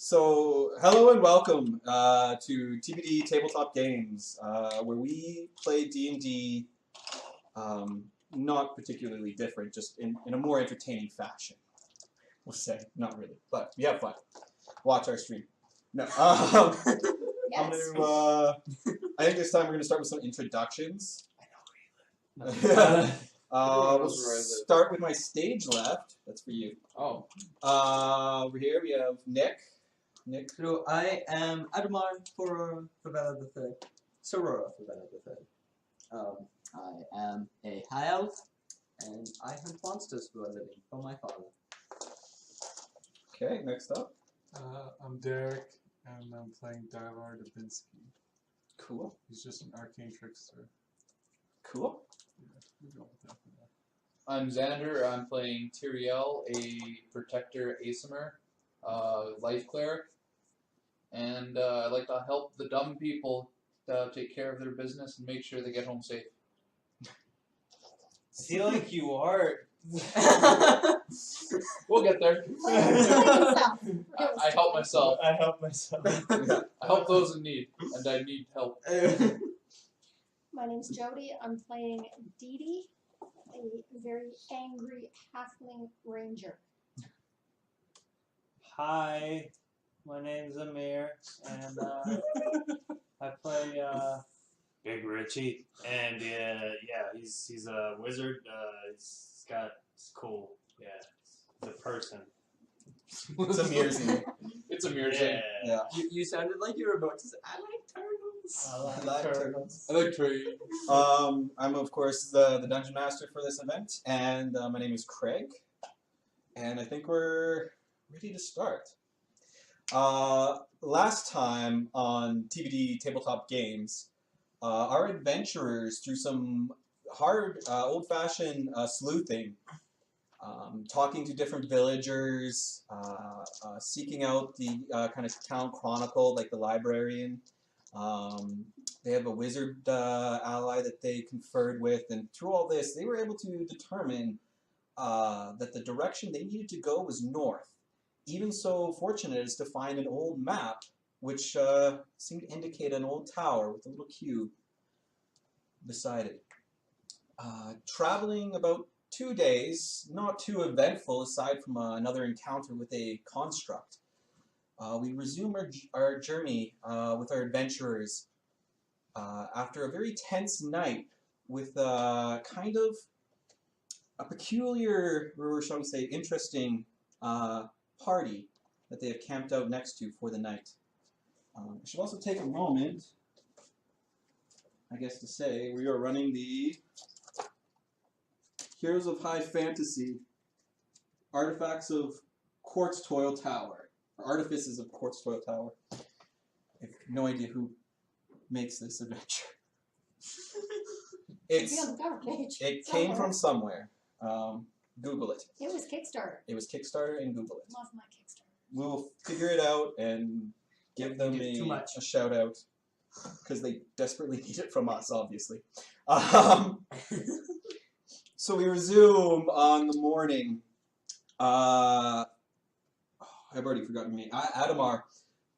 So, hello and welcome to TBD Tabletop Games, where we play D&D not particularly different, just in a more entertaining fashion. We'll say, not really, but we have fun. Watch our stream. No, I'm gonna, I think this time we're going to start with some introductions. We'll start with my stage left. That's for you. Oh. Over here we have Nick. Hello, I am Adamar for Favela the Third. Sorora Favela the Third. I am a high elf, and I hunt monsters for a living for my father. Okay, next up. I'm Derek, and I'm playing Dylar Dubinsky. Cool. He's just an arcane trickster. Cool. Yeah, we'll go with that for now. I'm Xander. I'm playing Tyriel, a protector Asimir, life cleric, and I like to help the dumb people take care of their business and make sure they get home safe. I feel like you are. We'll get there. I help myself. I help myself. I help those in need, and I need help. My name's Jody. I'm playing Dee Dee, a very angry halfling ranger. Hi, my name's Amir, and I play Big Richie, and yeah, he's a wizard. He's cool. Yeah, he's a person. It's Amir's name. It's Amir's name. Yeah. You sounded like you were about to say, I like turtles. I like turtles. I like Trey. I'm of course the dungeon master for this event, and my name is Craig, and I think we're ready to start. Last time on TBD Tabletop Games, our adventurers, through some hard, old-fashioned sleuthing, talking to different villagers, seeking out the kind of town chronicle, like the librarian. They have a wizard ally that they conferred with, and through all this, they were able to determine that the direction they needed to go was north. Even so fortunate as to find an old map, which seemed to indicate an old tower with a little cube beside it. Traveling about 2 days, not too eventful aside from another encounter with a construct. We resume our journey with our adventurers after a very tense night with kind of a peculiar, or shall we say, interesting party that they have camped out next to for the night. I should also take a moment, I guess, to say we are running the Heroes of High Fantasy Artifacts of Quartz Toil Tower, or Artifices of Quartz Toil Tower. I have no idea who makes this adventure. It's on the cover page. It came from somewhere. Google it. It was Kickstarter. It was Kickstarter, and Google it. It was my Kickstarter. We'll figure it out and give them a shout out, because they desperately need it from us, obviously. So we resume on the morning. I've already forgotten me. Adamar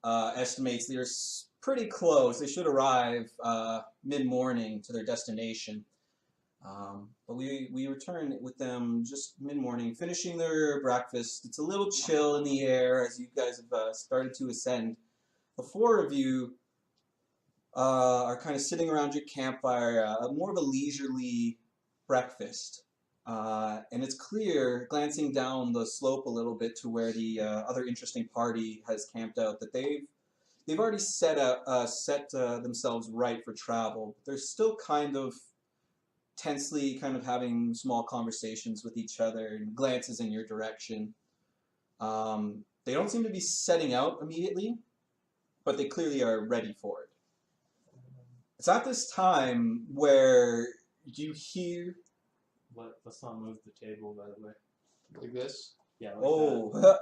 estimates they're pretty close. They should arrive mid-morning to their destination. But we return with them just mid-morning, finishing their breakfast. It's a little chill in the air as you guys have started to ascend. The four of you are kind of sitting around your campfire, more of a leisurely breakfast. And it's clear, glancing down the slope a little bit to where the other interesting party has camped out, that they've already set themselves right for travel. They're still kind of tensely having small conversations with each other and glances in your direction. They don't seem to be setting out immediately, but they clearly are ready for it. It's at this time where you hear... Let's not move the table, by the way. Like this? Yeah. Like Oh,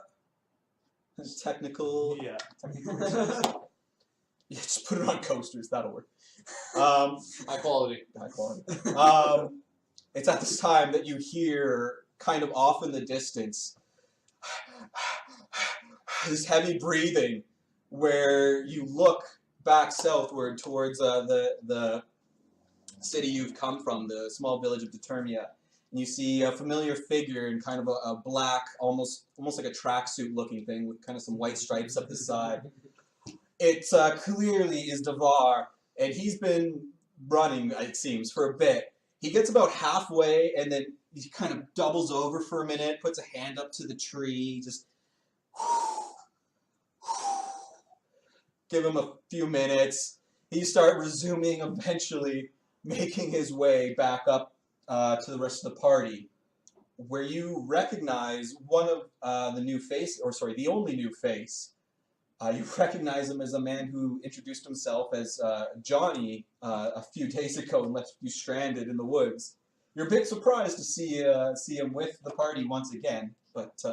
technical. Yeah. Technical issues. Yeah, just put it on coasters. That'll work. High quality. High quality. It's at this time that you hear, kind of off in the distance, this heavy breathing, where you look back southward towards the city you've come from, the small village of Determia, and you see a familiar figure in kind of a black, almost like a tracksuit looking thing with kind of some white stripes up the side. It clearly is Devar, and he's been running, it seems, for a bit. He gets about halfway, and then he kind of doubles over for a minute, puts a hand up to the tree, just give him a few minutes. You start resuming, eventually making his way back up to the rest of the party, where you recognize one of the only new face. You recognize him as a man who introduced himself as Johnny a few days ago and left you stranded in the woods. You're a bit surprised to see him with the party once again, but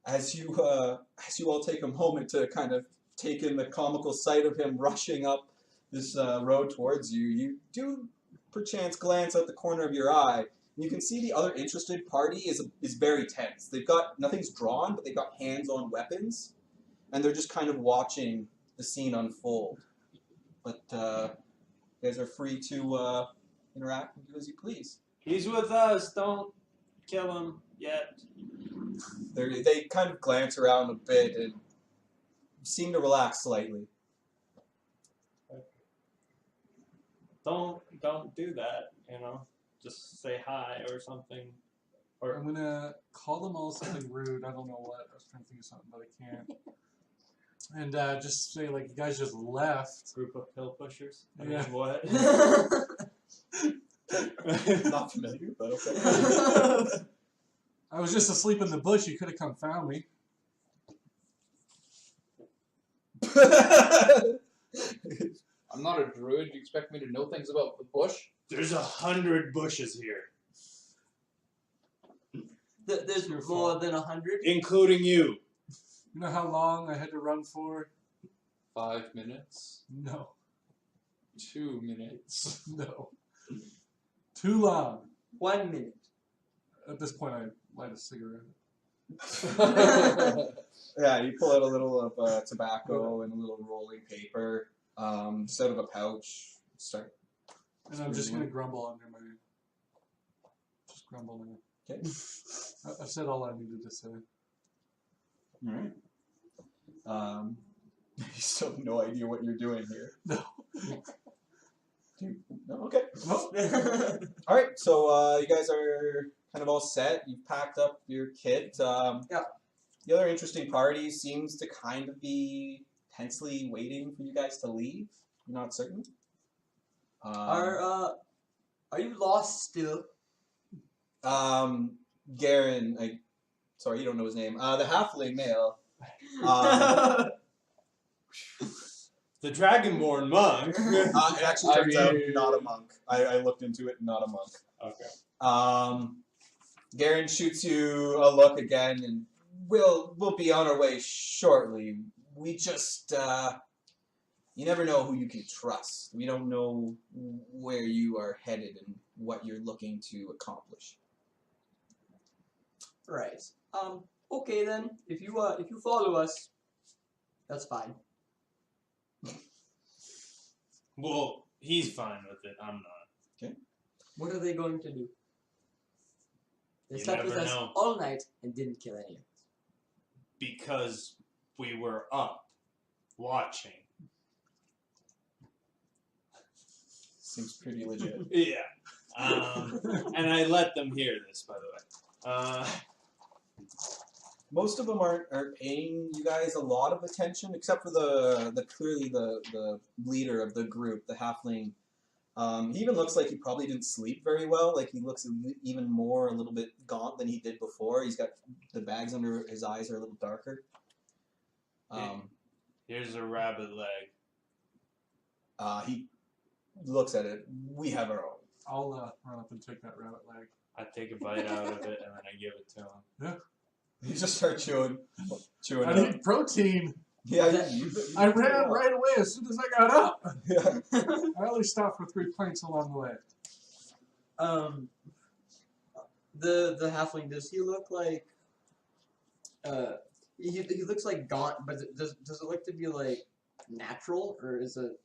as you all take a moment to kind of take in the comical sight of him rushing up this road towards you, you do perchance glance out the corner of your eye, and you can see the other interested party is very tense. They've got nothing's drawn, but they've got hands-on weapons, and they're just kind of watching the scene unfold. But you guys are free to interact and do as you please. He's with us. Don't kill him yet. They kind of glance around a bit and seem to relax slightly. Don't do that. You know, just say hi or something. Or I'm gonna call them all something rude. I don't know what. I was trying to think of something, but I can't. And just say, like, you guys just left. group of pill pushers. I Yeah. mean, what? Not familiar, but okay. I was just asleep in the bush. You could have come found me. I'm not a druid. You expect me to know things about the bush? There's 100 bushes here, There's Your more fault. than 100. including you. You know how long I had to run for? 5 minutes? No. 2 minutes? No. Too long. 1 minute. At this point, I light a cigarette. Yeah, you pull out a little of tobacco and a little rolling paper, just out of a pouch. Start. And I'm just going to grumble under my... Just grumble now. Okay. I've said all I needed to say. All right. You still have no idea what you're doing here. No. No. Okay. Nope. All right. So you guys are kind of all set. You've packed up your kit. Yeah. The other interesting party seems to kind of be tensely waiting for you guys to leave. You're not certain. Are you lost still? Garen, sorry, you don't know his name. The halfling male. The Dragonborn monk. It actually turns I out mean- not a monk. I looked into it, not a monk. Okay. Garen shoots you a look again, and we'll be on our way shortly. We just, you never know who you can trust. We don't know where you are headed and what you're looking to accomplish. Right. Okay then. If you follow us, that's fine. Well, he's fine with it. I'm not. What are they going to do? They You slept with never us know. all night and didn't kill any of us. Because we were up watching. Seems pretty legit. Yeah. And I let them hear this, by the way. Most of them aren't paying you guys a lot of attention, except for the clearly the leader of the group, the halfling. He even looks like he probably didn't sleep very well. Like he looks even more a little bit gaunt than he did before. He's got the bags under his eyes are a little darker. Here's a rabbit leg. He looks at it. We have our own. I'll run up and take that rabbit leg. I take a bite out of it and then I give it to him. You just start chewing I it up. need protein. Yeah, I ran right away as soon as I got up. Yeah. I only stopped for 3 pints along the way. The halfling, does he look like He looks like gaunt, but does it look to be like natural, or is it?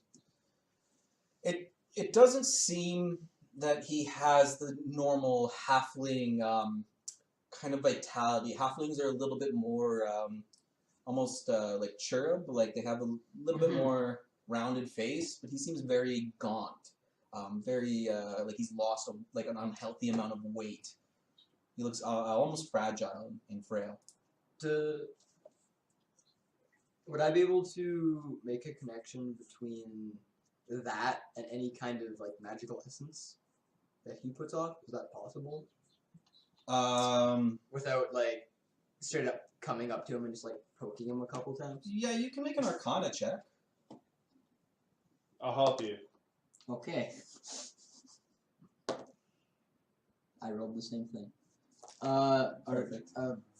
It doesn't seem that he has the normal halfling kind of vitality. Halflings are a little bit more almost like cherub, like they have a little bit more rounded face, but he seems very gaunt, very like he's lost like an unhealthy amount of weight. He looks almost fragile and frail. Would I be able to make a connection between that and any kind of like magical essence that he puts off? Is that possible? Without like straight up coming up to him and just like poking him a couple times? Yeah, you can make an Arcana check. I'll help you. Okay. I rolled the same thing. Perfect.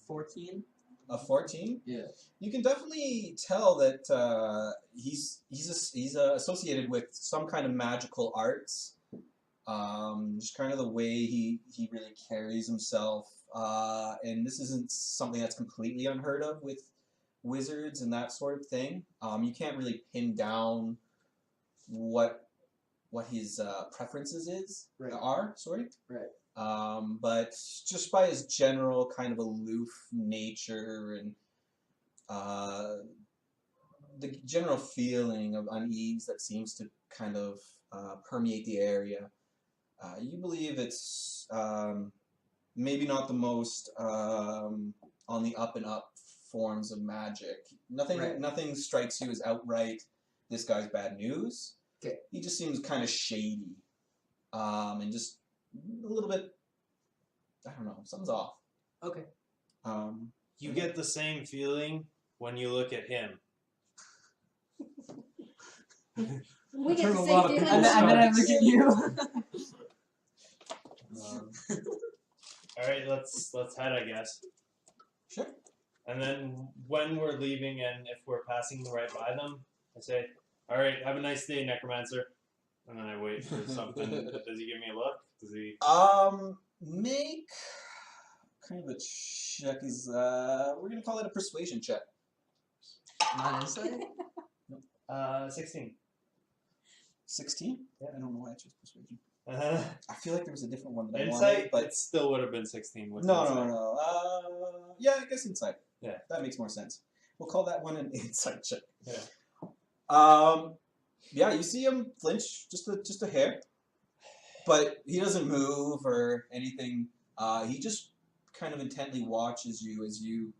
14? A 14? Yeah. You can definitely tell that he's associated with some kind of magical arts. Just kind of the way he really carries himself. And this isn't something that's completely unheard of with wizards and that sort of thing. You can't really pin down what his preferences are. Sorry. Right. But just by his general kind of aloof nature and the general feeling of unease that seems to kind of permeate the area, you believe it's maybe not the most on the up and up forms of magic. Nothing strikes you as outright, this guy's bad news. Okay. He just seems kind of shady, and just a little bit, I don't know, something's off. Okay. You get the same feeling when you look at him. We get Turn the a same lot of feeling. people And then I look at you. All right, let's head, I guess. Sure. And then when we're leaving and if we're passing right by them, I say, "All right, have a nice day, Necromancer." And then I wait for something. Does he give me a look? Does he? Make kind of a check. We're gonna call it a persuasion check. Not insight? 16. 16? Yeah. I don't know why I chose persuasion. Uh-huh. I feel like there was a different one that I Insight, wanted, but it still would have been 16. With no. insight. Yeah, I guess insight. Yeah. That makes more sense. We'll call that one an insight check. Yeah. Yeah, you see him flinch just a hair, but he doesn't move or anything. He just kind of intently watches you as you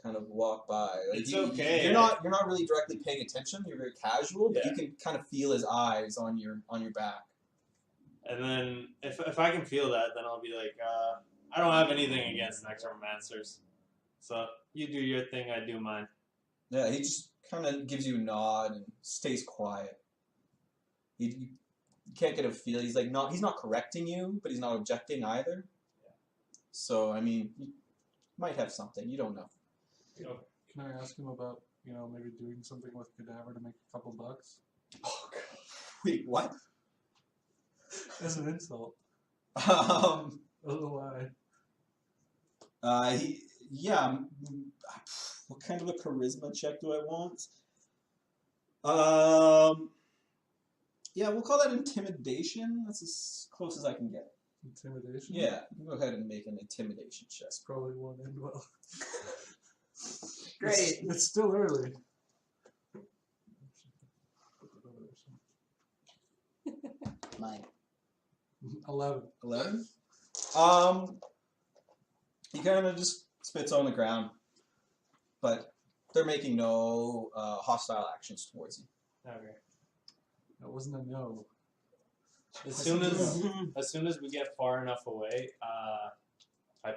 kind of walk by. Like It's okay. You're not really directly paying attention. You're very casual, but Yeah. you can kind of feel his eyes on your back. And then if I can feel that, then I'll be like, I don't have anything against necromancers. So you do your thing, I do mine. Yeah, he just kind of gives you a nod and stays quiet. You can't get a feel. He's not correcting you, but he's not objecting either. Yeah. So I mean, you might have something. You don't know. Can I ask him about, maybe doing something with Cadaver to make a couple bucks? Oh God. Wait, what? As an insult. Um. I don't know why. Yeah. What kind of a charisma check do I want? Yeah, we'll call that intimidation. That's as close as I can get. Intimidation? Yeah, you go ahead and make an intimidation check. Probably won't end well. Great. It's still early. 9. 11. 11? He kind of just spits on the ground, but they're making no hostile actions towards you. Okay. That wasn't a no. As soon as we get far enough away, I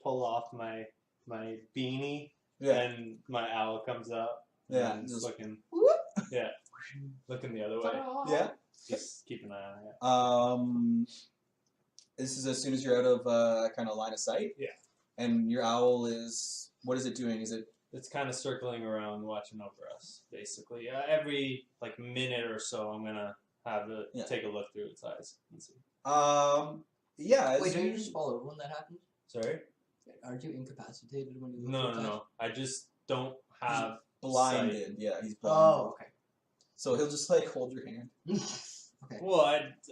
pull off my beanie and my owl comes up. Yeah, And just- looking. Yeah, looking the other way. Yeah. Just keep an eye on it. This is as soon as you're out of kind of line of sight. Yeah. And your owl is, what is it doing? Is it? It's kind of circling around, watching over us, basically. Every minute or so, I'm gonna have it take a look through its eyes and see. Yeah. Wait, don't you just fall over when that happens? Sorry. Aren't you incapacitated when you No. I just don't have Blinded. sight. Yeah, he's blinded. Oh, okay. So he'll just like hold your hand. Okay. Well,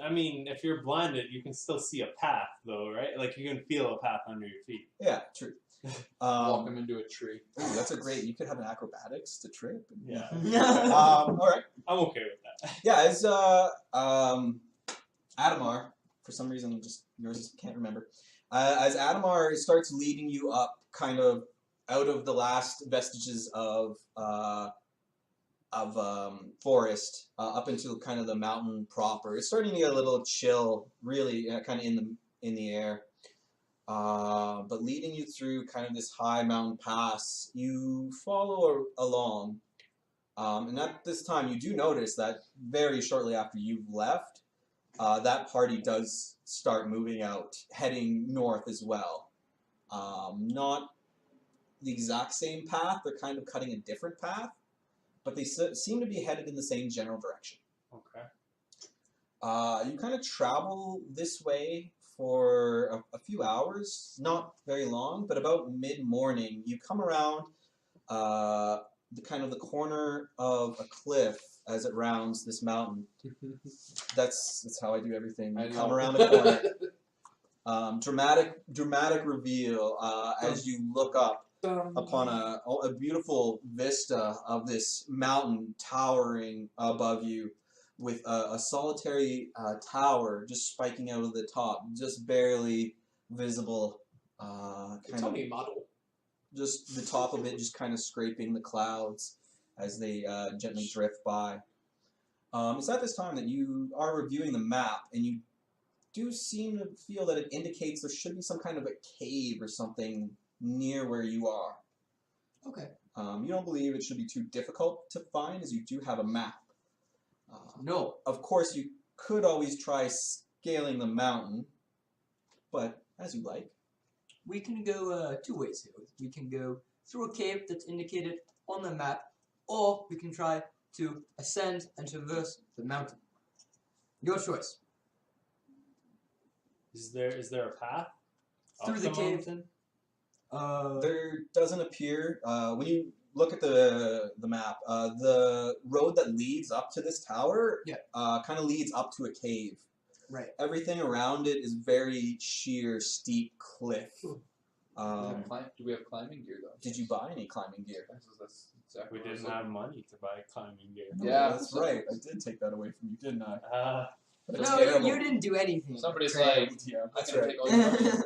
I mean, if you're blinded, you can still see a path, though, right? Like you can feel a path under your feet. Yeah, true. Walk him into a tree. Ooh, that's a great. You could have an acrobatics to trip. Yeah, All right. I'm okay with that. Yeah, as Adamar, for some reason, just yours can't remember. As Adamar starts leading you up, kind of out of the last vestiges of forest, up into kind of the mountain proper. It's starting to get a little chill, really, kind of in the air. But leading you through kind of this high mountain pass, you follow along. And at this time, you do notice that very shortly after you've left, that party does start moving out, heading north as well. Not the exact same path, they're kind of cutting a different path, but they seem to be headed in the same general direction. Okay. You kind of travel this way for a few hours, not very long, but about mid-morning, you come around the corner of a cliff as it rounds this mountain. That's how I do everything. You come around a corner. Dramatic reveal as you look up upon a beautiful vista of this mountain towering above you, with a solitary tower just spiking out of the top, just barely visible. Tell me, model. Just the top of it just kind of scraping the clouds as they gently drift by. It's at this time that you are reviewing the map, and you do seem to feel that it indicates there should be some kind of a cave or something near where you are. Okay. You don't believe it should be too difficult to find, as you do have a map. No. Of course, you could always try scaling the mountain, but as you like. We can go 2 ways here. We can go through a cave that's indicated on the map, or we can try to ascend and traverse the mountain. Your choice. Is there a path Through up the cave. mountain? There doesn't appear, when you look at the map, the road that leads up to this tower kind of leads up to a cave. Right. Everything around it is very sheer, steep cliff. Do we have climbing gear though? Did you buy any climbing gear? That's exactly We what I was didn't have money to buy climbing gear. Yeah. That's right. I did take that away from you, didn't I? That's No, terrible. you didn't do anything. Somebody's Terrible, like, yeah, I'm that's gonna right. take all your money.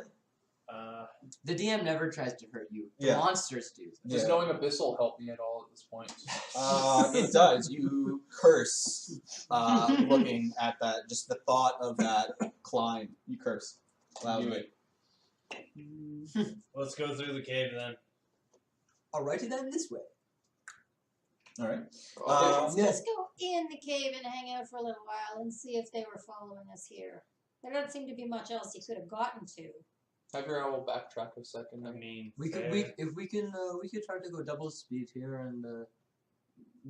The DM never tries to hurt you. The Yeah. monsters do. Does Yeah. knowing Abyss will help me at all at this point? It does. You curse looking at that, just the thought of that climb. You curse loudly. Let's go through the cave then. Alrighty then, this way. All right. Let's just go in the cave and hang out for a little while and see if they were following us here. There doesn't seem to be much else you could have gotten to. Have your owl backtrack a second. I mean, We could try to go double speed here and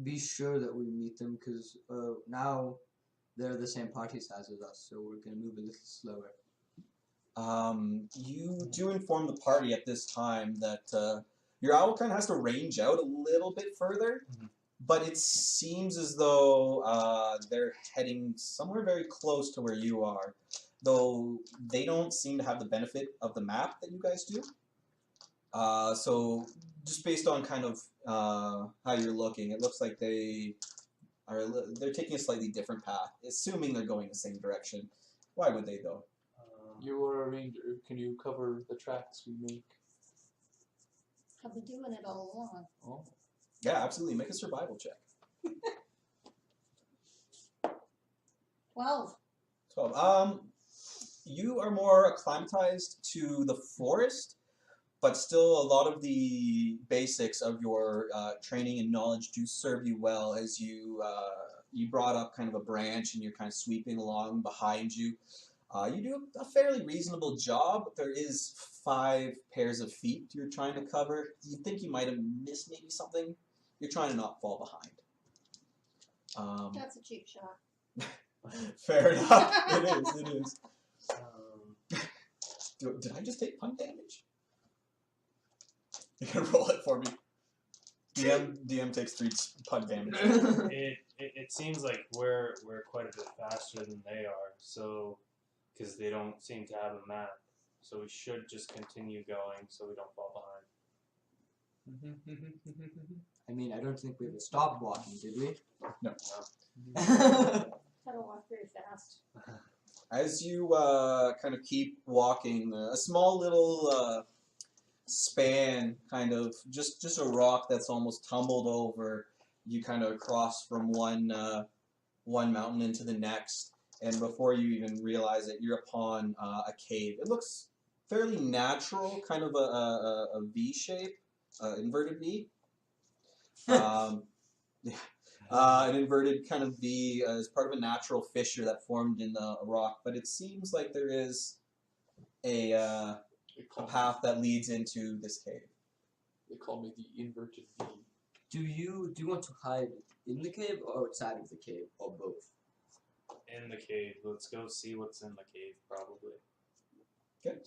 be sure that we meet them, because now they're the same party size as us, so we're gonna move a little slower. You do inform the party at this time that your owl kind of has to range out a little bit further, but it seems as though they're heading somewhere very close to where you are, though they don't seem to have the benefit of the map that you guys do. So just based on kind of how you're looking, it looks like they're taking a slightly different path, assuming they're going the same direction. Why would they, though? You are a ranger. Can you cover the tracks we make? I've been doing it all along. Oh. Yeah, absolutely. Make a survival check. 12. 12. You are more acclimatized to the forest, but still a lot of the basics of your training and knowledge do serve you well, as you brought up kind of a branch and you're kind of sweeping along behind you. You do a fairly reasonable job. There is 5 pairs of feet you're trying to cover. You think you might have missed maybe something. You're trying to not fall behind. That's a cheap shot. Fair enough. It is. Did I just take punch damage? You can roll it for me. DM takes 3 pun damage. It seems like we're quite a bit faster than they are, so because they don't seem to have a map, so we should just continue going so we don't fall behind. I mean, I don't think we ever stopped walking, did we? No. I don't walk very fast. As you kind of keep walking, a small little span, kind of just a rock that's almost tumbled over. You kind of cross from one mountain into the next, and before you even realize it, you're upon a cave. It looks fairly natural, kind of a V shape, inverted V. An inverted kind of V as part of a natural fissure that formed in the rock, but it seems like there is a path that leads into this cave. They call me the inverted V. Do you want to hide in the cave or outside of the cave, or both? In the cave. Let's go see what's in the cave, probably. Okay.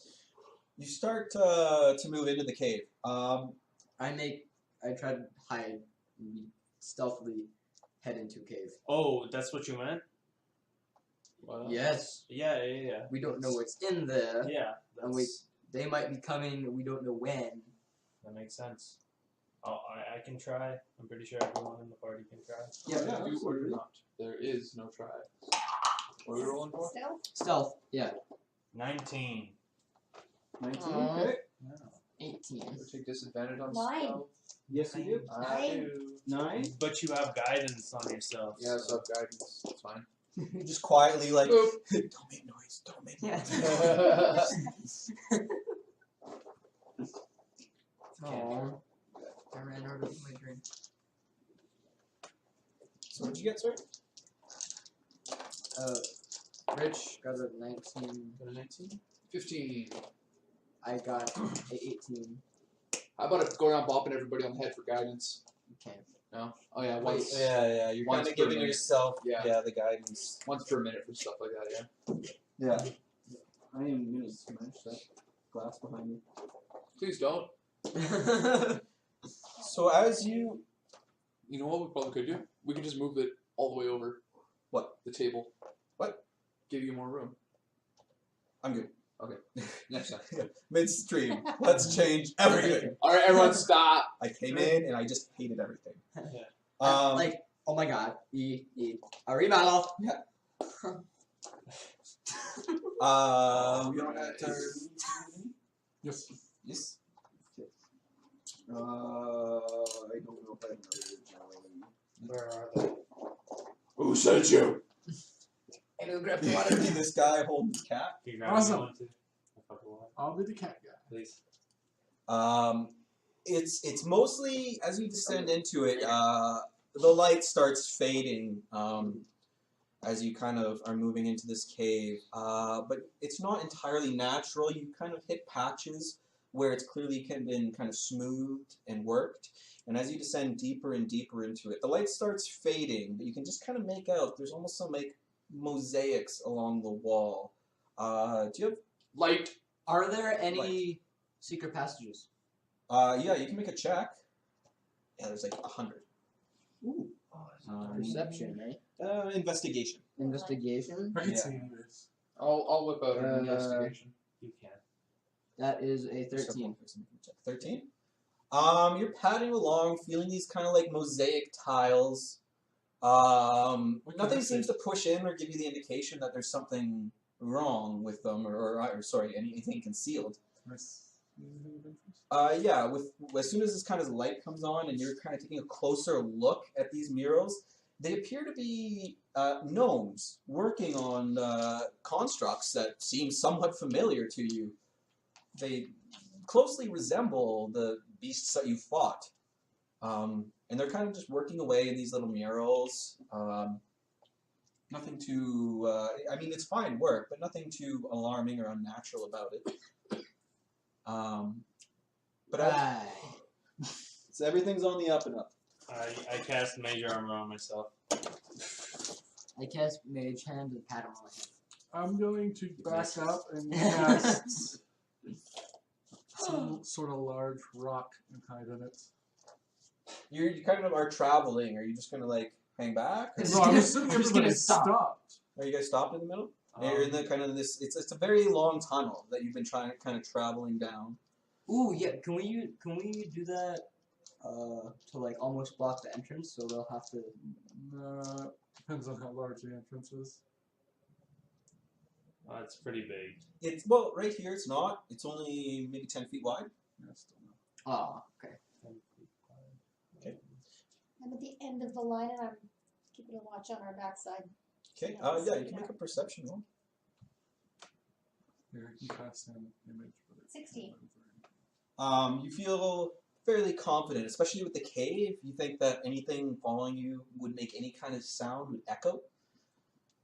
You start to move into the cave. I try to hide, and we stealthily head into a cave. Oh, that's what you meant? Yes. Yeah. We don't know what's in there. Yeah, And they might be coming, we don't know when. that makes sense. I can try. I'm pretty sure everyone in the party can try. Yeah, You or not. There is no try. What are we rolling for? Stealth? Stealth, yeah. 19. 19. Aw. Okay. 18. We take disadvantage on Nine. stealth. Yes, you do. I do. 9. But you have guidance on yourself. Yeah, so guidance. It's fine. Just quietly, like, Oop. don't make noise. Don't make Yeah. noise. Aww. I ran out of my drink. So what'd you get, sir? Rich got a 19. Got a 19? 15. I got a 18. How about if go around bopping everybody on the head for guidance? Okay. No? Oh yeah, once. Yeah. You're Once kind of per giving minute. yourself, Yeah. the guidance. Once per minute for stuff like that, yeah. Yeah. I am gonna smash that glass behind me. Please don't. So as you, You know what we probably could do? We could just move it all the way over. What? The table. What? Give you more room. I'm good. Next time. Midstream. Let's change everything. Alright, everyone stop. I came in and I just hated everything. Like, oh my god. Arriba. We don't have to. Yes. Yes. Okay. I don't know if I know. Where are they? Who sent you? And go grab This guy holding the cat. Can you grab Awesome. one too? A couple of I'll be the cat guy. please. It's mostly as you descend into it, the light starts fading as you kind of are moving into this cave. But it's not entirely natural. You kind of hit patches where it's clearly been kind of smoothed and worked. And as you descend deeper and deeper into it, the light starts fading, but you can just kind of make out there's almost some like mosaics along the wall. Do you have? Light. Are there any secret passages? Yeah, you can make a check. Yeah, there's like 100. Ooh. Perception, eh? Investigation. Investigation. I can Yeah. see this. I'll whip out an investigation. You can. That is a 13. 13. You're padding along, feeling these kind of like mosaic tiles. Nothing seems to push in or give you the indication that there's something wrong with them, or sorry, anything concealed. Yeah, as soon as this kind of light comes on and you're kind of taking a closer look at these murals, they appear to be gnomes working on constructs that seem somewhat familiar to you. They closely resemble the beasts that you fought. And they're kind of just working away in these little murals. Nothing too, I mean, it's fine work, but nothing too alarming or unnatural about it. But so everything's on the up and up. I cast Major Armor on myself. I cast Mage Hand and pat him on the head. I'm going to back up and cast some sort of large rock and hide in it. You kind of are traveling. Are you just gonna like hang back? Or It's No, I'm gonna- assuming I'm just everybody gonna stop. stopped. are you guys stopped in the middle? You're in the kind of this. It's a very long tunnel that you've been trying to kind of traveling down. Ooh, yeah. Can we do that? To like almost block the entrance, so they'll have to. Depends on how large the entrance is. It's pretty big. It's well, right here. It's not. It's only maybe 10 feet wide. Yeah, still no. Ah, okay. I'm at the end of the line and I'm keeping a watch on our backside. Okay. Yeah, Yeah, you can make a perception roll. Here, you can pass an image. But it's 16. You feel fairly confident, especially with the cave. You think that anything following you would make any kind of sound, would echo.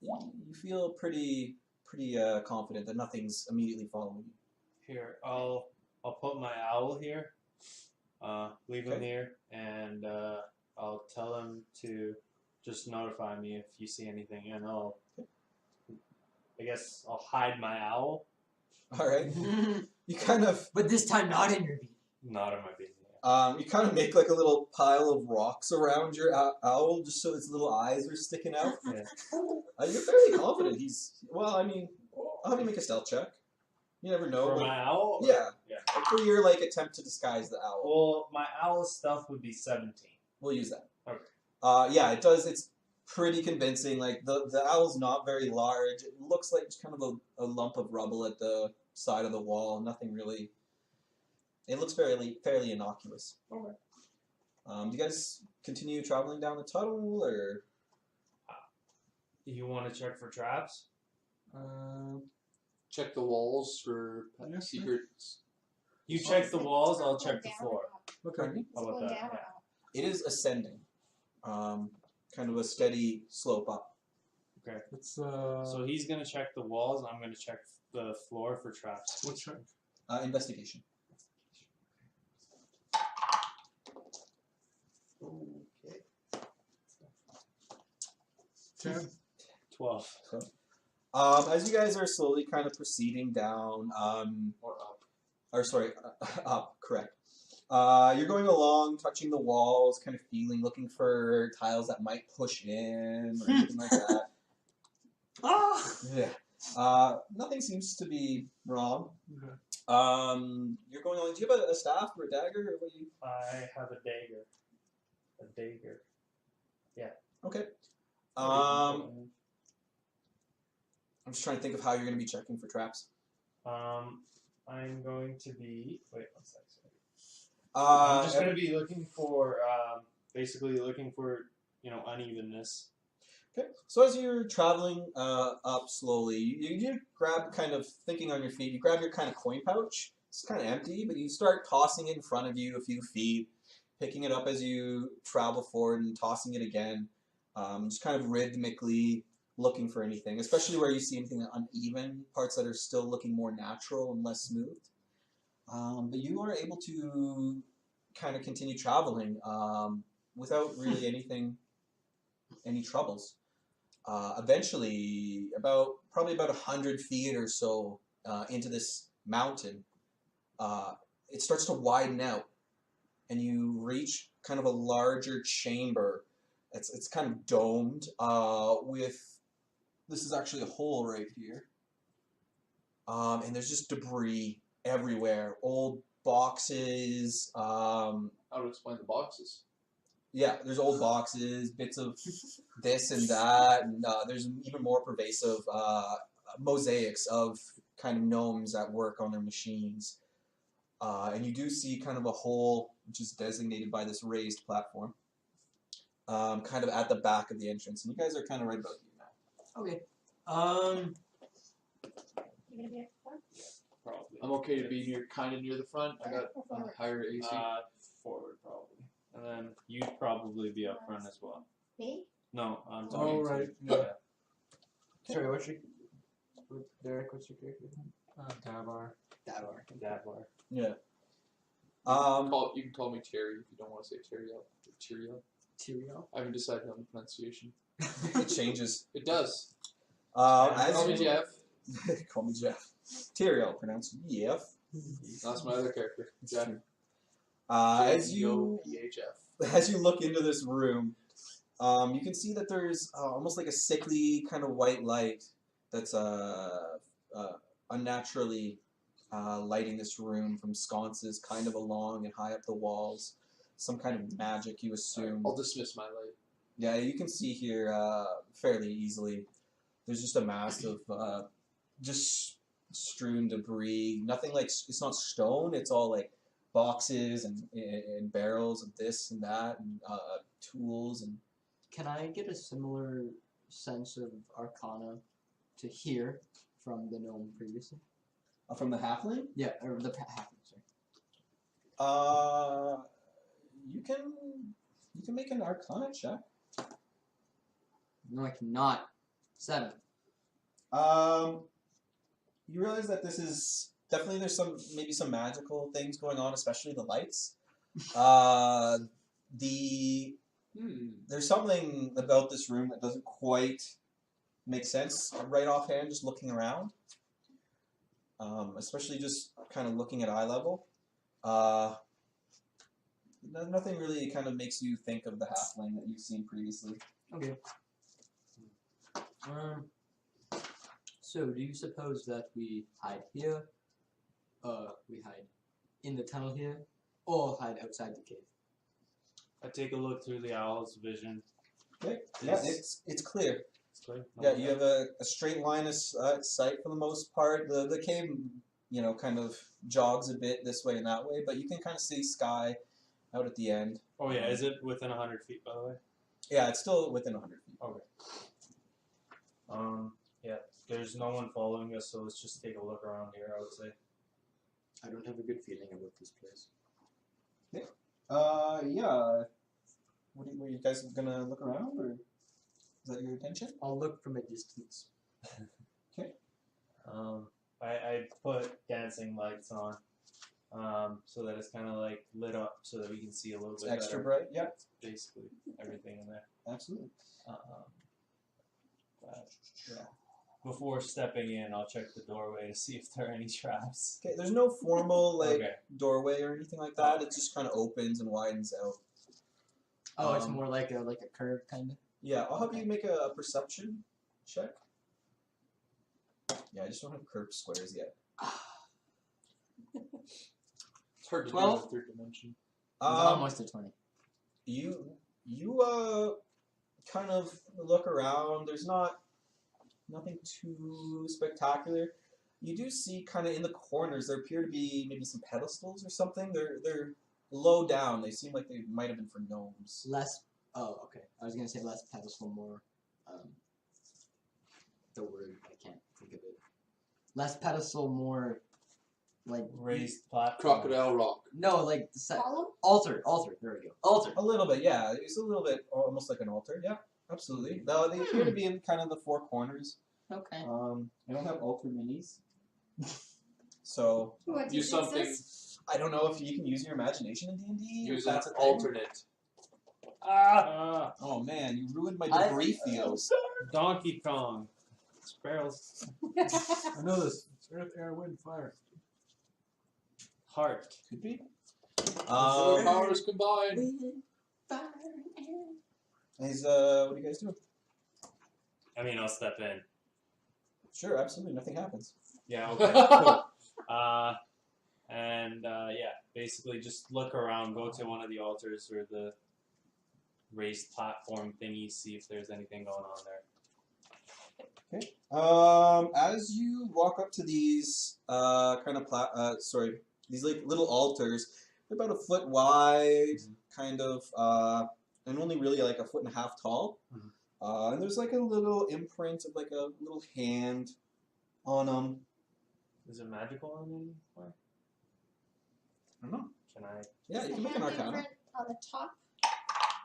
You feel pretty confident that nothing's immediately following you. Here, I'll put my owl here. Leave him Okay. here, and I'll tell him to just notify me if you see anything, and I guess I'll hide my owl. All right. You kind of But this time, not in your beat. Not in my business. you kind of make like a little pile of rocks around your owl, just so its little eyes are sticking out. Yeah. You're fairly confident. Well, I mean, I'll have you make a stealth check. You never know. For like- my owl? yeah. Yeah. Like for your like attempt to disguise the owl. Well, my owl's stealth would be 17. We'll use that. Okay. Yeah, it does. It's pretty convincing. Like the owl's not very large. It looks like just kind of a lump of rubble at the side of the wall. Nothing really. It looks fairly innocuous. Okay. Do you guys continue traveling down the tunnel, or You want to check for traps? Check the walls for Yeah, sure. secrets. You check the walls, I'll check the Down floor. or up? okay? Is it How about going that? down or Yeah. up? It is ascending, kind of a steady slope up. It's So he's gonna check the walls, and I'm gonna check the floor for traps. what's check? Investigation. Okay. 10. 12. As you guys are slowly kind of proceeding down, Or up. or sorry, up, correct. You're going along, touching the walls, kind of feeling, looking for tiles that might push in or anything like that. Ah! Yeah. Nothing seems to be wrong. Okay. You're going along. Do you have a staff or a dagger, or what do you? I have a dagger. A dagger. Okay. I'm just trying to think of how you're going to be checking for traps. I'm going to be. Wait 1 second. Uh, I'm just going to be looking for, basically looking for, unevenness. Okay. So as you're traveling up slowly, you grab kind of thinking on your feet. You grab your kind of coin pouch. It's kind of empty, but you start tossing it in front of you a few feet, picking it up as you travel forward and tossing it again. Just kind of rhythmically looking for anything, especially where you see anything uneven, parts that are still looking more natural and less smooth. But you are able to kind of continue traveling without really any troubles. Eventually, probably about 100 feet or so into this mountain, it starts to widen out, and you reach kind of a larger chamber. It's kind of domed this is actually a hole right here, and there's just debris everywhere, old boxes. How to explain the boxes? Yeah, there's old boxes, bits of this and that, and there's even more pervasive mosaics of kind of gnomes at work on their machines. And you do see kind of a hole, which is designated by this raised platform, kind of at the back of the entrance. And you guys are kind of right about here now. Okay. You gonna be at the front? Probably. I'm okay to be kind of near the front. I got Or forward? higher AC. Forward, probably. And then you'd probably be up front as well. Me? No, I'm talking Oh, right. to Yeah. Sorry, what's your Derek? What's your character? Davar. Davar. Dadlar. Yeah. You can call me Terry if you don't want to say Terrio. Terrio. Tyrio. I haven't decided on the pronunciation. It changes. It does. As Call me you- Jeff. Call me Jeff. Tyrael, pronounced Jeff. That's my other character. It's Jack. true. As you JEOPHF. as you look into this room, you can see that there's almost like a sickly kind of white light that's unnaturally lighting this room from sconces kind of along and high up the walls. Some kind of magic, you assume. I'll dismiss my light. Yeah, you can see here fairly easily. There's just a mass of just strewn debris. Nothing like, it's not stone, it's all like boxes and barrels of this and that and tools and. Can I get a similar sense of arcana to hear from the gnome previously? From the halfling? Yeah, or the halfling, sorry. You can make an arcana check. No, I cannot. 7. You realize that this is definitely maybe some magical things going on, especially the lights. There's something about this room that doesn't quite make sense right offhand, just looking around. Especially just kind of looking at eye level. Nothing really kind of makes you think of the halfling that you've seen previously. Okay. So, do you suppose that we hide here? We hide in the tunnel here? Or hide outside the cave? I take a look through the owl's vision. Okay. Yeah, it's clear. It's clear. Yeah, you have a straight line of sight for the most part. The cave, kind of jogs a bit this way and that way, but you can kind of see sky out at the end. Oh yeah, is it within 100 feet, by the way? Yeah, it's still within 100 feet. Okay. Yeah, there's no one following us, so let's just take a look around here, I would say. I don't have a good feeling about this place. Yeah. Were you guys gonna look around, or is that your intention? I'll look from a distance. I put dancing lights on, so that it's kind of like lit up, so that we can see a little It's bit extra better. bright. Yeah, Basically, everything in there. absolutely. Yeah. Before stepping in, I'll check the doorway to see if there are any traps. Okay, there's no formal Okay. doorway or anything like that. It just kind of opens and widens out. Oh, it's more like a curve kind of. Yeah, I'll have you make a perception check. Yeah, I just don't have curved squares yet. It's hard to 12? do in the third dimension. It's almost a 20. You kind of look around. There's nothing too spectacular. You do see kind of in the corners there appear to be maybe some pedestals or something. They're low down. They seem like they might have been for gnomes. Less. Oh, okay. I was gonna say less pedestal, more. The word I can't think of it. Less pedestal, more. Like Raised platform. Crocodile Rock. no, like Column? altar. There we go. Altar. A little bit, yeah. It's a little bit almost like an altar. Yeah, absolutely. Though they appear to be in kind of the four corners. Okay. I don't have altar minis, so What, do Use you something. exist? I don't know if you can use your imagination in D&D. Use if an that's a thing. alternate. Oh man, you ruined my debris field. Donkey Kong. Sparrows. I know this. It's earth, air, wind, fire. Heart. Could be. Our powers combined. Fire and air. What do you guys do? I mean, I'll step in. Sure, absolutely, nothing happens. Yeah, okay, cool. Yeah, basically just look around, go to one of the altars or the raised platform thingies, see if there's anything going on there. Okay. As you walk up to these these like little altars, they're about a foot wide, kind of, and only really like a foot and a half tall. And there's like a little imprint of like a little hand on them. Is it magical on any way? I don't know. Can I? Yeah, you The can make an hand arcana. imprint on the top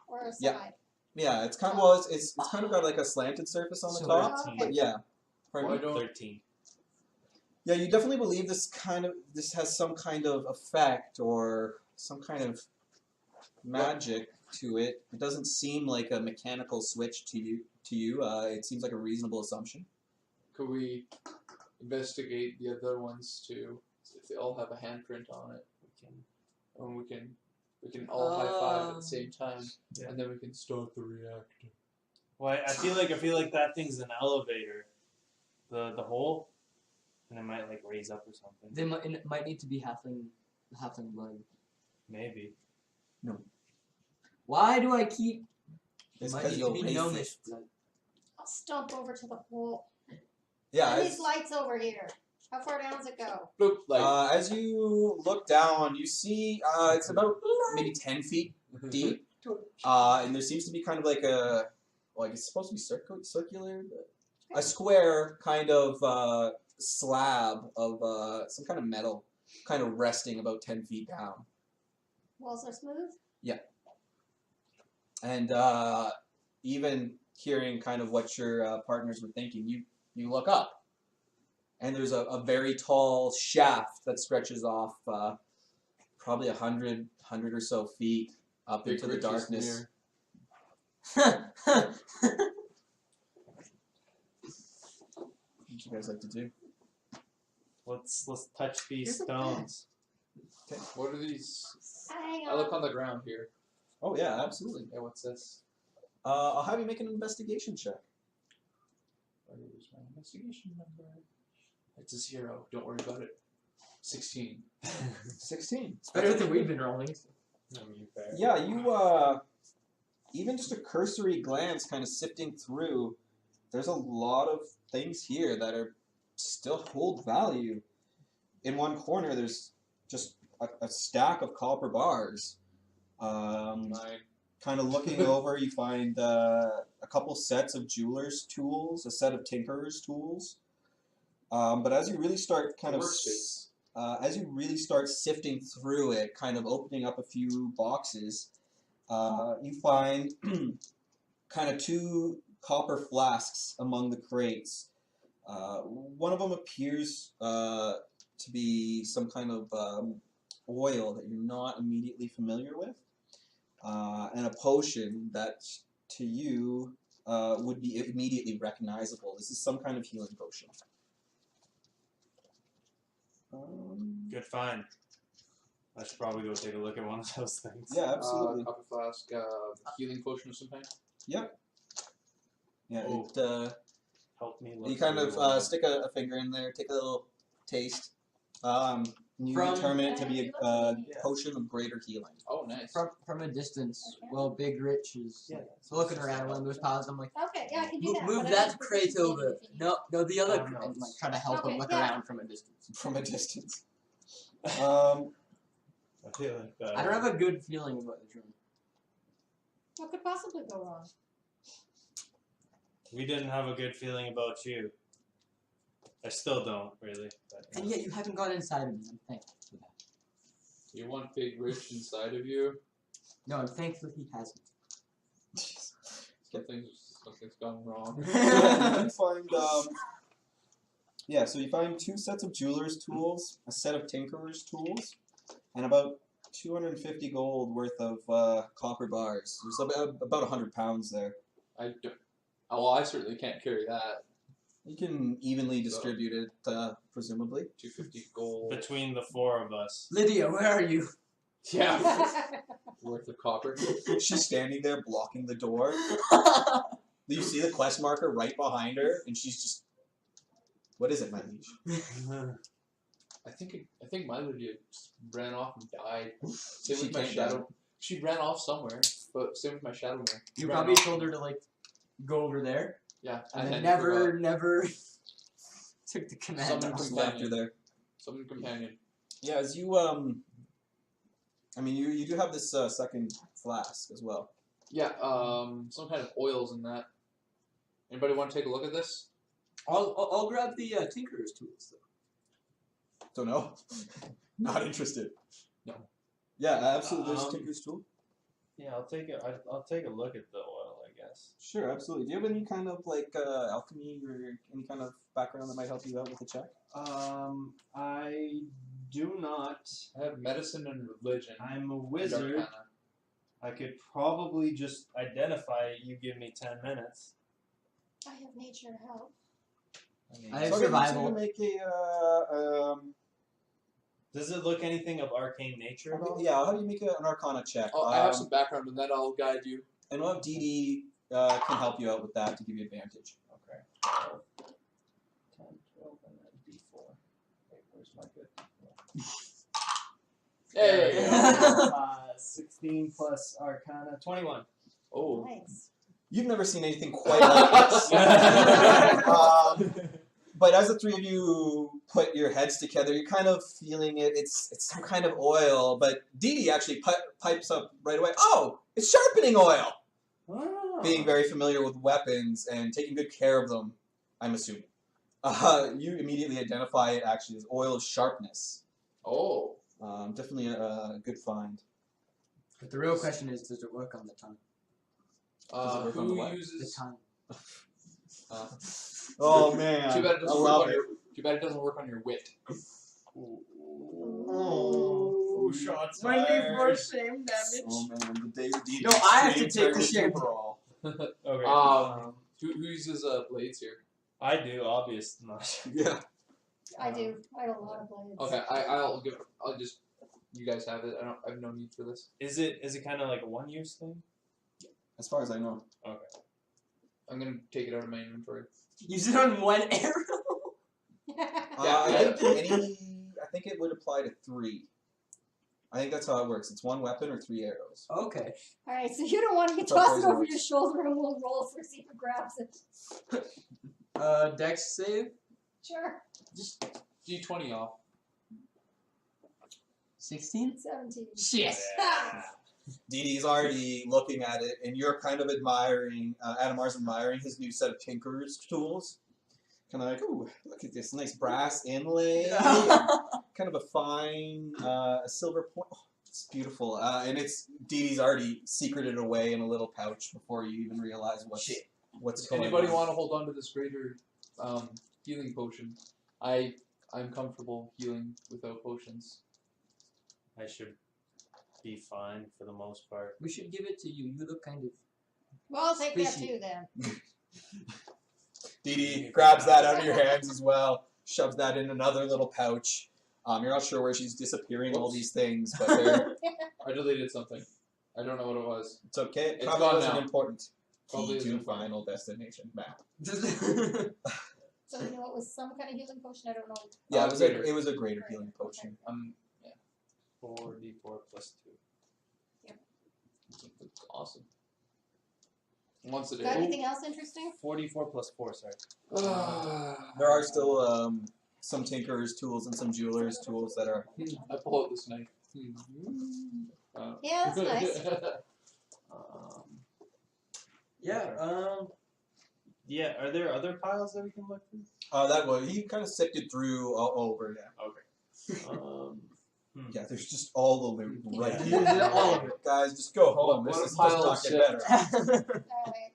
or a Yeah. side? Yeah, it's kind of it's kind of got like a slanted surface on the So top, 13. but yeah. Pardon Why me? don't 13. Yeah, you definitely believe this has some kind of effect or some kind of magic to it. It doesn't seem like a mechanical switch to you. It seems like a reasonable assumption. could we investigate the other ones to if they all have a handprint on it, we can all high five at the same time, Yeah. and then we can start the reactor. Well, I feel like that thing's an elevator. The hole, and it might like raise up or something. It might need to be halfling blood. Maybe. Why do I keep? It's Might because need to you're be gnomish racist. blood. I'll stomp over to the hole. Yeah. And As, these lights over here. How far down does it go? Bloop, like as you look down, you see it's about maybe 10 feet deep. And there seems to be kind of like like it's supposed to be circular, a square kind of slab of some kind of metal, kind of resting about 10 feet down. Walls are smooth. And even hearing kind of what your partners were thinking, you look up, and there's a very tall shaft that stretches off probably 100 or so feet up Big into the Rich's darkness. mirror. What you guys like to do? Let's touch these stones. What are these? Hang I look on. on the ground here. Oh yeah, absolutely. Yeah, what's this? I'll have you make an investigation check. Where's my investigation number? It's a 0. Don't worry about it. 16. 16. It's better than we've been rolling. I mean, fair. Yeah, you even just a cursory glance, kind of sifting through. There's a lot of things here that are still hold value. In one corner, there's just a stack of copper bars. Kind of looking over, you find a couple sets of jeweler's tools, a set of tinkerer's tools. But as you really start kind of Workspace. as you really start sifting through it, kind of opening up a few boxes, you find kind of 2 copper flasks among the crates. One of them appears to be some kind of oil that you're not immediately familiar with, and a potion that to you would be immediately recognizable. This is some kind of healing potion. Good find. I should probably go take a look at one of those things. Yeah, absolutely. Copper flask, healing potion of some kind. Yeah, Oh. it, Help me look. you kind through of one. stick a finger in there, take a little taste. You From- determine it to be a potion of greater healing. Oh, nice. From a distance, well, Big Rich is Yeah. looking around one of those piles. I'm like, Okay, yeah, I can do that. move but I that don't crate think over. if you need No, the other, No. and like trying to help him Okay, look yeah. around from a distance. From a distance. I feel like that. I don't have a good feeling about the room. What could possibly go wrong? We didn't have a good feeling about you. I still don't really. But, And yet you haven't gone inside of me. I'm thankful for that. You want Big Rich inside of you? No, I'm thankful he hasn't. Something's gone wrong. You find, so you find 2 sets of jeweler's tools, a set of tinkerer's tools, and about 250 gold worth of copper bars. There's about 100 pounds there. I don't. Oh, well, I certainly can't carry that. You can evenly distribute it, presumably. 250 gold. between the 4 of us. Lydia, where are you? Yeah. Worth of copper. She's standing there blocking the door. You see the quest marker right behind her, and she's just, what is it, my liege? I think my Lydia just ran off and died. Same She with my can't shadow. die. She ran off somewhere, but same with my shadow mirror. You Ran probably off. told her to like go over there, Yeah, and then then forgot. never took the command. Someone off. Just companion. left her there. Summon companion. Yeah, as you, I mean, you do have this second flask as well. Yeah, some kind of oils in that. Anybody want to take a look at this? I'll grab the tinkerer's tools though. Don't know. Not interested. No. Yeah, absolutely. There's Tinker's tool. Yeah, I'll take it. I'll take a look at the oil, I guess. Sure, absolutely. Do you have any kind of like alchemy or any kind of background that might help you out with the check? I do not. I have medicine and religion. I'm a and wizard. arcana. I could probably just identify it. You give me 10 minutes. I have nature help. I mean, I have So I'll get you survival. to make Does it look anything of arcane nature at all? Yeah, how do you make an Arcana check? Oh, I have some background, and then I'll guide you. And we'll have DD can help you out with that to give you advantage. Okay. 10, 12, and then D4. Wait, where's my good? There we Hey! go. 16 plus Arcana, 21. Oh. Nice. You've never seen anything quite like this. But as the three of you put your heads together, you're kind of feeling it. It's some kind of oil. But Dee Dee actually pipes up right away. Oh, it's sharpening oil. Oh. Being very familiar with weapons and taking good care of them, I'm assuming. You immediately identify it actually as oil of sharpness. Oh. Definitely a good find. But the real question is, does it work on the tongue? Does it work on the Who what? The uses... tongue. Oh man, Too bad it I doesn't work love on it. your... Too bad it doesn't work on your wit. Oh, shots When we fired. first shame damage. Oh man, the David D. No, I have to stream take the turned shame. into a brawl. Okay. Who uses blades here? I do, obvious. No. Yeah. I do. I have a lot of blades. Okay, I'll give. I'll just. You guys have it. I have no need for this. Is it kind of like a one-use thing? As far as I know. I'm gonna take it out of my inventory. Use it on one arrow. I think it would apply to 3. I think that's how it works. It's 1 weapon or 3 arrows. Okay. Alright, so you don't want to That's how toss it poison over works. your shoulder and we'll roll for see who grabs it. Dex save. Sure. Just D20 off. 16? 17. Shit. Ah! Dee Dee's already looking at it, and you're kind of admiring, Adamar's admiring his new set of tinker's tools. Kind of like, ooh, look at this nice brass inlay. Kind of a fine silver point. Oh, it's beautiful. And Dee Dee's already secreted away in a little pouch before you even realize what's Does going anybody on. want to hold on to this greater healing potion? I'm comfortable healing without potions. I should be fine for the most part. We should give it to you. You look kind of... Well, I'll take that Fishy. too then. Dee Dee grabs that out of your hands as well, shoves that in another little pouch. You're not sure where she's disappearing all these things, but I deleted something. I don't know what it was. it's okay. It It's probably gone wasn't now. important. Probably Key to isn't important. final destination map. So you know it was some kind of healing potion, I don't know. Yeah, Greater. it was a greater healing potion. 4d4 plus 2. It's awesome. Once a Got day. anything else interesting? 4d4 plus 4, sorry. There are still some tinker's tools and some jeweler's tools that are. I pull out this knife. Yeah, that's nice. yeah, Yeah, are there other piles that we can look through? That way he kind of sifted through all over. Yeah. Yeah, there's just all the loot right here. All of it. Guys, just go home. What This a is pile does of not get shit. better. Alright,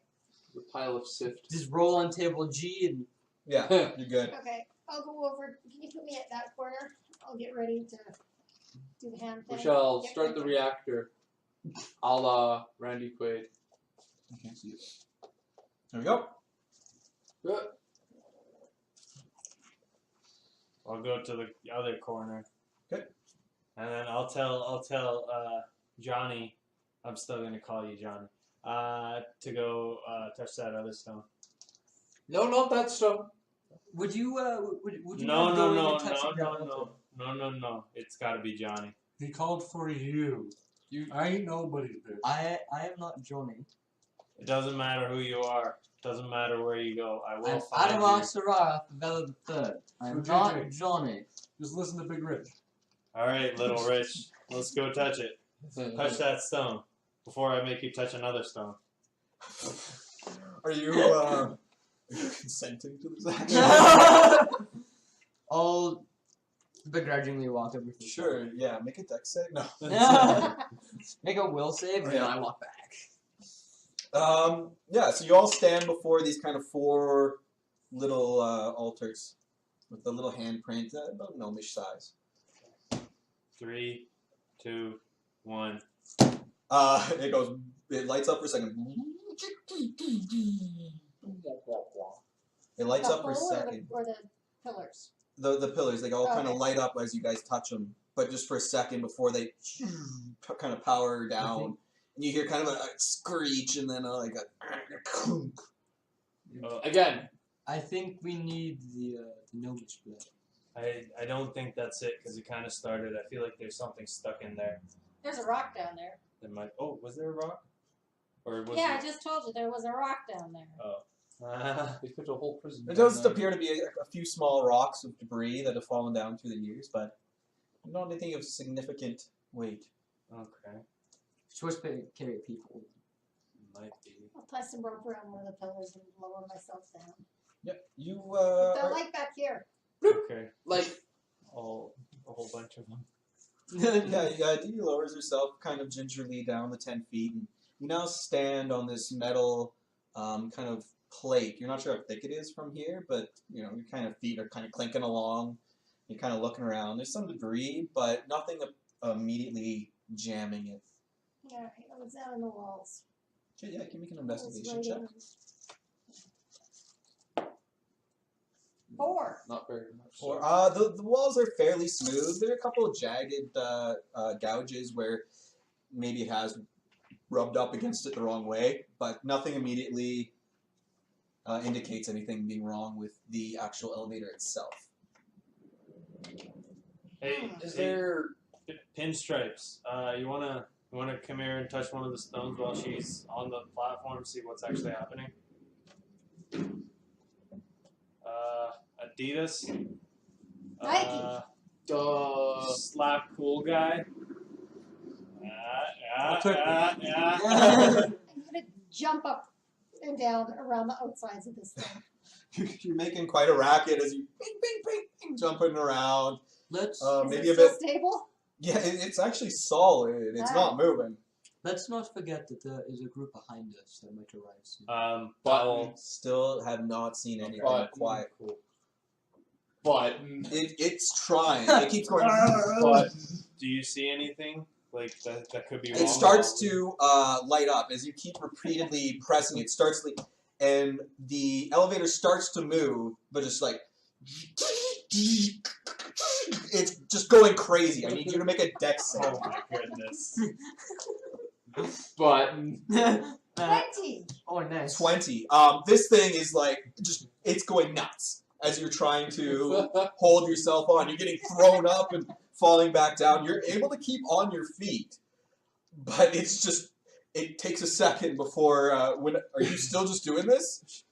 The pile of sift. just roll on table G and... Yeah, you're good. okay. I'll go over. Can you put me at that corner? I'll get ready to do the hand thing. We shall Get start the ready. reactor. A la Randy Quaid. I can't see it. There we go. Good. I'll go to the other corner. Okay. And then I'll tell Johnny, I'm still gonna call you Johnny, to go touch that other stone. No, not that stone. Would you, would you No, mind no, going no, and touching no, that no, no, no, no. It's gotta be Johnny. He called for you. I ain't nobody's bitch. I am not Johnny. It doesn't matter who you are. Doesn't matter where you go. I will I'm find Adamar you. Sarara, Bella III. I'm So not JJ. Johnny. Just listen to Big Rich. All right, little Rich. Let's go touch it. Touch that stone before I make you touch another stone. Are you consenting to this action? I'll begrudgingly walk over to the Sure, yeah. Make a dex save. No. door. Make a will save, and then I walk back. Yeah, so you all stand before these kind of 4 little altars with the little handprint, about gnomish size. 3, 2, 1. It lights up for a second. It lights The up for a hole or second. or the pillars? The pillars, they all kind of Okay. light up as you guys touch them, but just for a second before they kind of power down, and you hear kind of a screech and then like a clunk. Again. I think we need the gnomish blood. I don't think that's it because it kind of started. I feel like there's something stuck in there. There's a rock down there. There might. Oh, was there a rock? Or was Yeah, it? I just told you there was a rock down there. Oh. They put a whole prison. There down does there. appear to be a few small rocks of debris that have fallen down through the years, but not anything of significant weight. Okay. Supposed to carry people. Might be. I'll tie some rope around one of the pillars and lower myself down. Yep. You Put the are, light back here. Okay. Like, A whole bunch of them. yeah, Dee lowers herself kind of gingerly down the 10 feet, and you now stand on this metal kind of plate. You're not sure how thick it is from here, but you know your kind of feet are kind of clinking along. You're kind of looking around. There's some debris, but nothing immediately jamming it. Yeah, I was out in the walls. Okay, yeah, can you make an I was investigation right check? in. 4. not very much. Or the walls are fairly smooth. There are a couple of jagged gouges where maybe it has rubbed up against it the wrong way, but nothing immediately indicates anything being wrong with the actual elevator itself. Hey, Is hey, there? pinstripes? You wanna come here and touch one of the stones while she's on the platform? See what's actually happening. Adidas. Nike. Slap cool guy. I'll take I'm gonna jump up and down around the outsides of this thing. You're making quite a racket as you bing, bing, bing, bing, jumping around. Let's Maybe Is a it bit. still stable? Yeah, it's actually solid. It's not moving. let's not forget that there is a group behind us that might arrive soon. Button. Still have not seen anything But- quiet. Cool. Button. It's trying. It keeps going. But do you see anything like that could be wrong? It starts to light up as you keep repeatedly pressing. It starts to, and the elevator starts to move, but just like it's just going crazy. I need you to make a dex save. Oh my goodness. Button. 20. Oh, nice. 20. This thing is like just it's going nuts as you're trying to hold yourself on. You're getting thrown up and falling back down. You're able to keep on your feet, but it's just it takes a second before. When are you still just doing this?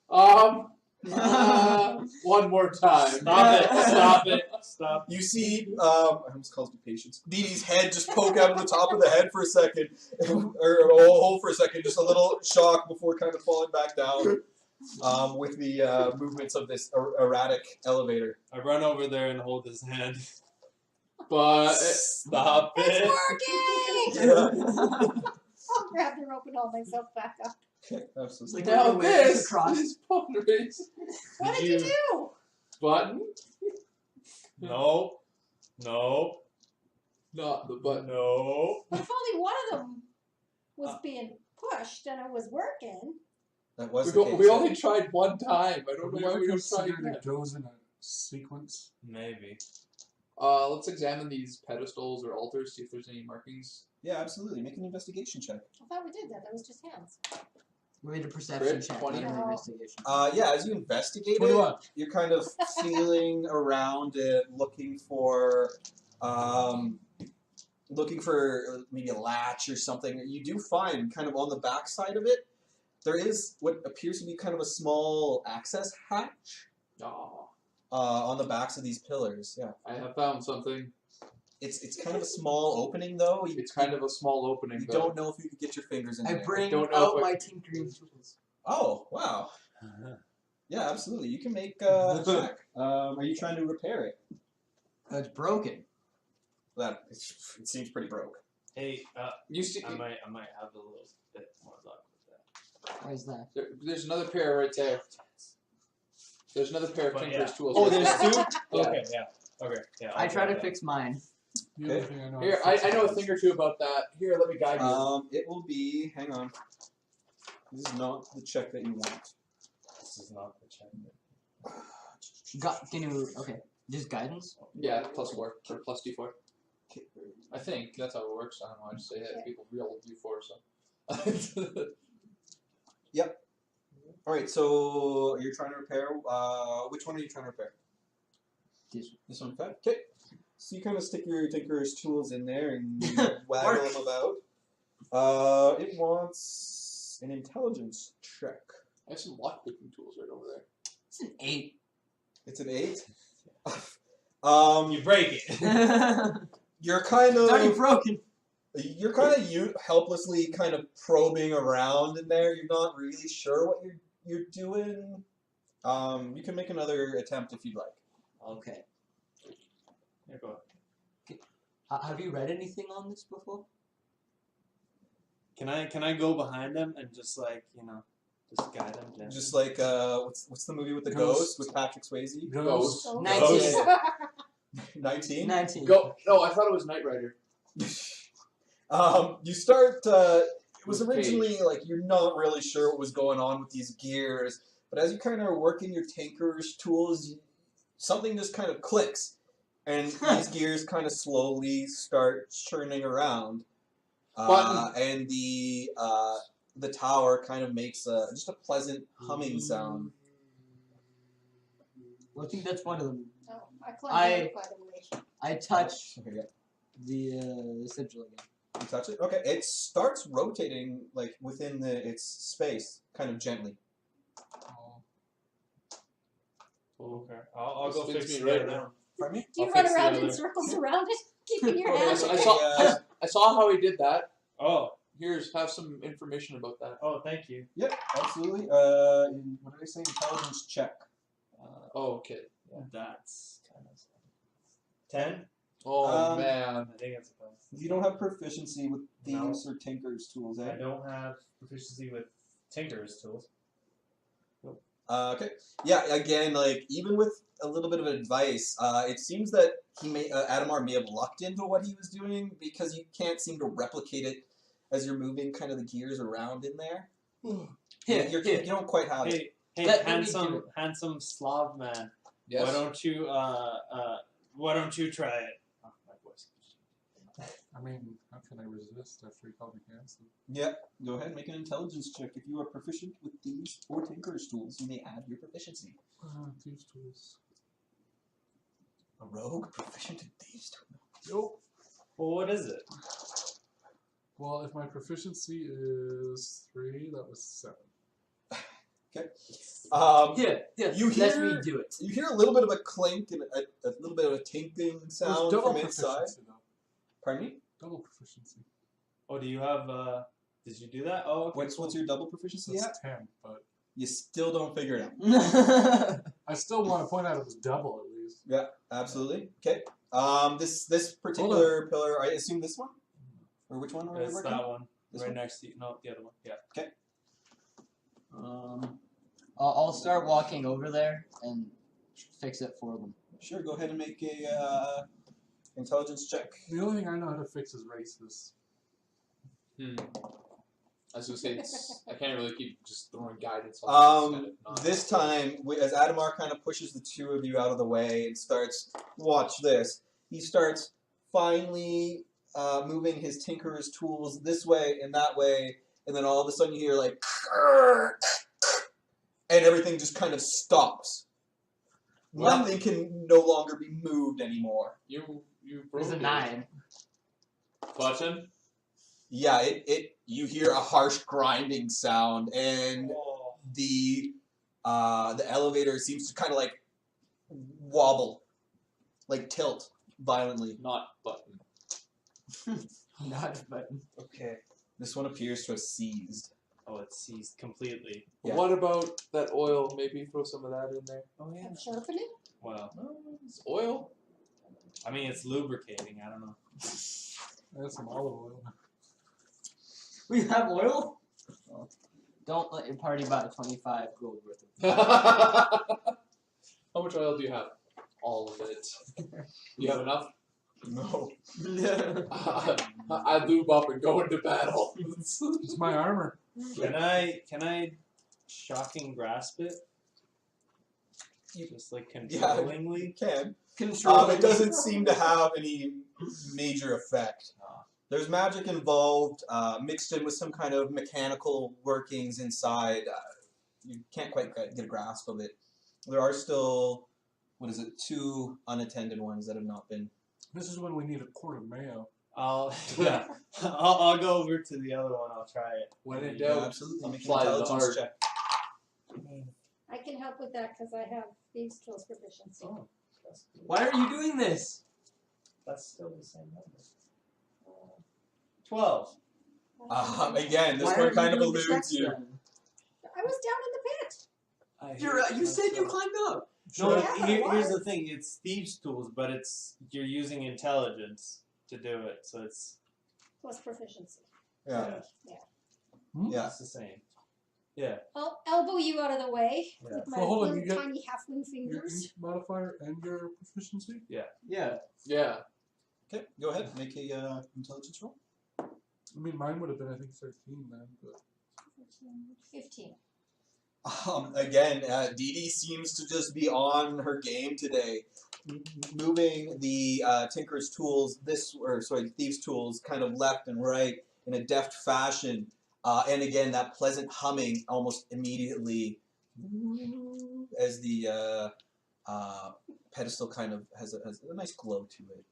One more time. Stop it. Stop. You see, I almost calls me patience. Dee Dee's head just poke out of the top of the head for a second, or a hole for a second, just a little shock before kind of falling back down. With the movements of this erratic elevator. I run over there and hold his hand. But Stop It's it. working! I'll grab the rope and hold myself back up. Absolutely. Like now a way this across. is boundaries. What Did did you you- do? Button. No. No. Not the button. No. If only one of them was being pushed and it was working. That was We, the case. we only tried one time. I don't Would know you why we don't try consider again. it goes in a sequence? Maybe. Let's examine these pedestals or altars, see if there's any markings. Yeah, absolutely. Make an investigation check. I thought we did that. That was just hands. We made a perception Crit, check, 20. not an investigation. Yeah, as you investigate it, 21. you're kind of feeling around it, looking for maybe a latch or something. You do find kind of on the back side of it, there is what appears to be kind of a small access hatch Oh, on the backs of these pillars. Yeah, I have found something. it's kind of a small opening though. It's kind of a small opening. You though. don't know if you could get your fingers in I there. bring don't know out if I- my tinkering tools. Oh wow! Yeah, absolutely. You can make a check. Are you trying to repair it? It's broken. It seems pretty broke. Hey, You see, I might have a little bit more luck with that. Where's that? there's another pair right there. There's another pair of But tinker's yeah. tools. Oh, right there's there. two. Yeah. Okay, yeah. Okay, yeah. I I'll try to that. fix mine. The other Okay. thing I know Here, is I know a thing or two about that. Here, let me guide you. It will be. Hang on. This is not the check that you want. This is not the check. Can you? Okay. Just guidance? Yeah, +4 or +d4. I think that's how it works. I don't know. I just say that people real d4, so. All right, so you're trying to repair. Which one are you trying to repair? This one. Okay. So you kind of stick your tinkerer's tools in there and waggle them about. It wants an intelligence check. I have some lockpicking tools right over there. It's an 8. It's an 8. You break it. You're kind It's already of broken. helplessly kind of probing around in there. You're not really sure what you're doing. You can make another attempt if you'd like. Okay. Yeah, go ahead. Have you read anything on this before? Can I go behind him and just like just guide him? Gently? Just like what's the movie with the Ghost. ghost with Patrick Swayze? Ghost. So- 19. 19. 19. Go. No, I thought it was Knight Rider. You start. It was With originally like you're not really sure what was going on with these gears, but as you kind of are working your tinkerer's tools, something just kind of clicks, and these gears kind of slowly start churning around, and the tower kind of makes just a pleasant humming sound. Well, I think that's one of them. Oh, I climbed it, by the way. I touch Here you go. the sigil again. You touch it. Okay, it starts rotating like within its space, kind of gently. Okay. I'll go Spins fix me it right now. Pardon me? Do you I'll run fix the around in other. circles around it, keeping your Okay, hands? so so I saw how he did that. Oh. Here's have some information about that. Oh, thank you. Yep, absolutely. What did I say? Intelligence check. Oh, okay. That's kind of 10. Oh Um, man. I think it's a 10. You don't have proficiency with No. thieves or tinker's tools, eh? I don't have proficiency with tinker's tools. Okay. Yeah. Again, like even with a little bit of advice, it seems that Adamar may have lucked into what he was doing because you can't seem to replicate it as you're moving kind of the gears around in there. Here, you here. don't quite have it. Hey, Let me do handsome Slav man. Yes. Why don't you try it? Oh, my voice. I mean, how can I resist after he called me handsome? Yeah. Go ahead, make an intelligence check. If you are proficient with thieves or tinker's tools, you may add your proficiency. Thieves tools. A rogue proficient in thieves tools. Nope. Well, what is it? Well, if my proficiency is 3, that was 7. Here, You let hear- me do it. You hear a little bit of a clink and a little bit of a tinkling It was sound double from inside. proficiency, though. Pardon me? Double proficiency. Oh, do you have? Did you do that? Oh, okay. What's your double proficiency at? That's 10, but You still don't figure it out. I still want to point out it was double at least. Yeah, absolutely. Okay. This particular pillar, I assume this one, or which one? Are we It's working that on? one This right one? next to you. No, the other one. Yeah. I'll start walking over there and fix it for them. Sure. Go ahead and make a intelligence check. The only thing I know how to fix is races. I was gonna say I can't really keep just throwing guidance on. It's kind of not- This time, as Adamar kind of pushes the two of you out of the way and starts, watch this. He starts finally moving his tinkerer's tools this way and that way, and then all of a sudden you hear like, and everything just kind of stops. What? Nothing can no longer be moved anymore. You It's broke a it. 9. Button. Yeah, you hear a harsh grinding sound, and Oh. the elevator seems to kind of like wobble, like tilt violently. Not button. Not a button. Okay. This one appears to have seized. Oh, it's seized completely. Yeah. What about that oil? Maybe throw some of that in there. Oh yeah. Sharpening? Well, It's oil. I mean, it's lubricating. I don't know. That's some olive oil. We have oil? Don't let your party buy 25 gold worth of How much oil do you have? All of it. You have enough? No. I lube up and go into battle. It's my armor. Can I shocking grasp it? Just like Yeah, controllingly? you can. control. It doesn't seem to have any major effect. There's magic involved, mixed in with some kind of mechanical workings inside. You can't quite get a grasp of it. There are still, 2 unattended ones that have not been. This is when we need a quart of mayo. I'll I'll go over to the other one. I'll try it. When in Yeah, doubt, absolutely. Make an fly to the intelligence heart. check. I can help with that because I have thieves' tools proficiency. Oh, that's good. Why are you doing this? That's still the same number. 12. Again, this Why one aren't kind of doing the eludes checks you. then? I was down in the pit. You said you climbed up. No, Yeah, but here's why? the thing. It's thieves' tools, but you're using intelligence to do it, so it's Plus proficiency. Yeah. Yeah. it's the same. Yeah. I'll elbow you out of the way Yeah. with my So hold on, little you get tiny halfling Your fingers. int modifier and your proficiency? Yeah. Yeah. Okay, go ahead. Make a intelligence roll. I mean, mine would have been, I think, 13 then. But 15. Again, Dee Dee seems to just be on her game today, moving the Tinker's tools, thieves' tools, kind of left and right in a deft fashion, and again that pleasant humming almost immediately as the pedestal kind of has a nice glow to it.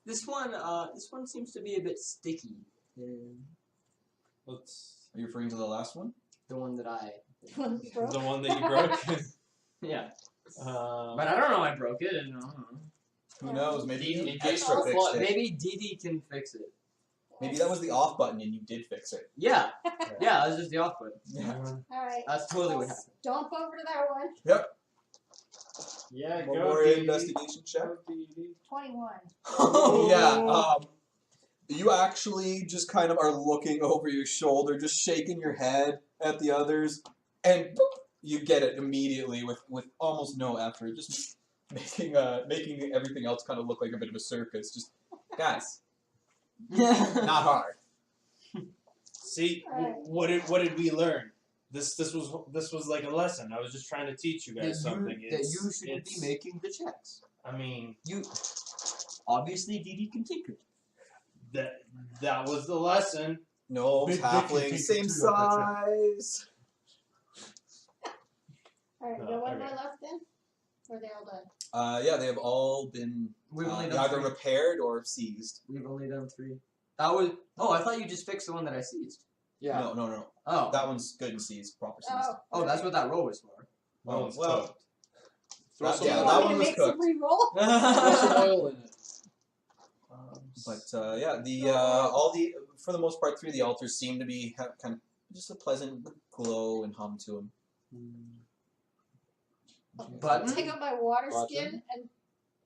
This one seems to be a bit sticky. Are you referring to the last one? The one that I. The one that you broke. Yeah. Um, But I don't know I broke it, and Who knows? Maybe Dee you Dee extra also- fixed it. maybe Dee Dee can fix it. Maybe that was the off button and you did fix it. Yeah. Yeah, that was just the off button. Yeah. Alright. That's totally what happened. Stomp over to that one. yeah, One go more Dee Dee. investigation check. Go Dee Dee. 21. Yeah. You actually just kind of are looking over your shoulder, just shaking your head at the others, and boop, you get it immediately with almost no effort, just making everything else kind of look like a bit of a circus. Just guys, not hard. See, Alright. what did we learn? This was like a lesson. I was just trying to teach you guys something. That you shouldn't be It's- making the checks. I mean, You obviously Dee Dee can tinker. that was the lesson. No, Big halfling, Dick same can take it too, I size. Alright, you got one more left then? Or are they all done? Yeah, they have all been We've only done either 3. repaired or seized. We've only done 3. That was. Oh, I thought you just fixed the one that I seized. Yeah. No. Oh. That one's good and seized, proper seized. Oh. Oh, that's what that roll was for. One was well, cooked. Throw That- some yeah, You oil- that want one me to was make some cooked. re-roll? throw some oil in it. But yeah, the for the most part, 3 of the altars seem to be kind of just a pleasant glow and hum to them. Button? Take out my water Button? skin and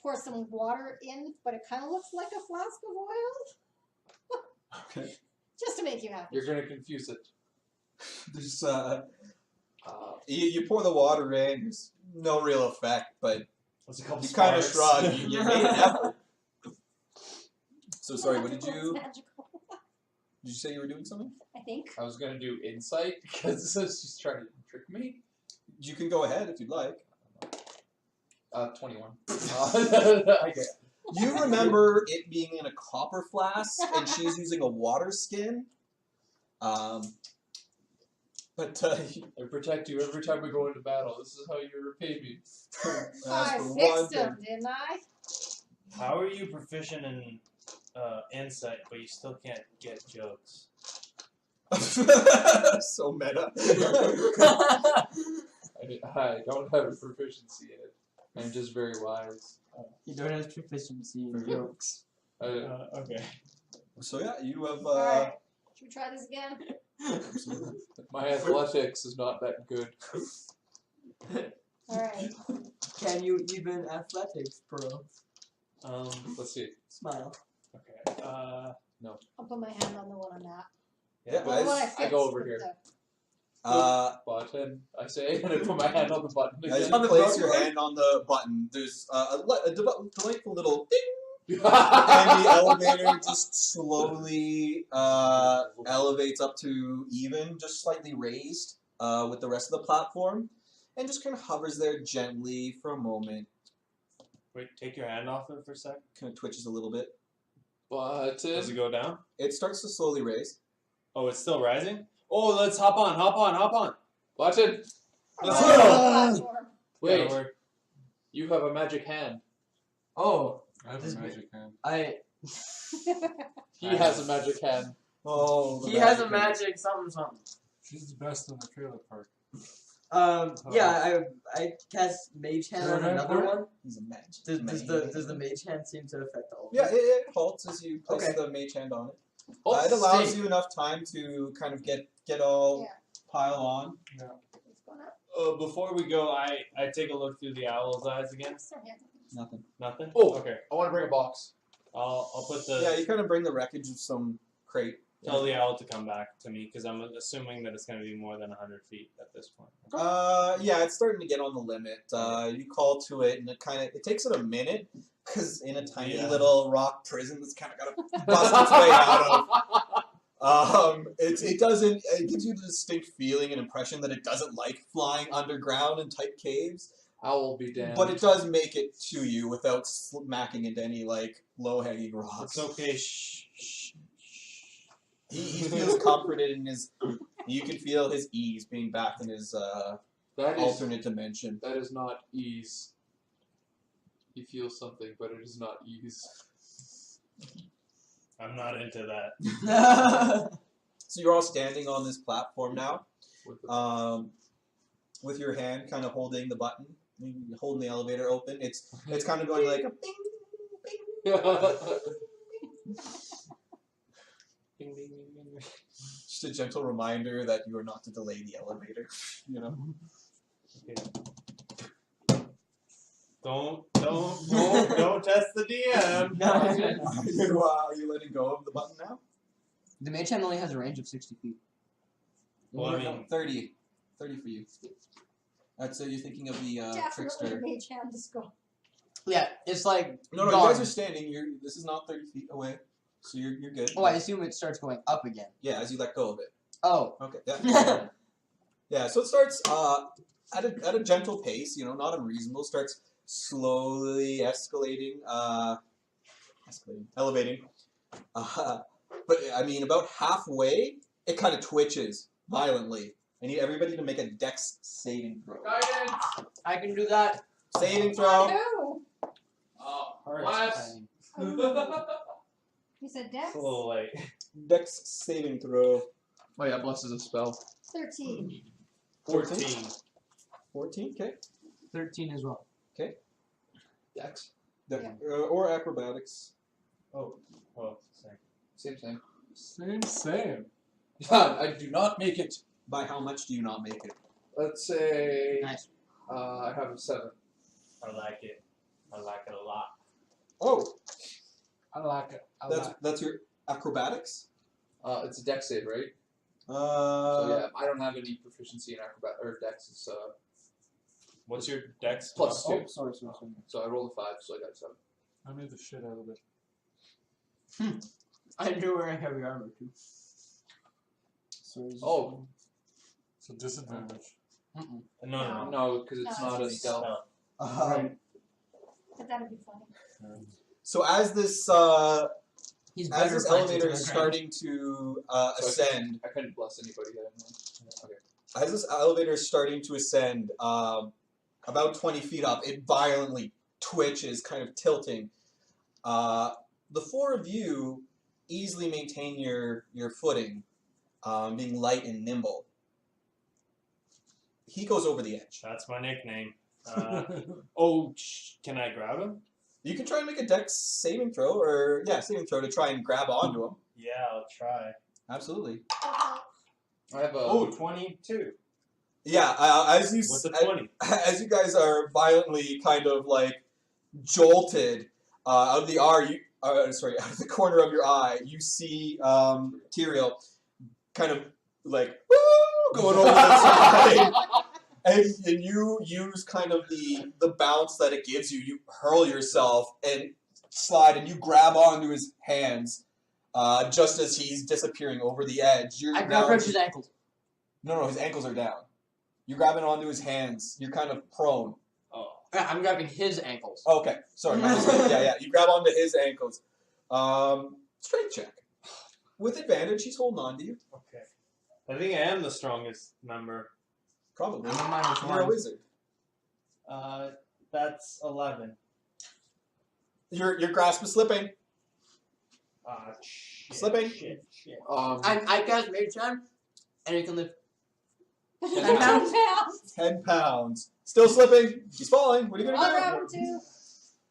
pour some water in, but it kind of looks like a flask of oil. Okay. Just to make you happy. You're gonna confuse it. There's you pour the water in. There's no real effect, but That's a couple you kind of sparks. shrug. You made an effort. So sorry, what did Magical, you? it's magical, Did you say you were doing something? I think. I was gonna do insight because she's trying to trick me. You can go ahead if you'd like. 21. Okay. You remember it being in a copper flask, and she's using a water skin. But I protect you every time we go into battle. This is how you repay me. that's I the one fixed thing. him, didn't I? How are you proficient in insight, but you still can't get jokes? So meta. I don't have a proficiency in it. I'm just very wise. You don't have proficiency in jokes. Okay. So yeah, you have. Alright. Should we try this again? Absolutely. My athletics is not that good. Alright. Can you even athletics, bro? Let's see. Smile. Okay. I'll put my hand on the one I'm at. Yeah, Well, the one guys. I fixed go over with here. the- Button, I say, and I put my hand on the button As again. you place your hand on the button, there's a delightful little ding, and the elevator just slowly elevates up to even, just slightly raised with the rest of the platform, and just kind of hovers there gently for a moment. Wait, take your hand off it for a sec. Kind of twitches a little bit. But Does it go down? It starts to slowly raise. Oh, it's still rising? Oh, let's hop on. button. Let's Oh, go. platform. Wait, Yeah, we're- you have a magic hand. Oh, I have This a ma- magic hand. He has a magic hand. Oh, the he has a hand. magic something. She's the best in the trailer park. Yeah, I cast Mage Hand on Okay, another alright. one. He's a magic. Does the Mage Hand seem to affect all? Yeah, it halts as you place Okay. the mage hand on it. Oh, It allows sick. you enough time to kind of get all Yeah. pile on. It's going up. Before we go, I take a look through the owl's eyes again. Sorry. Nothing. Nothing? Oh. Okay. I want to bring a box. I'll put the... Yeah, you kind of bring the wreckage of some crate. Tell the owl to come back to me, because I'm assuming that it's going to be more than 100 feet at this point. Yeah, it's starting to get on the limit. You call to it, and it takes it a minute, because in a tiny Yeah. little rock prison that's kind of got to bust its way out of. It gives you the distinct feeling and impression that it doesn't like flying underground in tight caves, Owl be damned. but it does make it to you without smacking into any low-hanging rocks. It's okay. Shh. He feels comforted in his. You can feel his ease being back in his That is alternate dimension. that is not ease. He feels something, but it is not ease. I'm not into that. So you're all standing on this platform now, With the- with your hand kind of holding the button, holding the elevator open. It's kind of going like a bing, bing. Ding, ding, ding, ding. Just a gentle reminder that you are not to delay the elevator. You know. Don't test the DM. Are you letting go of the button now? The Mage Hand only has a range of 60 feet. Well, I No, mean- 30 for you. That's you're thinking of the Definitely trickster. mage hand to go. Yeah, it's like No, you gone. guys are standing. This is not 30 feet away, so you're good. Oh, I assume it starts going up again. Yeah, as you let go of it. Oh. Okay. Yeah. Yeah. So it starts at a gentle pace. You know, not unreasonable. Starts slowly elevating. But I mean, about halfway, it kind of twitches violently. I need everybody to make a Dex saving throw. Guidance. I can do that. Saving throw. No. Bless. You said Dex? It's a little late. Dex saving throw. Oh yeah, bless is a spell. 13. 14. 14. Okay. 13 as well. Dex. Or acrobatics. Oh, well, same. Same. Same. I do not make it. By how much do you not make it? Let's say Nice. I have a 7. I like it. I like it a lot. Oh, I like it. that's your acrobatics. It's a Dex save, right? So Uh, yeah, I don't have any proficiency in acrobat or Dex. It's What's your dex? plus 2. Oh, sorry. So I rolled a 5, so I got a 7. I made the shit out of it. I do wear heavy armor too. So Oh. So disadvantage. No. No, because it's No, not a it's stealth. But that'd be funny. So as this He's as better this planted elevator to is the ground. starting to So ascend, I couldn't bless anybody that. Okay. as this elevator is starting to ascend, about 20 feet up, it violently twitches, kind of tilting. The four of you easily maintain your footing, being light and nimble. He goes over the edge. That's my nickname. Can I grab him? You can try and make a Dex saving throw, saving throw to try and grab onto him. Yeah, I'll try. Absolutely. I have a. 22. Yeah, as you What's a 20? as you guys are violently kind of like jolted out of the out of the corner of your eye, you see Tyrael kind of like woo, going over the side, and you use kind of the bounce that it gives you. You hurl yourself and slide, and you grab onto his hands just as he's disappearing over the edge. You're I now- grab his ankles. No, his ankles are down. You're grabbing onto his hands. You're kind of prone. Oh. I'm grabbing his ankles. Okay, sorry. My mistake. Yeah. You grab onto his ankles. Strength check. With advantage, he's holding on to you. Okay. I think I am the strongest member. Probably. I'm a minus You're a one. wizard. That's 11. Your grasp is slipping. Shit, Slipping. Shit. I cast Mage Hand, and you can lift 10 pounds? 10 pounds. Still slipping. He's falling. What are you On going to do? round 2.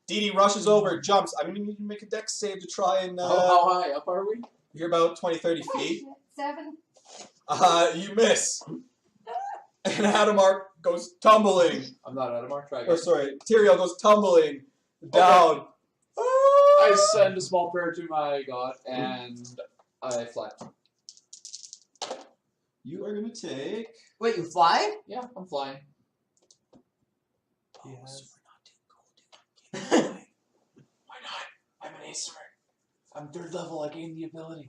Dee Dee rushes over, jumps. I'm going to need you to make a dex save to try and... How high up are we? You're about 20, 30 feet. 7. You miss. And Adamar goes tumbling. I'm not out of mark. Try Or again. sorry, Tyrael goes tumbling down. I send a small prayer to my god, and I fly. You are going to take... Wait, you fly? Yeah, I'm flying. Yes. Why not? I'm an Acer. I'm 3rd level. I gained the ability.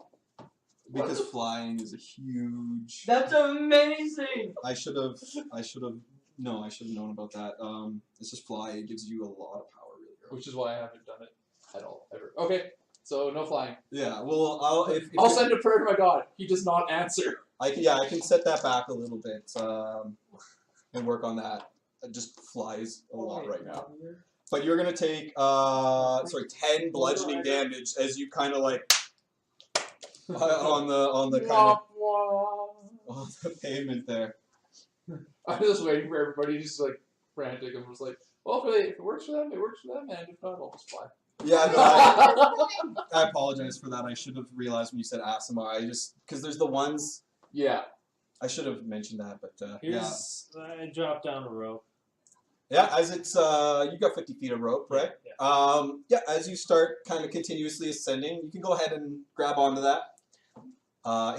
Because flying is a huge... That's amazing. I should have known about that. It's just fly. It gives you a lot of power really early. Which is why I haven't done it at all ever. Okay, so no flying. Yeah, well, I'll I'll send a prayer to my god. He does not answer. I can set that back a little bit and work on that. It just flies a lot right now. But you're gonna take 10 bludgeoning damage as you kind of like on the kind of on the pavement there. I'm just waiting for everybody. Just like frantic. I'm just like, well, if it works for them, it works for them, and if not, I'll just fly. Yeah, no, I apologize for that. I should have realized when you said Asimar. I just because there's the ones. Yeah. I should have mentioned that, but yeah. Here's I dropped down a rope. Yeah, as it's you got 50 feet of rope, right? Yeah. As you start kind of continuously ascending, you can go ahead and grab onto that.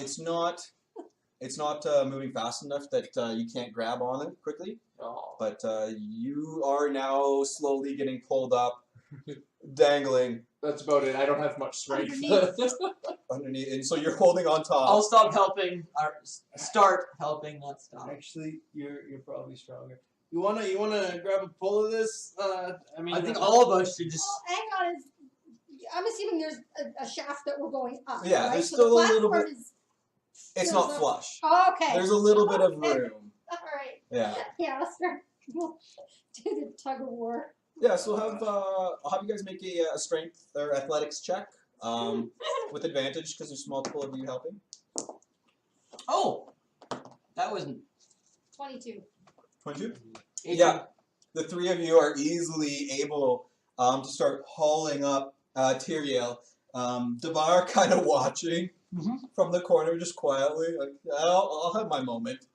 It's not moving fast enough that you can't grab on it quickly, Oh. but you are now slowly getting pulled up, dangling That's about it. I don't have much strength. underneath, and so you're holding on top. I'll stop helping. Or start helping, not stop. Actually, you're probably stronger. You wanna grab a pull of this? I think all of us should just. Well, hang on. I'm assuming there's a shaft that we're going up. Yeah, right? there's So still the a little platform bit- is- It's not flush. Oh, okay. There's a little bit of Okay. room. All right. Yeah. Yeah, I'll start. We'll do the tug of war. Yeah, so I'll have you guys make a strength or athletics check with advantage because there's multiple of you helping. Oh, that wasn't. 22. 22? 18. Yeah, the three of you are easily able to start hauling up Tyrael. Devar kind of watching from the corner just quietly, like, I'll have my moment.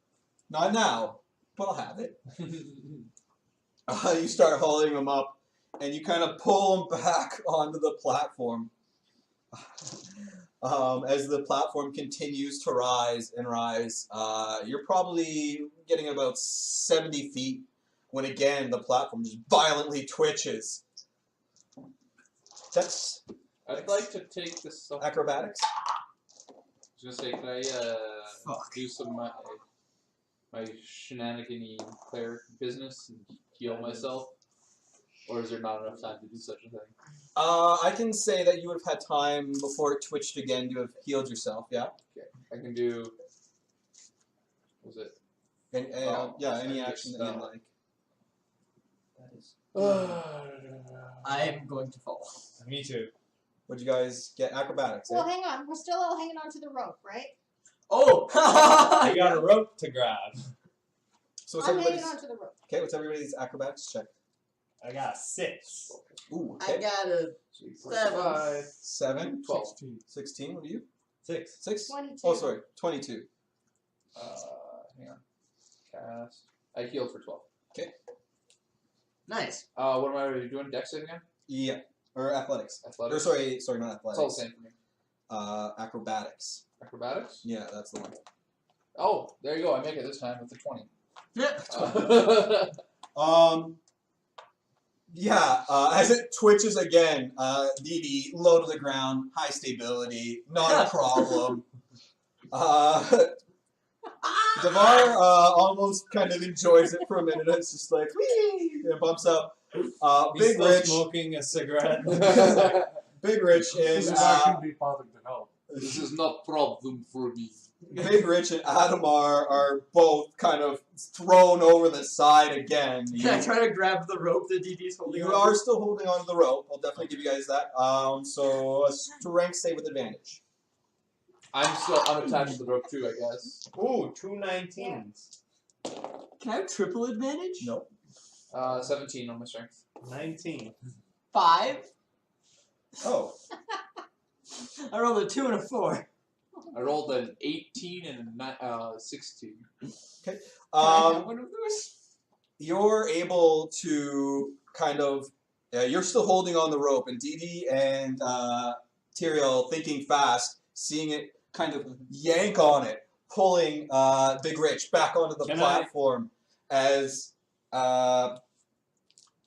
Not now, but I'll have it. You start hauling them up, and you kind of pull them back onto the platform. As the platform continues to rise and rise, you're probably getting about 70 feet when again the platform just violently twitches. That's I'd like to take this stuff. acrobatics. I was gonna say, can I do some my shenanigan-y cleric business and heal myself? Or is there not enough time to do such a thing? I can say that you would have had time before it twitched again to have healed yourself, yeah? Okay. I can do. What was it? And, yeah, any I action guess that you'd so. like. That is. I am going to fall. Me too. Would you guys get acrobatics? Well, Eh? hang on. We're still all hanging on to the rope, right? Oh! I got a rope to grab. So what's I'm hanging everybody's? on to the rope. Okay, what's everybody's acrobatics check? I got 6. Ooh, I okay. got a 7. 7, 12. 16. What are you? 6. 6. 22. Oh, sorry, 22. Hang on. Cast. I healed for 12. Nice. What am I doing? Dex save again? Yeah, or athletics. Or Athletics? sorry, not It's all the athletics. same for me. Acrobatics. Acrobatics? Yeah, that's the one. Oh, there you go. I make it this time with the 20. Yeah, as it twitches again, Dee Dee, low to the ground, high stability, not a problem. Devar almost kind of enjoys it for a minute. It's just like, whee! And bumps up. He's Big still Rich. smoking a cigarette. Big Rich This and is not going to be bothered to help. This is not problem for me. Big Rich and Adamar are both kind of thrown over the side again. Can I try to grab the rope that DD's holding? You on are to? still holding on to the rope. I'll definitely give you guys that. So a strength save with advantage. I'm attached to the rope too, I guess. Ooh, 2 19s. Can I have triple advantage? Nope. 17 on my strength. 19. 5. Oh. I rolled a 2 and a 4. I rolled an 18 and a 16. Can I have Um, one of those? you're able to kind of. You're still holding on the rope, and Dee Dee and Tyrael, thinking fast, seeing it kind of yank on it, pulling Big Rich back onto the Can platform as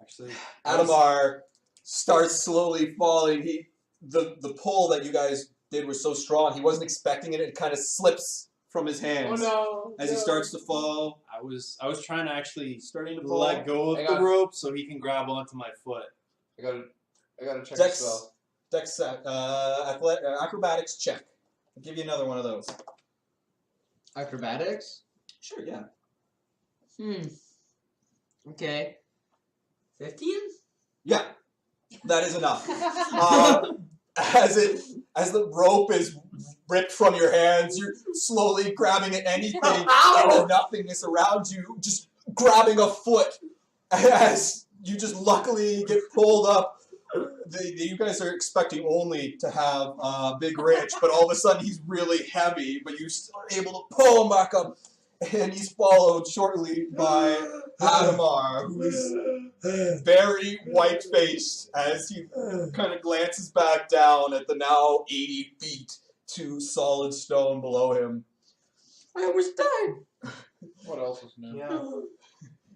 Actually, Adamar starts slowly falling. The pull that you guys did was so strong, he wasn't expecting it. It kind of slips from his hands no! as he starts to fall. I was trying to actually Starting to fall. let go Hang of the on. rope so he can grab onto my foot. I gotta check Dex, the spell. Dex, acrobatics check. I'll give you another one of those. Acrobatics? Sure, yeah. Okay. 15? Yeah, that is enough. As the rope is ripped from your hands, you're slowly grabbing at anything in the nothingness around you, just grabbing a foot as you just luckily get pulled up. You guys are expecting only to have Big Rich, but all of a sudden he's really heavy, but you're still able to pull him back up, and he's followed shortly by Adamar, who is very white-faced as he kind of glances back down at the now 80 feet to solid stone below him. I almost died. What else is new? Yeah.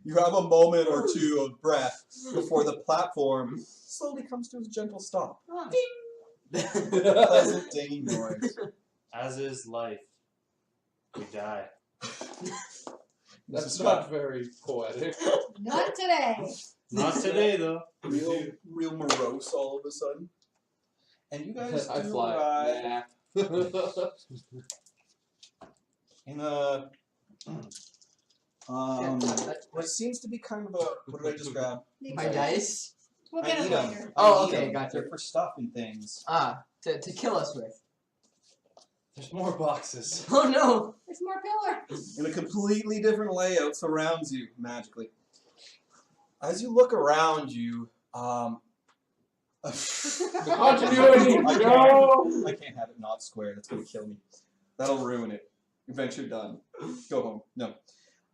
You have a moment or two of breath before the platform slowly comes to a gentle stop. Pleasant dinging noise. As is life, we die. This That's is not very poetic. Not today. Not today, though. real morose all of a sudden. And you guys I do fly. arrive Nah. in a what seems to be kind of a, what did I just grab? My dice? We'll I get eat it 'em. later. Oh, I eat okay, 'em. gotcha. They're for stuff and things. To kill us with. There's more boxes. Oh no! There's more pillars. And a completely different layout surrounds you magically. As you look around you, The continuity! I can't have it not square. That's going to kill me. That'll ruin it. Adventure done. Go home. No.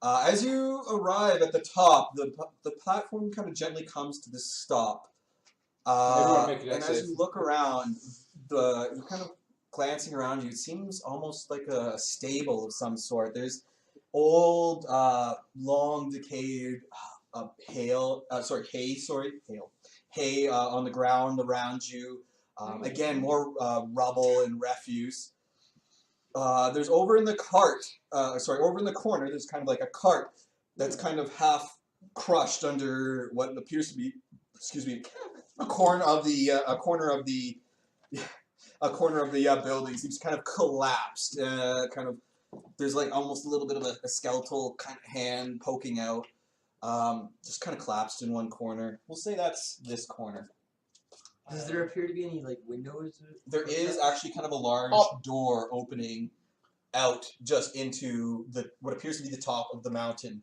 As you arrive at the top, the platform kind of gently comes to this stop. Everyone make a and dex as save. you look around, you're kind of glancing around you. It seems almost like a stable of some sort. There's old, long decayed hay on the ground around you. Again, more rubble and refuse. There's over in the corner, there's kind of like a cart that's kind of half crushed under what appears to be, a corner of the building. Seems kind of collapsed. There's like almost a little bit of a skeletal kind of hand poking out. Just kind of collapsed in one corner. We'll say that's this corner. Does there appear to be any like windows? There is actually kind of a large door opening out just into what appears to be the top of the mountain.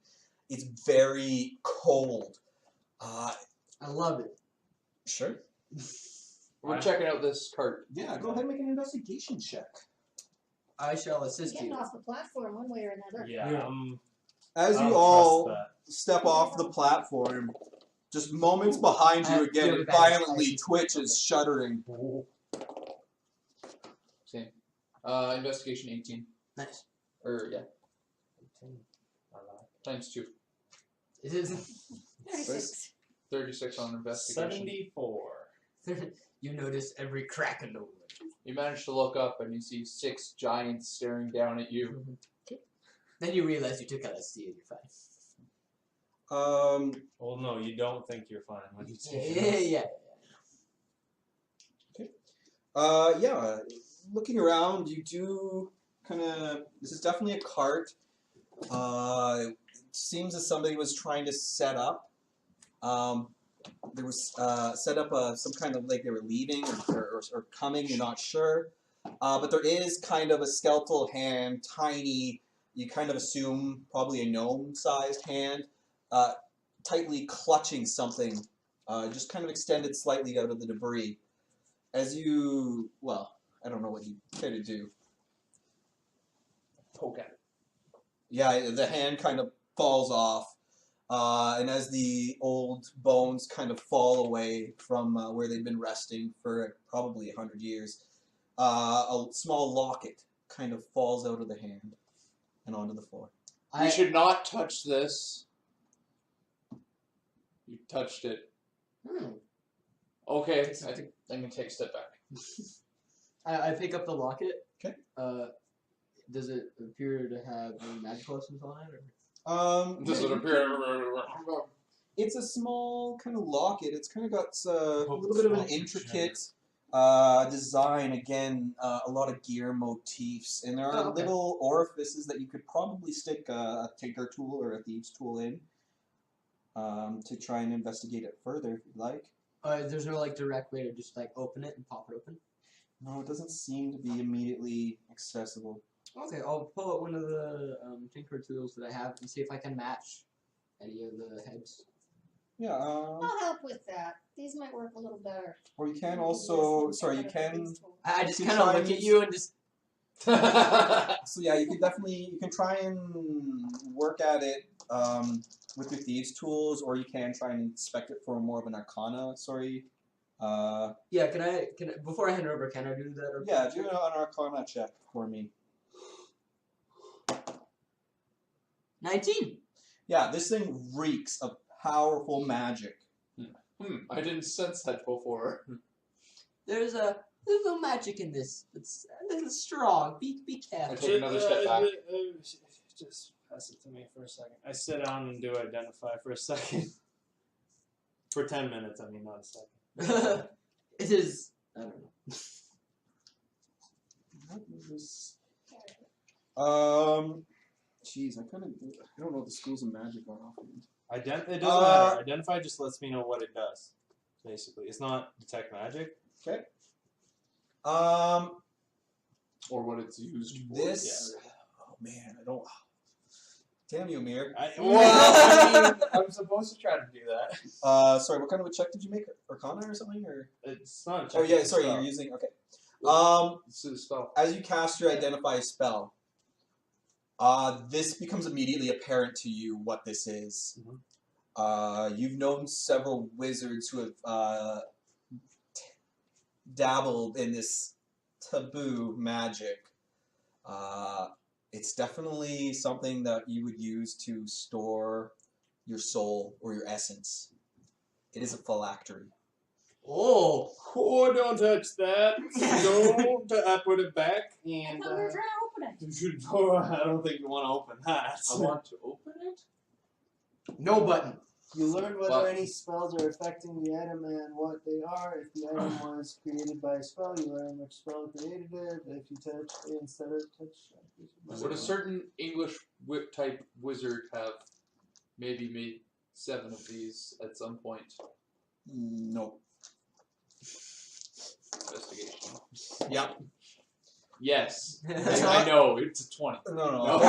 It's very cold. I love it. Sure. We're checking out this cart. Yeah, go ahead and make an investigation check. I shall assist Getting you. off the platform one way or another. Yeah. Yeah. As I you don't all trust that. step off the platform, just moments behind you again, it violently twitches, shuddering. Same. Investigation 18. Nice. Yeah. Times 2. It is. 36. 36 on investigation. 74. You notice every crack in the wood. You manage to look up and you see 6 giants staring down at you. Then you realize you took LSD and you're fine. Well, no, you don't think you're fine when you take Yeah. Yeah. Looking around, you do kind of. This is definitely a cart. It seems as somebody was trying to set up. There was set up some kind of like they were leaving or coming. You're not sure, but there is kind of a skeletal hand, tiny. You kind of assume probably a gnome-sized hand, tightly clutching something, just kind of extended slightly out of the debris. As you, well, I don't know what you care to do. Poke at it. Yeah, the hand kind of falls off, and as the old bones kind of fall away from where they've been resting for probably 100 years, a small locket kind of falls out of the hand and onto the floor. We should not touch this. You touched it. Okay, I think I'm gonna take a step back. I pick up the locket. Okay. Does it appear to have any magical essence on it? Does Yeah, it appear? it's a small kind of locket. It's kind of got a Hope little it's bit of an not intricate design. Again, a lot of gear motifs, and there are okay. little orifices that you could probably stick a tinker tool or a thieves tool in to try and investigate it further if you'd like. There's no like direct way to just like open it and pop it open. No, it doesn't seem to be immediately accessible. Okay, I'll pull out one of the tinker tools that I have and see if I can match any of the heads. Yeah, I'll help with that. These might work a little better. or you can Maybe also, this sorry, one you better can, than these two. I just You kind try of and look at use- you and just. so yeah, you can try and work at it with your thieves tools, or you can try and inspect it for more of an arcana, Yeah, can I before I hand it over, can I do that? Or yeah, do an arcana check for me. 19. Yeah, this thing reeks of powerful magic. I didn't sense that before. There's a little magic in this. It's a little strong. Be I careful. take another step back. Just pass it to me for a second. I sit down and do identify for a second. For 10 minutes, I mean, not a second. It is. I don't know. What is this? Jeez, I don't know what the schools of magic are offhand. It doesn't matter. Identify just lets me know what it does. Basically, it's not detect magic. Okay. Or what it's used for. This. Oh man, I don't. Damn you, Amir. I'm supposed to try to do that. Sorry, what kind of a check did you make? Arcana or something, or? It's not a check. Oh yeah, it's a sorry, spell. you're using. Okay. This is spell. As you cast your identify spell, this becomes immediately apparent to you what this is. You've known several wizards who have dabbled in this taboo magic. It's definitely something that you would use to store your soul or your essence. It is a phylactery. Oh. Oh, don't touch that. Don't put it back. And I thought we were trying to open it. oh, I don't think you want to open that. I want to open it? No button. You learn whether Well- any spells are affecting the item and what they are. If the item was created by a spell, you learn which spell created it. If you touch instead of touch. Would a certain English whip type wizard have maybe made 7 of these at some point? No. Investigation. Yep. Yes. It's I not- know, it's a 20. No. No. A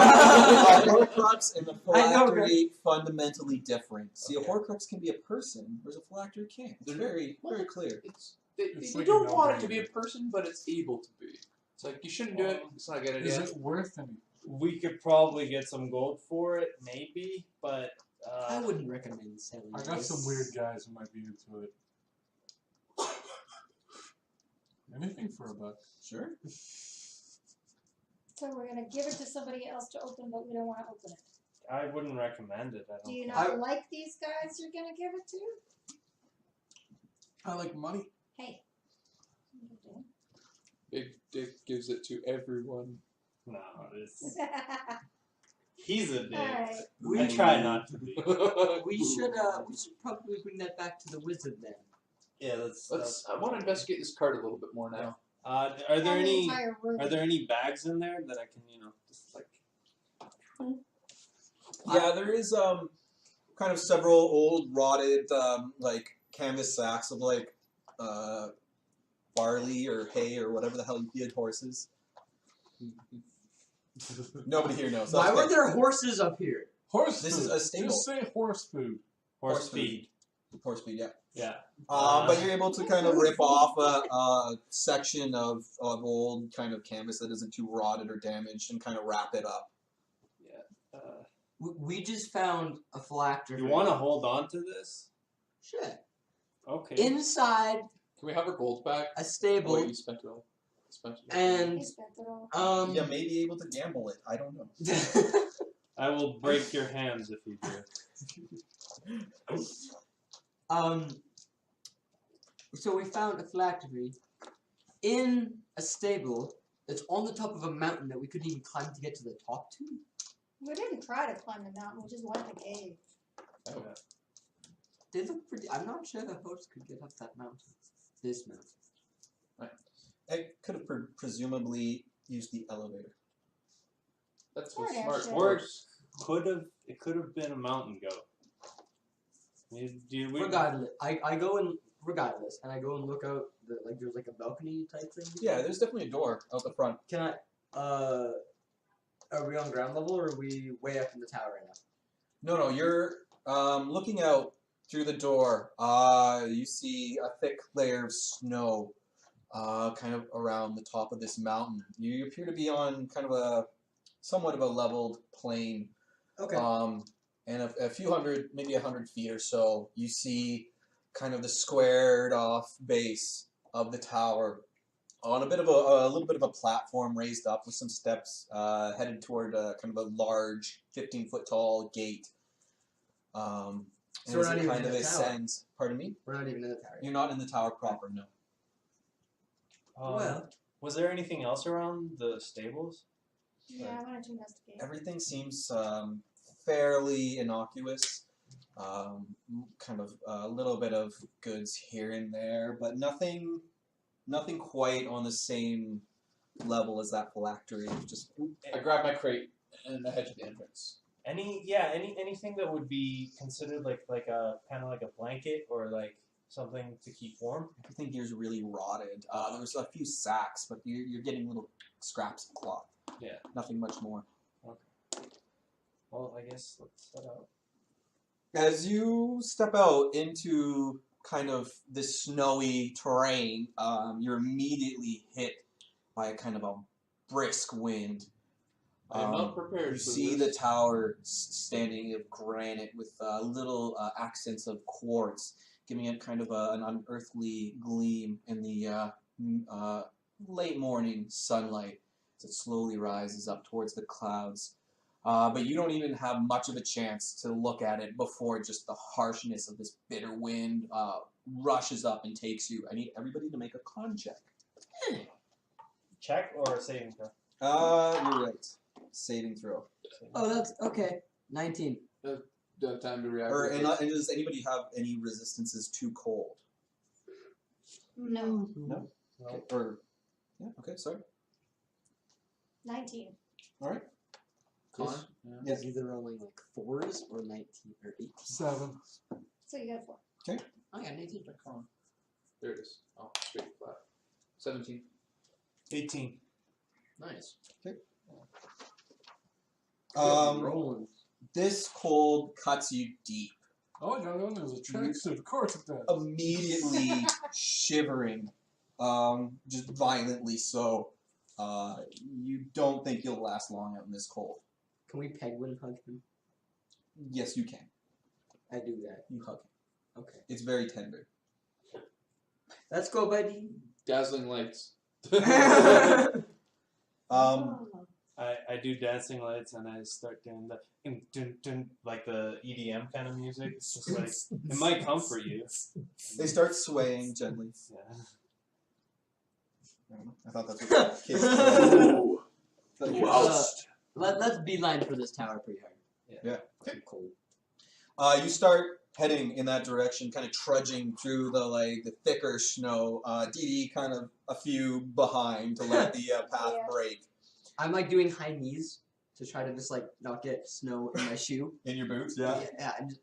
Horcrux and a phylactery fundamentally different. See, a Horcrux can be a person, whereas a phylactery can't. It's very, very clear. They It's you like don't a want it to be no-brainer. a person, but it's able to be. It's like, you shouldn't do it. It's not a good Is idea. it worth anything? We could probably get some gold for it, maybe, but I wouldn't recommend selling. I got this. some weird guys who might be into it. Anything for a buck. Sure. So we're gonna give it to somebody else to open, but we don't want to open it. I wouldn't recommend it. I don't Do you think. not like these guys you're gonna give it to? I like money. Hey. Big Dick gives it to everyone. No, it's He's a dick. Alright. I try not to be. We should probably bring that back to the wizard then. Yeah, Let's. I want to investigate this card a little bit more now. Are And there the any? entire room. Are there any bags in there that I can, just like? Yeah, there is kind of several old rotted like canvas sacks of like barley or hay or whatever the hell you feed horses. Nobody here knows. Why That's were okay. there horses up here? Horse This food. is a stable. Just say horse food. Horse feed. Horse feed, yeah. Yeah. But you're able to kind of rip off a section of old kind of canvas that isn't too rotted or damaged and kind of wrap it up. Yeah. We just found a phylactery. You want to hold on to this? Sure. Okay. Inside Can we have our gold back? a Oh, stable, wait, you spent it all. Spent it all. and He spent it all. You may be able to gamble it. I don't know. I will break your hands if you do. So we found a phylactery in a stable that's on the top of a mountain that we couldn't even climb to get to the top to. We didn't try to climb the mountain, we just went in the cave. Oh. They look pretty. I'm not sure the host could get up that mountain. This mountain. I could have presumably used the elevator. That's Or what an smart airship. works. It could have been a mountain goat. Regardless, I go and regardless, and I go and look out. There's like a balcony type thing. Yeah, there's definitely a door out the front. Can I? Are we on ground level or are we way up in the tower right now? No, you're looking out through the door. You see a thick layer of snow kind of around the top of this mountain. You appear to be on kind of a somewhat of a leveled plain. Okay. And a few hundred, maybe 100 feet or so, you see kind of the squared off base of the tower on a little bit of a platform raised up with some steps headed toward kind of a large 15-foot tall gate. And So we're as not it even kind in of the tower. ascends. Pardon me? We're not even in the tower. You're not in the tower proper, no. Well, was there anything else around the stables? Yeah, I wanted to investigate. Everything seems fairly innocuous. Kind of a little bit of goods here and there, but nothing quite on the same level as that phylactery. Just I grab my crate and I head to the entrance. Anything that would be considered like a kind of like a blanket or like something to keep warm. everything here's really rotted. There's a few sacks, but you're getting little scraps of cloth. Yeah. Nothing much more. Well, I guess let's set out. As you step out into kind of this snowy terrain, you're immediately hit by a kind of a brisk wind. I am not prepared You for see this. the tower standing of granite with little accents of quartz, giving it kind of an unearthly gleam in the late morning sunlight as it slowly rises up towards the clouds. But you don't even have much of a chance to look at it before just the harshness of this bitter wind rushes up and takes you. I need everybody to make a con check. Check or saving throw? You're right. Saving throw. oh, that's okay. 19. Time to react. And does anybody have any resistances to cold? No. No? Okay. Or, yeah, okay, sorry. 19. Alright. Con? Yeah. It's either rolling like 4s or 19 or 18. 7. So you got 4. I got 18. Con. There it is. Oh, straight flat. 17. 18. Nice. Rolling. This cold cuts you deep, Oh, I know there's a tracksuit. Of course it does. immediately shivering, just violently so. You don't think you'll last long out in this cold. Can we penguin hug him? Yes, you can. I do that. You hug him. Okay. It's very tender. Let's go, buddy. Dazzling lights. I do dancing lights and I start doing the dun, dun, like the EDM kind of music. It's just like it might comfort you. They start swaying gently. Yeah. I don't know. I thought that's what kids do. Wow. Let's beeline for this tower pretty hard. Yeah. I'm cold. You start heading in that direction, kind of trudging through the thicker snow. Dee kind of a few behind to let the path Yeah. break. I'm like doing high knees to try to just like not get snow in my shoe. In your boots, Yeah, I'm just,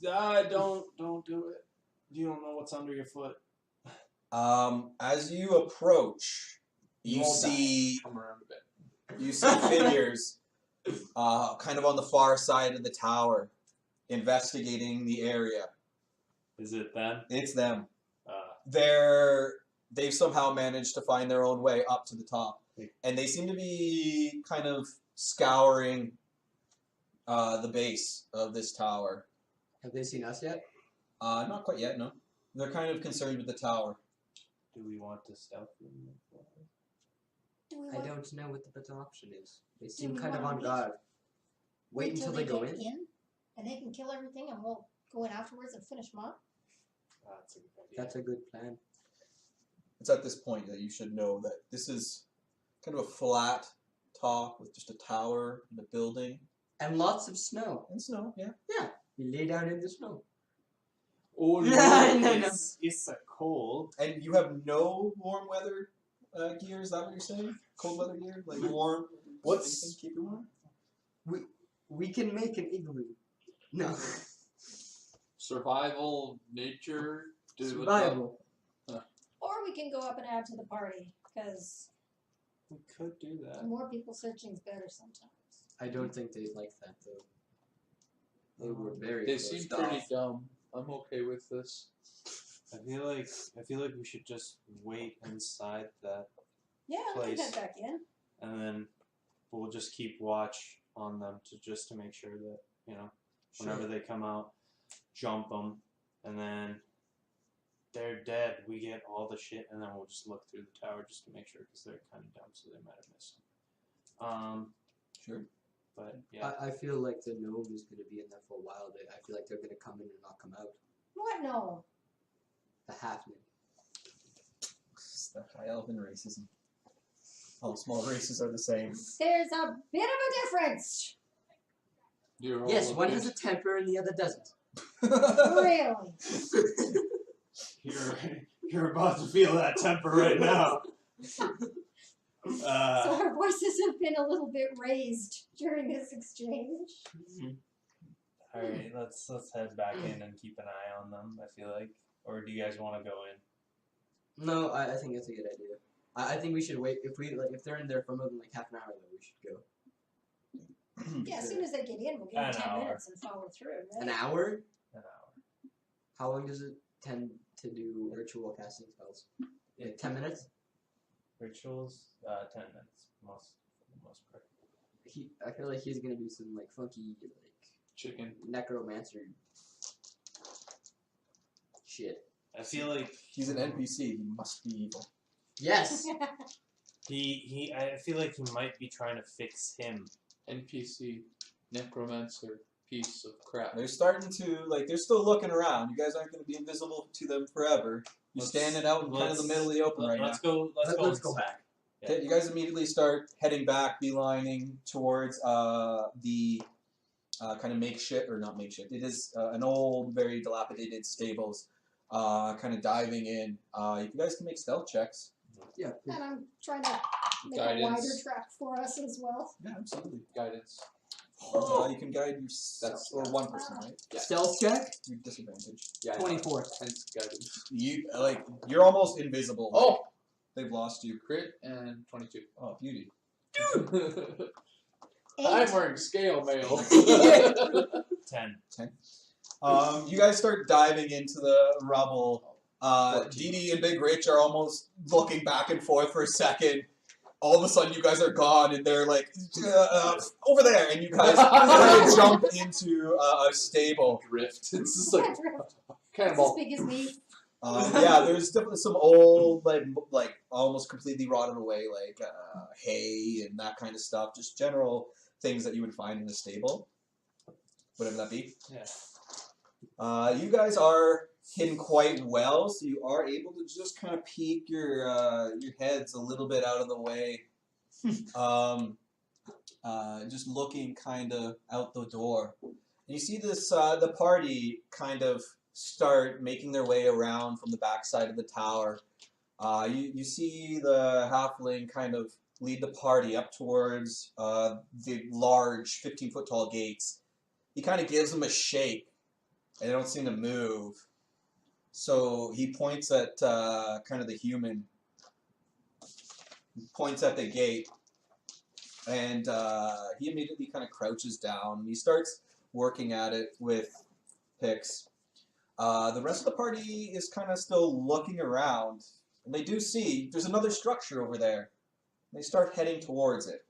Don't do it. You don't know what's under your foot. As you approach, you Roll see Come around a bit. you see figures, kind of on the far side of the tower, investigating the area. Is it them? It's them. Uh, They've somehow managed to find their own way up to the top, and they seem to be kind of scouring the base of this tower. have they seen us yet? Not quite yet, no. They're kind of concerned with the tower. do we want to stealth them? Do we I want, don't know what the better option is. They Do seem we kind of wanna on wait- guard. Wait until they go get in. and they can kill everything, and we'll go in afterwards and finish them off? That's a good idea. That's a good plan. It's at this point that you should know that this is kind of a flat top with just a tower and a building And lots of snow. and snow. Yeah. We lay down in the snow. Oh no, No. it's a cold. And you have no warm weather gear. Is that what you're saying? Cold weather gear, like warm. What's- anything to keep you warm? We can make an igloo. No. Survival, nature, Survival. Or we can go up and add to the party, because We could do the that. more people searching is better sometimes. I don't think they like that though. They were very. They closed seem off. pretty dumb. I'm okay with this. I feel like we should just wait inside that, Yeah, we can Place. head back in. and then we'll just keep watch on them to make sure that whenever they come out, jump them, and then they're dead. We get all the shit, and then we'll just look through the tower just to make sure because they're kind of dumb, so they might have missed them. Sure. But yeah, I feel like the gnome is going to be in there for a while. I feel like they're going to come in and not come out. What? No. The half gnome. It's the high elven racism. All small races are the same. There's a bit of a difference. You're all Yes, one okay. has a temper and the other doesn't. Really. you're about to feel that temper right now. So our voices have been a little bit raised during this exchange. All right, let's head back in and keep an eye on them. I feel like, or do you guys want to go in? No, I think that's a good idea. I think we should wait. If they're in there for more than like half an hour, then we should go. Yeah, as soon as they get in, we'll give them An 10 hour. minutes and follow through. Right? An hour? An hour. How long does it tend to do ritual casting spells? Like 10 minutes? Rituals, 10 minutes, for the most part. I feel like he's gonna do some like funky like Chicken. necromancer shit. I feel like He's an NPC. He must be evil. Yes. I feel like he might be trying to fix him. NPC. Necromancer. Piece of crap. They're starting to they're still looking around. You guys aren't going to be invisible to them forever. You're Let's- standing out in kind of the middle of the open right now. Let's go. Let's go back. Yeah. Okay, you guys immediately start heading back, beelining towards the kind of makeshift, or not makeshift. It is an old, very dilapidated stables. Kind of diving in. You guys can make stealth checks. Yeah. And I'm trying to make a wider Guidance. track for us as well. Yeah, absolutely. Guidance. You can guide yourself, That's- or one person, right? Yeah. Stealth check? Your disadvantage. Yeah. 24. Hence guidance. You're almost invisible. Oh! They've lost you. Crit and 22. Oh, beauty. I'm wearing scale mail. 10. You guys start diving into the rubble. Dee Dee and Big Rich are almost looking back and forth for a second. All of a sudden, you guys are gone, and they're like, over there, and you guys kind of jump into a stable. Drift. It's just like It's as cannonball. big as me. Yeah, there's definitely some old, like almost completely rotted away, hay and that kind of stuff. Just general things that you would find in a stable, whatever that be. Yeah. You guys are hidden quite well, so you are able to just kind of peek your heads a little bit out of the way. just looking kind of out the door. And you see this the party kind of start making their way around from the backside of the tower. You see the halfling kind of lead the party up towards the large 15-foot tall gates. He kind of gives them a shake, and they don't seem to move. So he points at kind of the human. He points at the gate, and he immediately kind of crouches down. He starts working at it with picks. The rest of the party is kind of still looking around, and they do see there's another structure over there. They start heading towards it.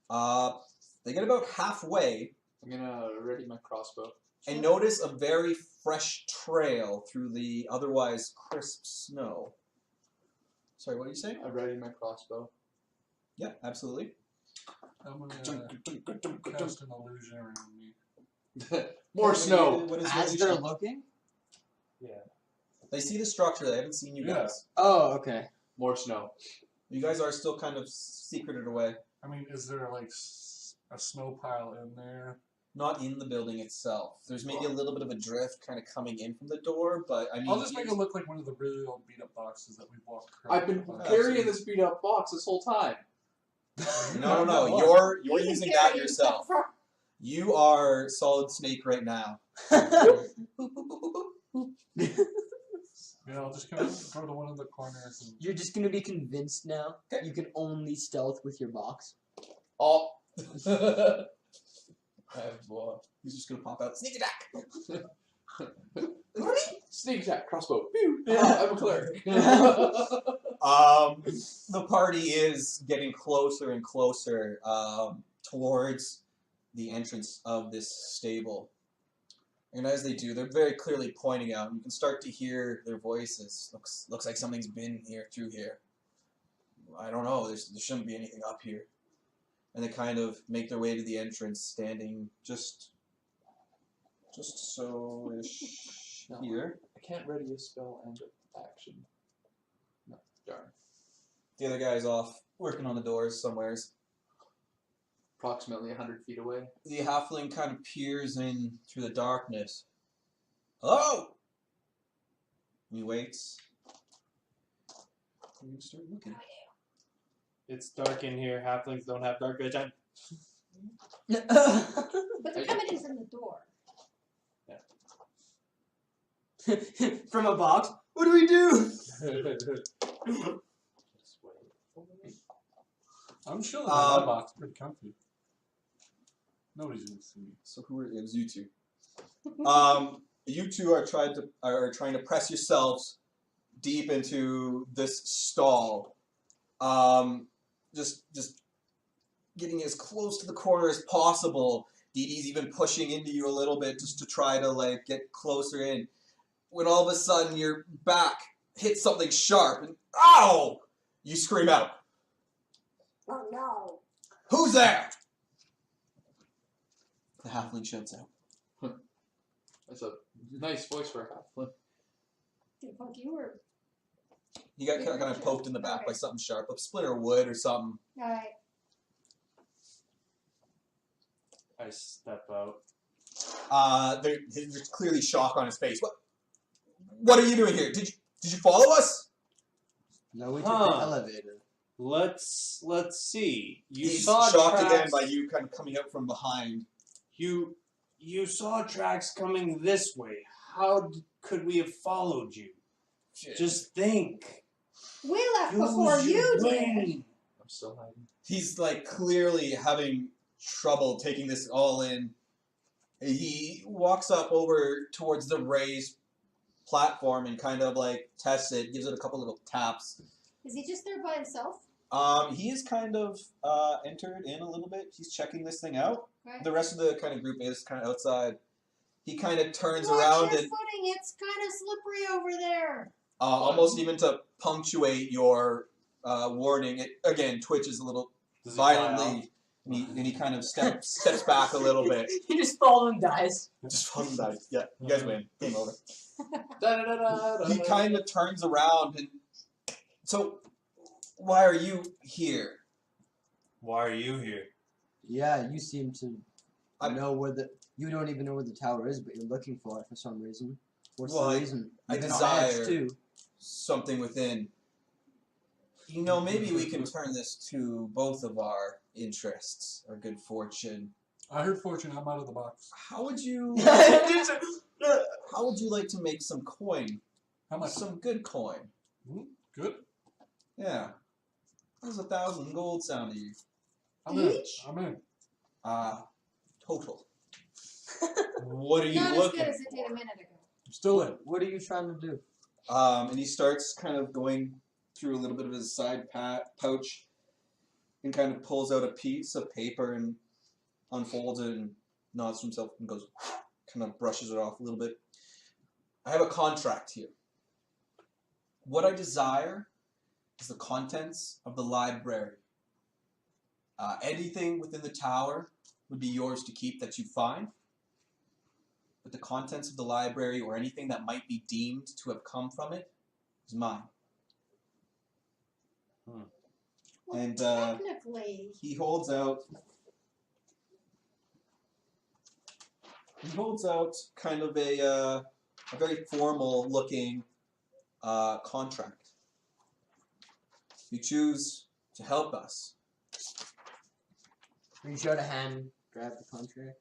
They get about halfway. I'm gonna ready my crossbow. And notice a very fresh trail through the otherwise crisp snow. Sorry, what are you saying? I'm ready my crossbow. Yeah, absolutely. I'm gonna cast an illusion around me. More Okay, snow. what is As your they're illusion? looking? Yeah. They see the structure. They haven't seen you Yeah. guys. Oh, okay. More snow. You guys are still kind of secreted away. I mean, is there like a snow pile in there? Not in the building itself. There's maybe a little bit of a drift kind of coming in from the door, but I mean... I'll just make it look like one of the really old beat up boxes that we've walked through. I've been carrying this beat up box this whole time. No. You're using that yourself. You are Solid Snake right now. Yeah, I'll just go to one of the corners. And... You're just gonna be convinced now. Okay. You can only stealth with your box. Oh. I have He's just going to pop out. Sneak attack! sneak attack, crossbow. Pew! I'm a cleric. The party is getting closer and closer towards the entrance of this stable. And as they do, they're very clearly pointing out. You can start to hear their voices. Looks like something's been here through here. I don't know. There shouldn't be anything up here. And they kind of make their way to the entrance, standing just so-ish No. here. I can't ready a spell and action. No, darn. The other guy's off working on the doors somewheres. Approximately 100 feet away. The halfling kind of peers in through the darkness. Hello! And he waits. And you start looking. It's dark in here. Halflings don't have dark vision. But they're coming in from the door. From a box? What do we do? I'm chilling in my box, pretty comfy. Nobody's gonna see me. So it was you two. You two are trying to press yourselves deep into this stall. Just getting as close to the corner as possible. Dee Dee's even pushing into you a little bit just to try to like get closer in. When all of a sudden your back hits something sharp and ow! You scream out. Oh no. Who's there? The halfling shouts out. That's a nice voice for a halfling. Did it poke you or? He got kind of poked in the back by something sharp, a splinter of wood or something. Alright. I step out. There's clearly shock on his face. What are you doing here? Did you follow us? No, we took Huh. the elevator. Let's see. You He's saw shocked tracks. again by you kind of coming out from behind. You saw tracks coming this way. How could we have followed you? Just think. We left before Use your you did. brain. I'm still hiding. He's like clearly having trouble taking this all in. He walks up over towards the raised platform and kind of like tests it, gives it a couple little taps. Is he just there by himself? He is kind of entered in a little bit. He's checking this thing out. Right. The rest of the kind of group is kind of outside. He kind of turns Watch around your and footing. It's kind of slippery over there. almost even to punctuate your warning, it again twitches a little Does it fly violently, and he kind of steps back a little bit. He just falls and dies. Just fucking dies. Yeah, you guys win. Game over. Da-da-da-da-da. He kind of turns around and so, why are you here? Why are you here? Yeah, you seem to I- know where the. You don't even know where the tower is, but you're looking for it for some reason. What's Well, the reason? I You've been on edge desire- too. Something within. You know, maybe we can turn this to both of our interests, our good fortune. I heard fortune. I'm out of the box. How would you like to make some coin? How much? Some good coin. Good. Yeah. How does 1,000 gold sound to you? I'm in. Each? I'm in. Total. What are you Not as looking good as it for? did a minute ago. I'm still in. What are you trying to do? And he starts kind of going through a little bit of his side pouch and kind of pulls out a piece of paper and unfolds it and nods to himself and goes, kind of brushes it off a little bit. I have a contract here. What I desire is the contents of the library. Anything within the tower would be yours to keep that you find. But the contents of the library or anything that might be deemed to have come from it is mine. Well, And technically, he holds out kind of a very formal looking contract. You choose to help us. Are you sure to hand grab the contract?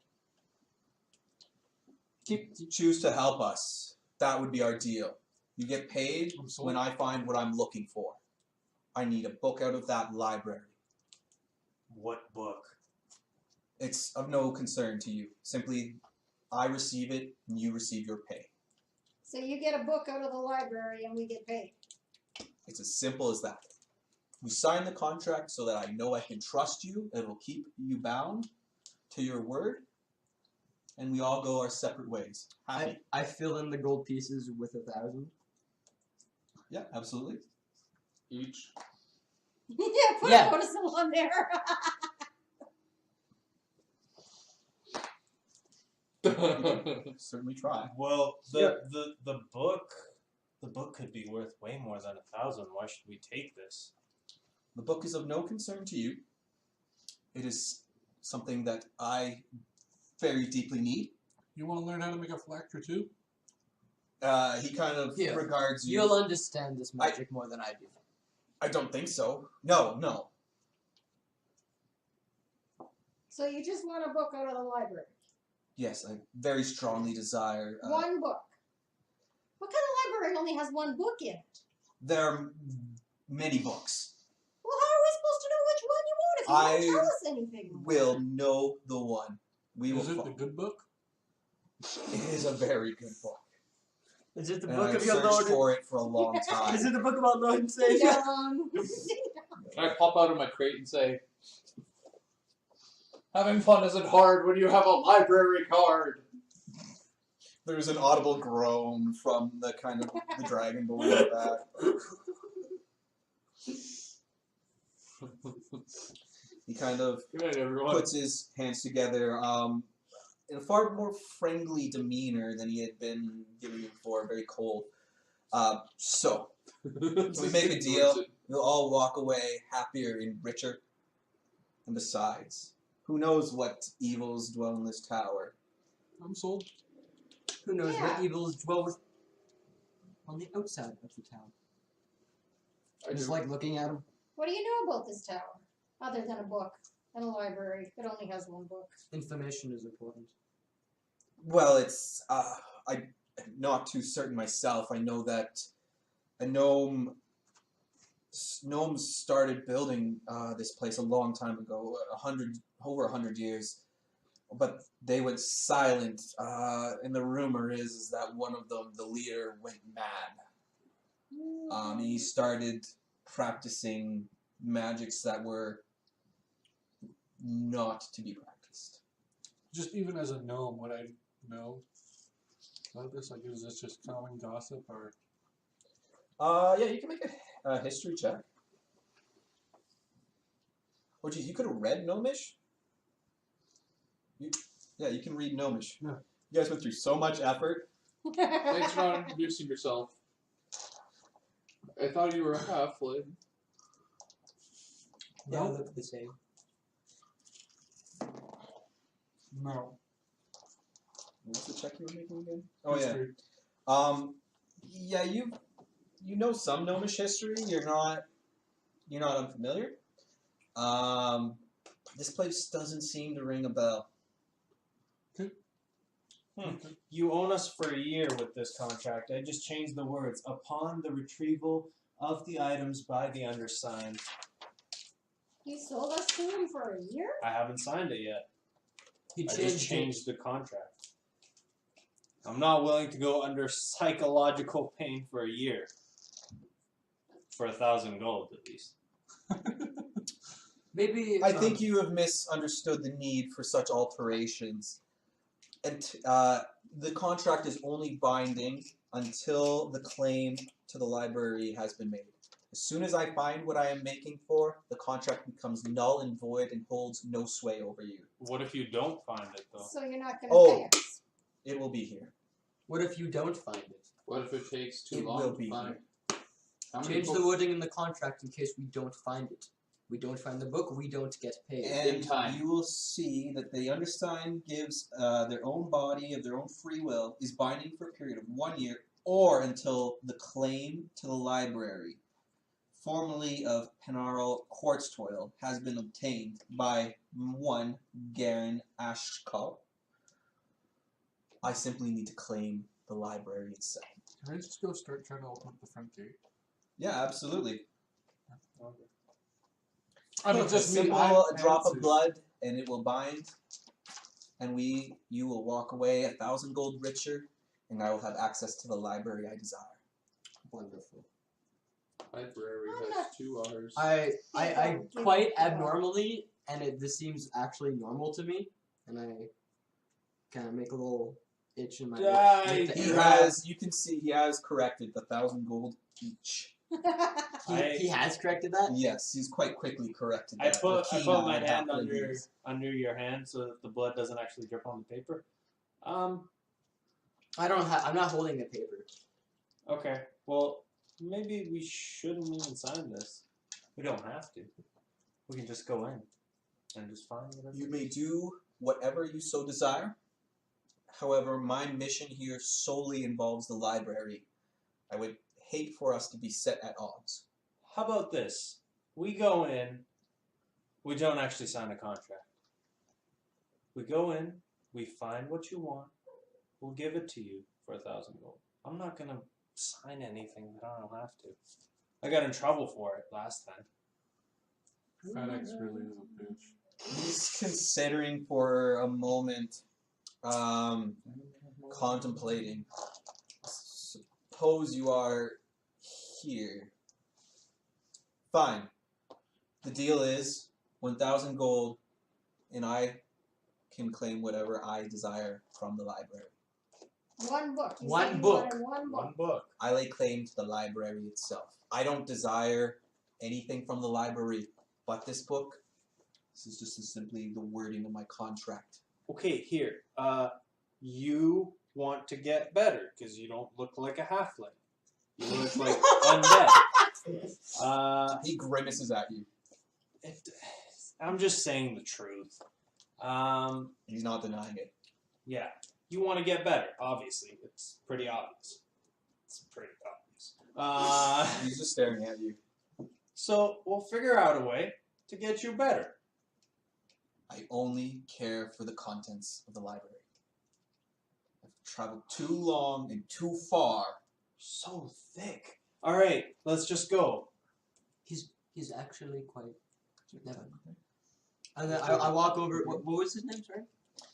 You choose to help us. That would be our deal. You get paid I'm sold. when I find what I'm looking for. I need a book out of that library. What book? It's of no concern to you. Simply, I receive it and you receive your pay. so you get a book out of the library and we get paid. It's as simple as that. We sign the contract so that I know I can trust you. It will keep you bound to your word. And we all go our separate ways. Happy. I fill in the gold pieces with 1,000. Yeah, absolutely. Each. Yeah, put Yeah. a codicil on there. Certainly try. Well, the book could be worth way more than 1,000. Why should we take this? The book is of no concern to you. It is something that I very deeply need. You want to learn how to make a phylactery too? He kind of Yeah. regards you. You'll understand this magic more than I do. I don't think so. No. So you just want a book out of the library. Yes, I very strongly desire. One book. What kind of library only has one book in it? There are many books. Well, how are we supposed to know which one you want if you don't tell us anything? Will know the one. We will. Is it the good book? It is a very good book. Is it the And book I've of your searched Lord? for it for a long time. Is it the book about Lord and Savior? Can I pop out of my crate and say, having fun isn't hard when you have a library card? There's an audible groan from the kind of the dragonborn in the back. He kind of Good night, everyone. puts his hands together in a far more friendly demeanor than he had been giving before, very cold. So, we make a deal. We'll all walk away happier and richer. And besides, who knows what evils dwell in this tower? I'm sold. Who knows Yeah. what evils dwell on the outside of the town? I Just do. like looking at them. What do you know about this tower? Other than a book and a library that only has one book. Information is important. Well, it's I'm not too certain myself. I know that a gnomes started building this place a long time ago, over 100 years, but they went silent. And the rumor is that one of them, the leader, went mad. He started practicing magics that were not to be practiced. Just even as a gnome, would I know about this? Like, is this just common gossip or? Yeah, you can make a history check. Oh, geez, you could have read Gnomish? Yeah, you can read Gnomish. Yeah. You guys went through so much effort. Thanks for not introducing yourself. I thought you were a halfling. They all No. look the same. No. What's the check you were making again? Oh yeah. History. Yeah, you know some gnomish history. You're not unfamiliar. This place doesn't seem to ring a bell. You own us for a year with this contract. I just changed the words. Upon the retrieval of the items by the undersigned. You sold us to him for a year? I haven't signed it yet. He I just changed the contract. I'm not willing to go under psychological pain for a year. For 1,000 gold, at least. Maybe. I think you have misunderstood the need for such alterations. And the contract is only binding until the claim to the library has been made. As soon as I find what I am making for, the contract becomes null and void and holds no sway over you. What if you don't find it, though? So you're not going to pay us? It will be here. What if you don't find it? What if it takes too It long will to be find? here. How many Change the books- wording in the contract in case we don't find it. We don't find the book, we don't get paid. And time. you will see that the undersigned gives their own body of their own free will is binding for a period of 1 year or until the claim to the library, formerly of Penarl Quartz Toil, has been obtained by one Garen Ashkal. I simply need to claim the library itself. Can I just go start trying to open up the front gate? Yeah, absolutely. I mean, A just me. simple I'm drop of anxious. blood, and it will bind, and you will walk away 1,000 gold richer, and I will have access to the library I desire. Wonderful. Library I'm has not- 2 hours. I don't give quite a fuck. abnormally, and this seems actually normal to me, and I kind of make a little itch in my Die. with the He arrow. has, you can see, he has corrected the 1,000 gold each. He has corrected that? Yes, he's quite quickly corrected I that. put with keen my eye hand happily. under your hand so that the blood doesn't actually drip on the paper. I don't have. I'm not holding the paper. Okay. Well, maybe we shouldn't even sign this. We don't have to. We can just go in and just find whatever. You may do whatever you so desire. However, my mission here solely involves the library. I would hate for us to be set at odds. How about this? We go in. We don't actually sign a contract. We go in. We find what you want. We'll give it to you for 1,000 gold. I'm not gonna sign anything that I don't have to. I got in trouble for it last time. FedEx really is a bitch. He's considering for a moment, contemplating. Suppose you are here. Fine. The deal is 1,000 gold, and I can claim whatever I desire from the library. One book. You One said you book. wanted one book. One book. I lay claim to the library itself. I don't desire anything from the library but this book. This is just simply the wording of my contract. Okay, here. You want to get better because you don't look like a halfling. You look like undead. He grimaces at you. I'm just saying the truth. He's not denying it. Yeah, you want to get better. Obviously, it's pretty obvious. It's pretty obvious. He's just staring at you. So we'll figure out a way to get you better. I only care for the contents of the library. I've traveled too long and too far. So thick. All right, let's just go. He's actually quite. Never mind. And then I walk over. What was his name? Sorry.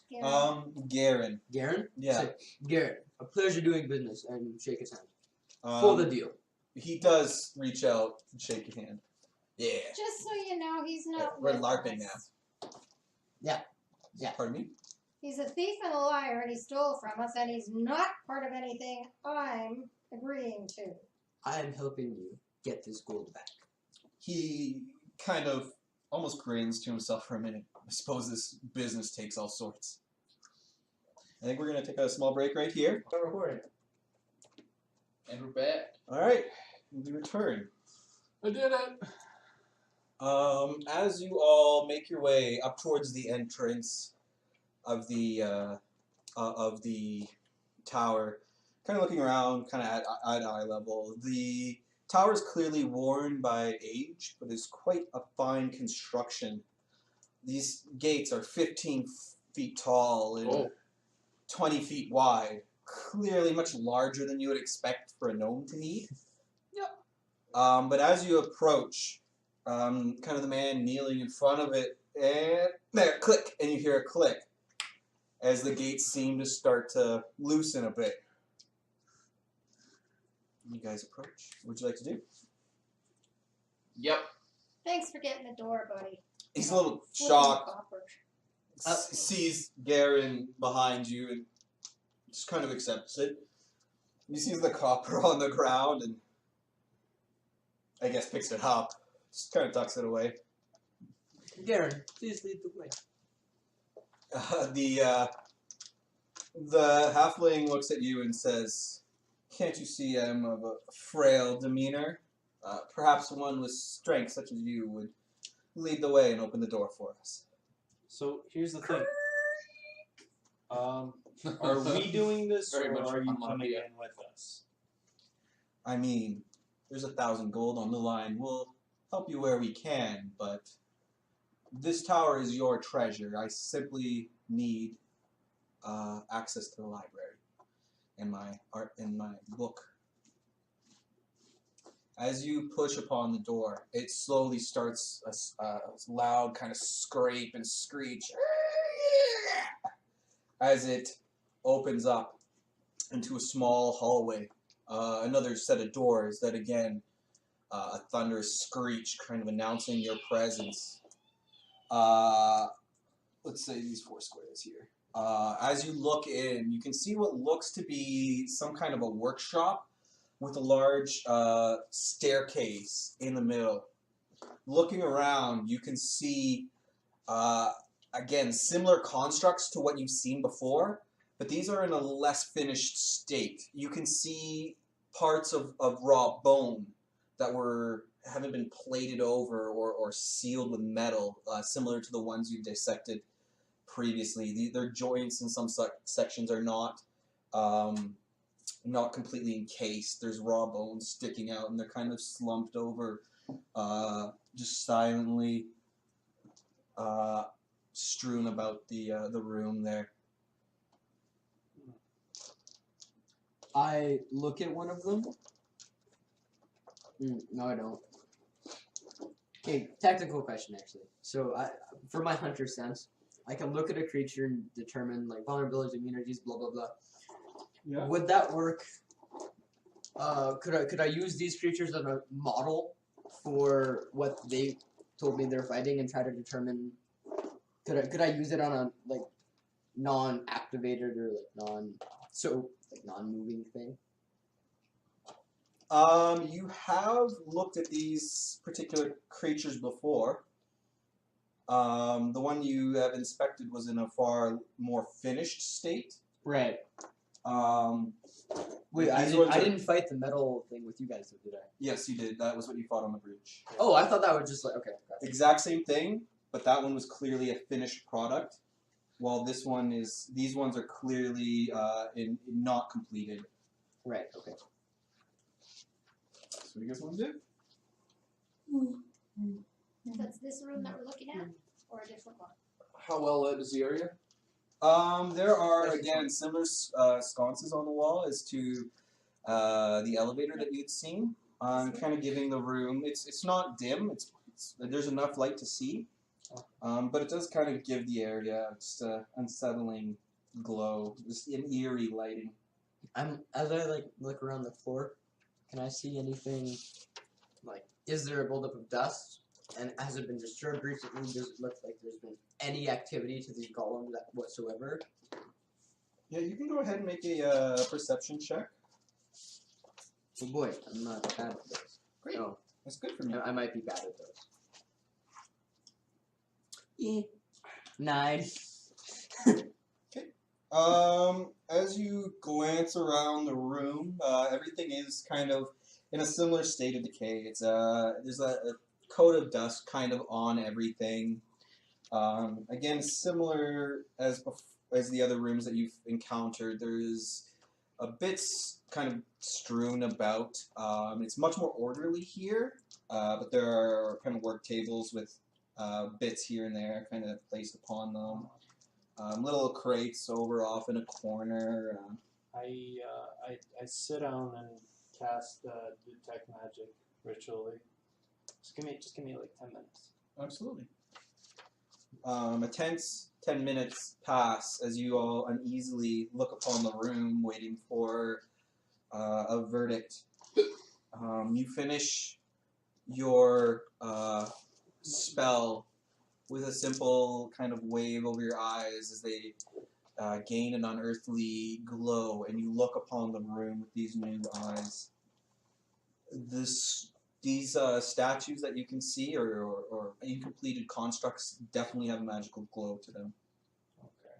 Yeah. Garen. Garen. Yeah. Say, Garen, a pleasure doing business, and shake his hand Um, for the deal. He does reach out and shake your hand. Yeah. Just so you know, he's not. We're with LARPing us. now. Yeah. Pardon me? He's a thief and a liar, and he stole from us, and he's not part of anything I'm agreeing to. I am helping you get this gold back. He kind of almost grins to himself for a minute. I suppose this business takes all sorts. I think we're going to take a small break right here. Start recording. And we're back. All right. We return. I did it. As you all make your way up towards the entrance, of the tower, kind of looking around, kind of at eye level. The tower is clearly worn by age, but is quite a fine construction. These gates are 15 feet tall and Oh. 20 feet wide. Clearly much larger than you would expect for a gnome to need. Yep. But as you approach, kind of the man kneeling in front of it, and there, click, and you hear a click as the gates seem to start to loosen a bit. You guys approach. What would you like to do? Yep. Thanks for getting the door, buddy. He's a little Flipping shocked. copper. Sees Garen behind you and just kind of accepts it. He sees the copper on the ground and I guess picks it up. Just kind of tucks it away. Garen, please lead the way. The halfling looks at you and says, "Can't you see I'm of a frail demeanor? Perhaps one with strength such as you would lead the way and open the door for us." So here's the thing. Are we doing this, Very or much are you coming onomatopoeia. in with us? I mean, there's 1,000 gold on the line. We'll help you where we can, but this tower is your treasure. I simply need access to the library and my art and my book. As you push upon the door, it slowly starts a loud kind of scrape and screech as it opens up into a small hallway. Another set of doors that again, a thunderous screech kind of announcing your presence. Let's say these 4 squares here. As you look in, you can see what looks to be some kind of a workshop with a large staircase in the middle. Looking around, you can see, again, similar constructs to what you've seen before, but these are in a less finished state. You can see parts of raw bone that haven't been plated over or sealed with metal, similar to the ones you dissected previously. Their joints in some sections are not completely encased. There's raw bones sticking out, and they're kind of slumped over, just silently strewn about the room there. I look at one of them. No, I don't. Okay, technical question actually. So, for my hunter sense, I can look at a creature and determine like vulnerabilities, immunities, blah blah blah. Yeah. Would that work? Could I use these creatures as a model for what they told me they're fighting and try to determine? Could I use it on a like non-activated or like non-moving thing? You have looked at these particular creatures before. The one you have inspected was in a far more finished state. Right. Wait, These ones I are- didn't fight the metal thing with you guys, did I? Yes, you did. That was what you fought on the bridge. Oh, I thought that was just like okay. Gotcha. Exact same thing, but that one was clearly a finished product, while these ones are clearly not completed. Right. Okay. So what do you guys want to do? That's this room that we're looking at, or a different one? How well lit is the area? There are again similar sconces on the wall as to the elevator that you'd seen. Kind of giving the room. It's not dim. There's enough light to see, but it does kind of give the area just an unsettling glow, just an eerie lighting. As I like look around the floor, can I see anything? Like, is there a buildup of dust? And has it been disturbed recently? Does it look like there's been any activity to these golems whatsoever? Yeah, you can go ahead and make a perception check. Oh boy, I'm not bad at those. Great. Oh, That's good for me. I might be bad at those. Yeah. 9. As you glance around the room, everything is kind of in a similar state of decay. There's a coat of dust kind of on everything. Again, similar as the other rooms that you've encountered, there's bits kind of strewn about. It's much more orderly here, but there are kind of work tables with bits here and there kind of placed upon them. Little crates over off in a corner. I sit down and cast detect magic ritually. Just give me like 10 minutes. Absolutely. A tense 10 minutes pass as you all uneasily look upon the room, waiting for a verdict. You finish your spell with a simple kind of wave over your eyes as they gain an unearthly glow, and you look upon the room with these new eyes. These statues that you can see or incompleted constructs definitely have a magical glow to them. Okay.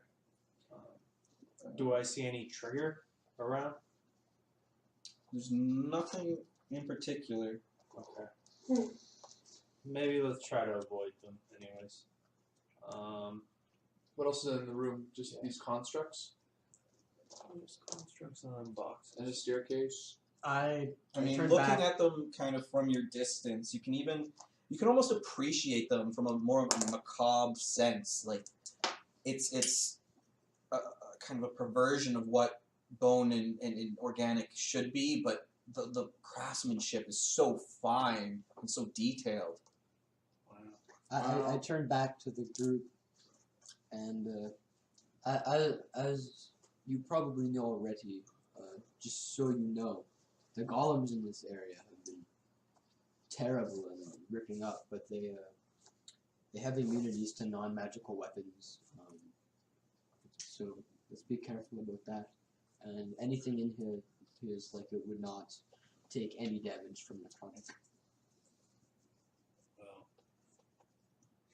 Do I see any trigger around? There's nothing in particular. Okay. Maybe let's try to avoid them anyways. What else is in the room? Just these constructs? There's constructs and then boxes. And a staircase? I mean, turn looking back. at them kind of from your distance, you can almost appreciate them from a more of a macabre sense. Like it's a kind of a perversion of what bone and organic should be, but the craftsmanship is so fine and so detailed. I turn back to the group, and as you probably know already, just so you know, the golems in this area have been terrible and ripping up, but they have immunities to non-magical weapons. So let's be careful about that. And anything in here is like it would not take any damage from necrotic. Well,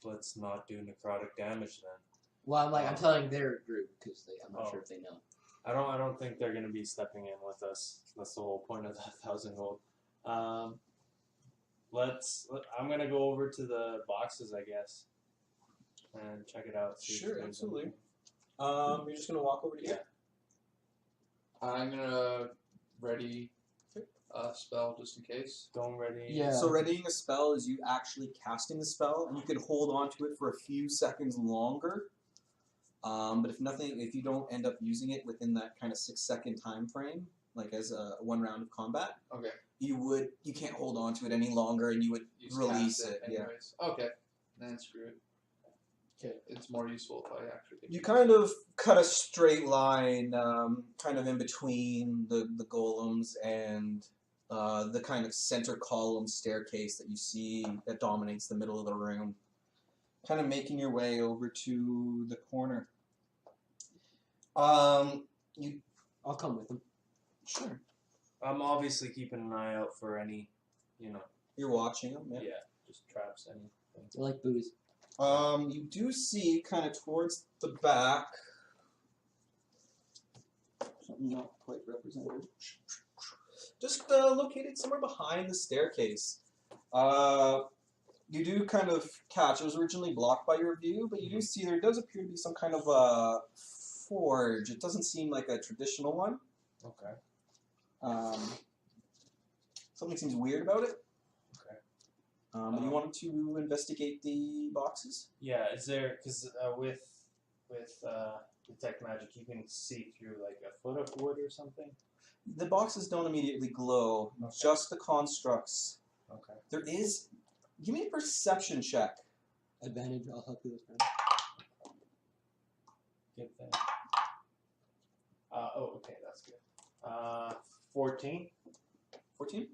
let's not do necrotic damage then. Well, I'm telling their group because I'm not sure if they know. I don't think they're gonna be stepping in with us. That's the whole point of that 1,000 gold. I'm gonna go over to the boxes, I guess, and check it out. See if Sure, there's absolutely. anything. You're just gonna walk over to here. I'm gonna ready a spell just in case. Don't ready. Yeah. So readying a spell is you actually casting the spell, and you can hold on to it for a few seconds longer. But if you don't end up using it within that kind of 6-second time frame, like as one round of combat, Okay. you can't hold on to it any longer, and you would You just release cast it. anyways. Okay. Then screw it. Okay. It's more useful if I actually get You kind of cut a straight line, kind of in between the golems and the kind of center column staircase that you see that dominates the middle of the room. Kind of making your way over to the corner. I'll come with them. Sure. I'm obviously keeping an eye out for any, You're watching them. Yeah. just traps, anything. They like booze. You do see kind of towards the back something not quite represented. Just located somewhere behind the staircase. You do kind of catch, it was originally blocked by your view, but you do see there does appear to be some kind of a forge. It doesn't seem like a traditional one. Okay. Something seems weird about it. Okay. You wanted to investigate the boxes? Yeah, is there, because with detect magic, you can see through like a foot of wood or something? The boxes don't immediately glow, Okay. just the constructs. Okay. There is. Give me a perception check. Advantage, I'll help you with that. Good thing. Okay, that's good. 14? 14?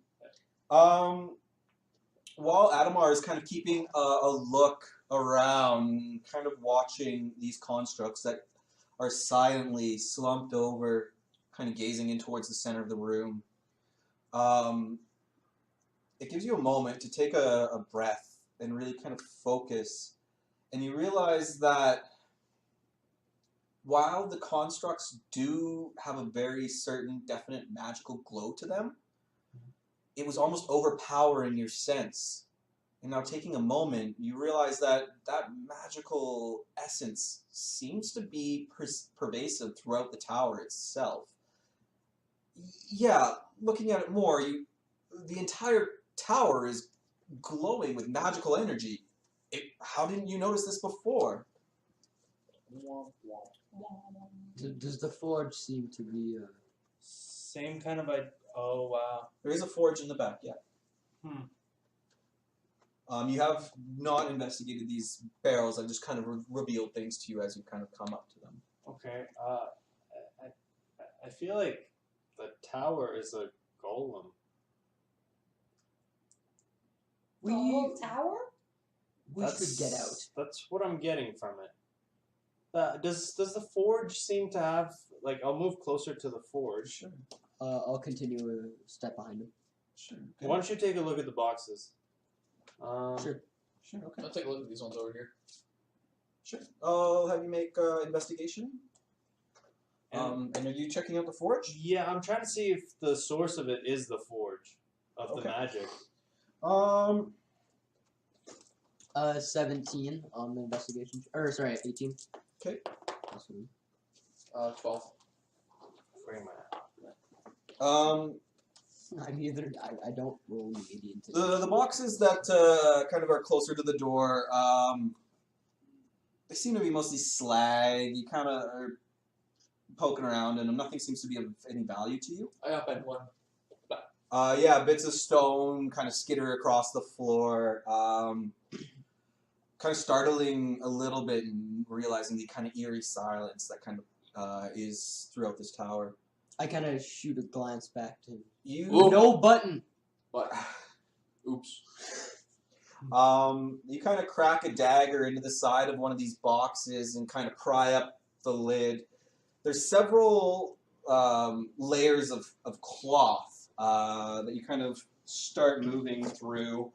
While Adamar is kind of keeping a look around, kind of watching these constructs that are silently slumped over, kind of gazing in towards the center of the room, it gives you a moment to take a breath and really kind of focus. And you realize that while the constructs do have a very certain definite magical glow to them, it was almost overpowering your sense And now, taking a moment, you realize that that magical essence seems to be pervasive throughout the tower itself. Yeah, looking at it more, the entire tower is glowing with magical energy. How didn't you notice this before? Does the forge seem to be? Same kind of oh wow. There is a forge in the back, yeah. You have not investigated these barrels. I've just kind of revealed things to you as you kind of come up to them. Okay. I feel like the tower is a golem. The whole tower? We should get out. That's what I'm getting from it. Does the forge seem to have like? I'll move closer to the forge. Sure. I'll continue a step behind him. Sure. Why don't you take a look at the boxes? Sure. Sure. Okay. I'll take a look at these ones over here. Sure. I'll have you make investigation. And are you checking out the forge? Yeah, I'm trying to see if the source of it is the forge of the Okay. magic. 17 on the investigation. Or sorry, 18. Okay. 12. Where am I at? I don't roll median to The boxes that kind of are closer to the door, they seem to be mostly slag. You kind of are poking around in them. Nothing seems to be of any value to you. I upend one. Yeah, bits of stone kind of skitter across the floor. Kind of startling a little bit and realizing the kind of eerie silence that kind of is throughout this tower. I kind of shoot a glance back to him. You No button! But, oops. You kind of crack a dagger into the side of one of these boxes and kind of pry up the lid. There's several layers of cloth that you kind of start moving through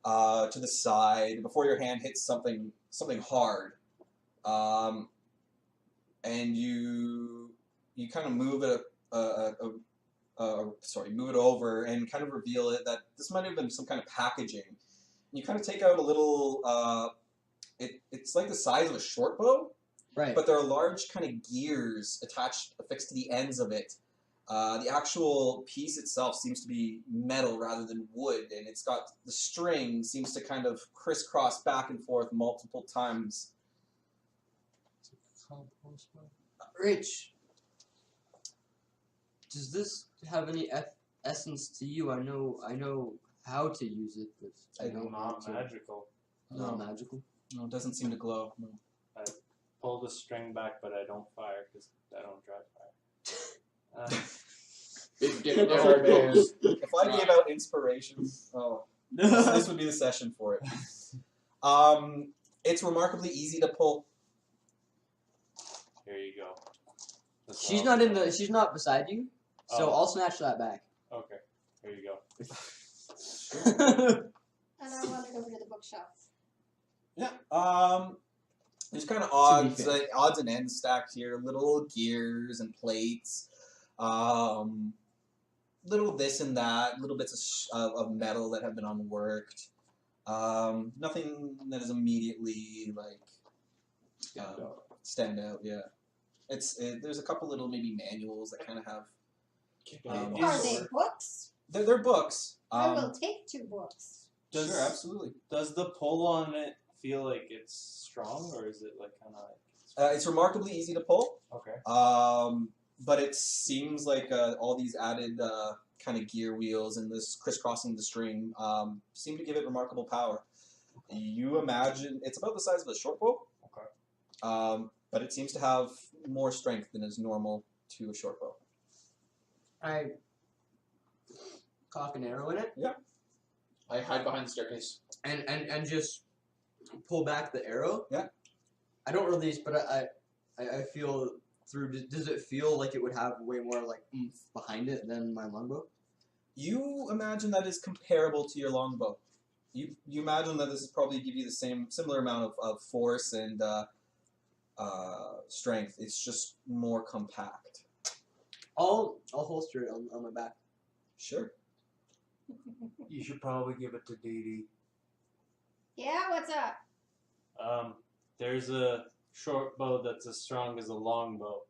to the side before your hand hits something hard, and you kind of move it move it over and kind of reveal it that this might have been some kind of packaging. You kind of take out a little. It's like the size of a short bow. Right. But there are large kind of gears affixed to the ends of it. The actual piece itself seems to be metal rather than wood, and it's got the string seems to kind of crisscross back and forth multiple times. Rich, does this have any essence to you? I know how to use it, but I don't know Not to. magical. Not magical. No, it doesn't seem to glow. No. Pull the string back, but I don't fire because I don't drive fire. Big dick there, man. If I gave out inspiration, this would be the session for it. It's remarkably easy to pull. Here you go. That's She's all. she's not beside you, so Oh. I'll snatch that back. Okay. Here you go. And I wandered over to the bookshelf. Yeah. There's kind of To be fair. odds and ends stacked here. Little gears and plates. Little this and that. Little bits of metal that have been unworked. Nothing that is immediately like stand out. Yeah. There's a couple little maybe manuals that kind of have. Are they books? They're books. I will take 2 books. Sure, absolutely. Does the pull on it feel like it's strong, or is it like kind of like? It's remarkably easy to pull. Okay. But it seems like all these added kind of gear wheels and this crisscrossing the string seem to give it remarkable power. You imagine it's about the size of a short bow. Okay. But it seems to have more strength than is normal to a short bow. I cock an arrow in it I hide behind the staircase. and just pull back the arrow. Yeah. I don't release, but I feel through. Does it feel like it would have way more like oomph behind it than my longbow? You imagine that is comparable to your longbow. You imagine that this is probably give you the similar amount of force and strength. It's just more compact. I'll holster it on my back. Sure. You should probably give it to Dee Dee. Yeah, what's up? There's a short bow that's as strong as a long bow,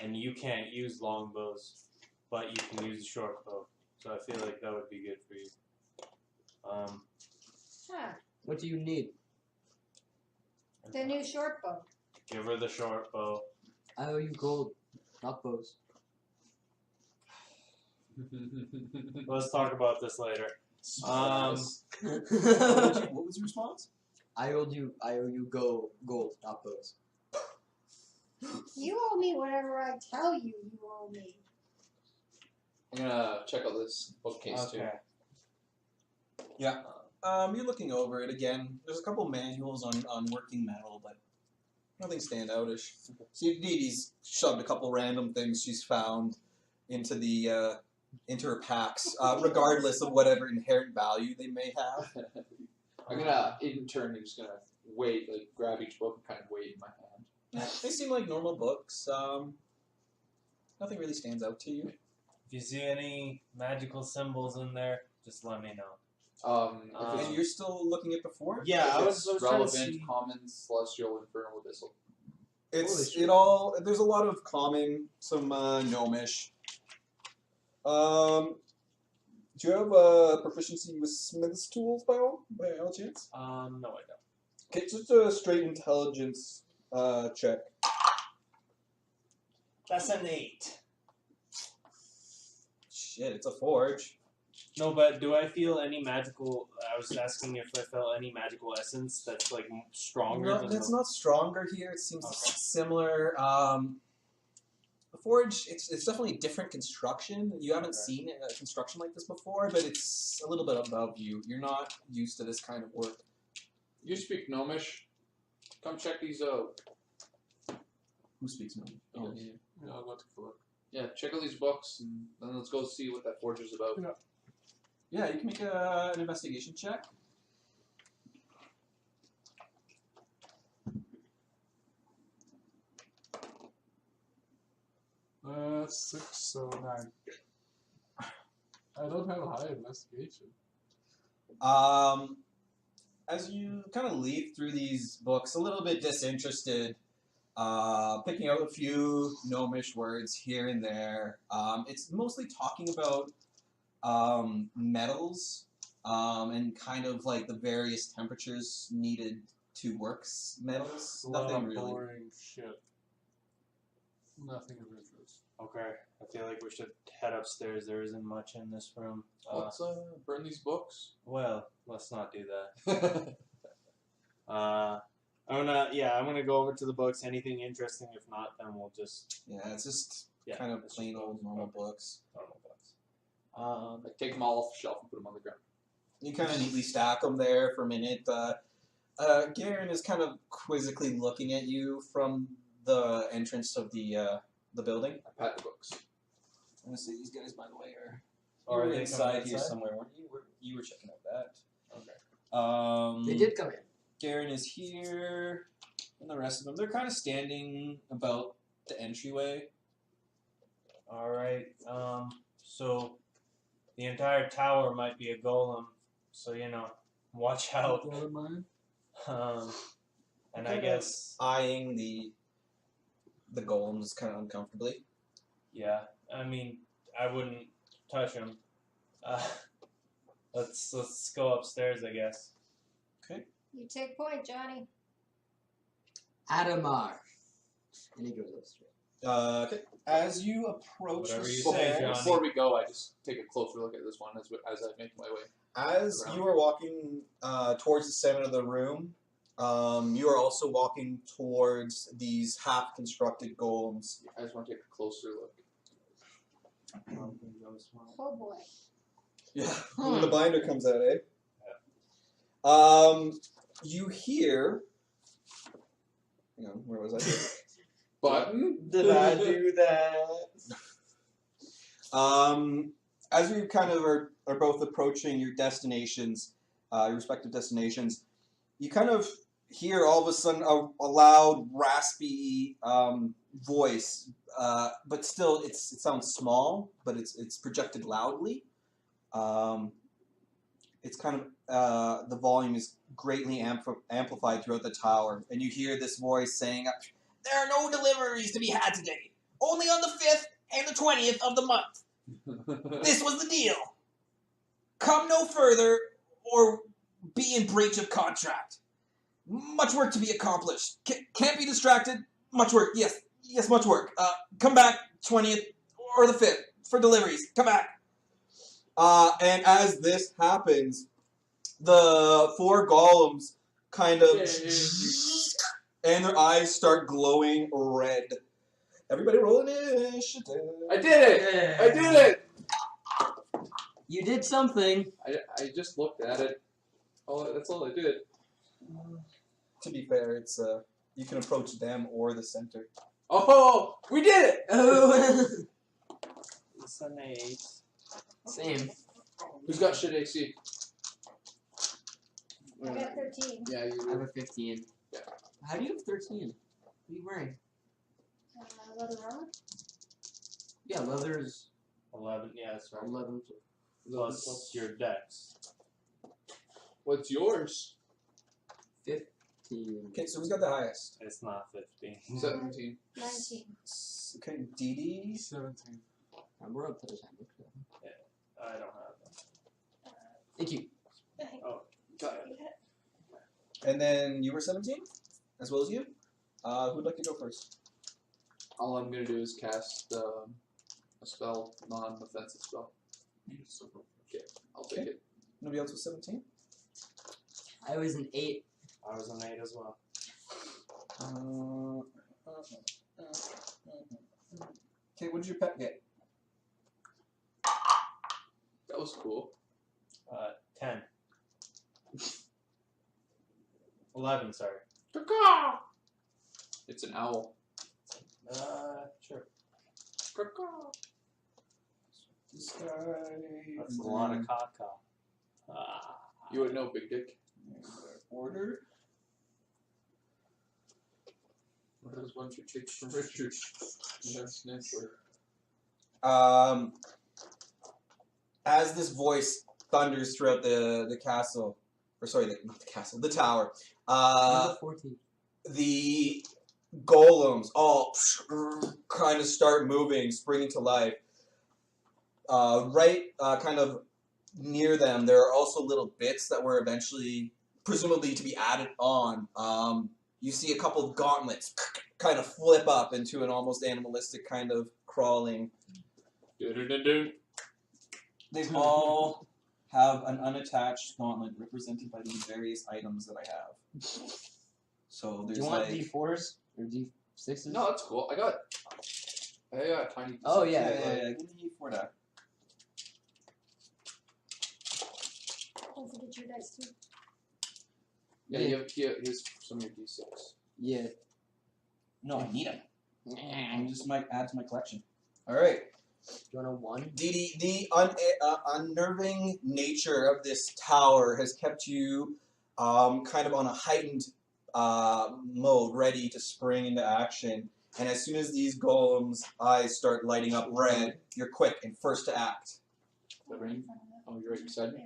and you can't use long bows, but you can use a short bow. So I feel like that would be good for you. Huh. What do you need? The new short bow. Give her the short bow. I owe you gold, not bows. Let's talk about this later. What was your response? I owe you gold, not bows. You owe me whatever I tell you you owe me. I'm gonna check out this bookcase too. Okay. Yeah. You're looking over it again. There's a couple manuals on working metal, but nothing standoutish. See, Didi's shoved a couple random things she's found into the into her packs, regardless of whatever inherent value they may have. I'm gonna, in turn, I'm just gonna wait, like grab each book and kind of wait in my hand. Yeah, they seem like normal books. Nothing really stands out to you. If you see any magical symbols in there, just let me know. If it's And you're still looking at the forge? Yeah, I if was it's trying to relevant, see. common, celestial, infernal, abyssal. It's Holy it all. There's a lot of common, some gnomish. Do you have proficiency with smith's tools by all chance? No, I don't. Okay, just a straight intelligence check. That's an 8. Shit, it's a forge. No, but do I feel any magical? I was asking if I felt any magical essence that's like stronger. No, than it's the- not stronger here. It seems Okay. similar. The forge, it's definitely different construction. You haven't Okay. seen a construction like this before, but it's a little bit above you. You're not used to this kind of work. You speak Gnomish. Come check these out. Who speaks Gnomish? Oh, yeah. Yeah, I'll go take a look. Yeah, check out these books, and then let's go see what that forge is about. Yeah, you can make an investigation check. That's 6, so 9. I don't have a high investigation. As you kind of leaf through these books, a little bit disinterested, picking out a few gnomish words here and there. It's mostly talking about metals and kind of like the various temperatures needed to work metals. A lot Nothing of really. boring shit. Nothing of interest. Okay, I feel like we should head upstairs. There isn't much in this room. Let's burn these books. Well, let's not do that. I'm gonna go over to the books. Anything interesting? If not, then we'll just Yeah, it's just Yeah, kind of it's plain just old normal books. normal books. Like take them all off the shelf and put them on the ground. You kind of neatly stack them there for a minute. Garen is kind of quizzically looking at you from the entrance of the building. I pat the books. I'm gonna see these guys, by the way, are Or are you were they inside coming here outside? somewhere, weren't you? You were checking out that. Okay. They did come in. Garen is here, and the rest of them, they're kind of standing about the entryway. All right. So the entire tower might be a golem. So watch out. Keep that in mind. And I Kinda guess eyeing the golems kind of uncomfortably. yeah. I mean, I wouldn't touch him. Let's go upstairs, I guess. You take point, Johnny. Adamar. And he goes upstairs. Okay. As you approach Whatever the you say, stairs, Johnny. Before we go, I just take a closer look at this one as I make my way. as you are walking towards the center of the room, you are also walking towards these half-constructed golems. I just want to take a closer look. Oh boy. Yeah, when the binder comes out, eh? You hear. Hang on, where was I? Button? Did I do that? As you kind of are both approaching your destinations, your respective destinations, you kind of hear all of a sudden a loud, raspy voice, but still it sounds small, but it's projected loudly. it's kind of the volume is greatly amplified throughout the tower, and you hear this voice saying, "There are no deliveries to be had today. Only on the 5th and the 20th of the month. This was the deal. Come no further, or be in breach of contract. Much work to be accomplished. Can't be distracted. Much work. Yes, much work. Come back 20th or the 5th for deliveries. Come back." And as this happens, the 4 golems kind of, and their eyes start glowing red. Everybody roll an initiative. I did it! I did it! You did something. I just looked at it. Oh, that's all I did. To be fair, it's you can approach them or the center. Oh, we did it! Oh. It's an 8. Same. Who's got shit AC? I got 13. Yeah, I you have a 15. Yeah. How do you have 13? What are you wearing? Leather armor. Yeah, leather's 11. Yeah, that's right. 11. Plus your dex. What's yours? 15. Okay, so who's got the highest? It's not 15. 17. 19. Okay, DD. 17. We're up to the time. I don't have that. Thank you. Got it. And then you were 17, as well as you. Who'd like to go first? All I'm gonna do is cast a spell, non-offensive spell. Okay, I'll take it. Nobody else was 17? I was an 8. I was an 8 as well. Okay, what did your pet get? That was cool. 10. 11, sorry. It's an owl. Sure. This guy. That's a lot of caca. You would know, Big Dick. Order. What is one your chicks from Richard? Yes, Network. As this voice thunders throughout the castle, or sorry, not the castle, the tower, Number 14. the golems all kind of start moving, springing to life. Right kind of near them, there are also little bits that were eventually, presumably to be added on. You see a couple of gauntlets kind of flip up into an almost animalistic kind of crawling. They all have an unattached gauntlet represented by these various items that I have. So Do there's you want like D4s or D6s? No, that's cool. I got a tiny. Oh, yeah. yeah. Give me 4 die. Don't forget your dice too. Yeah, you have here's some of your D6. Yeah. No, I need them. Do I just might add to my collection. All right. you want a 1? The unnerving nature of this tower has kept you kind of on a heightened mode, ready to spring into action. And as soon as these golems' eyes start lighting up red, you're quick and first to act. The ring? Oh, you're right beside me?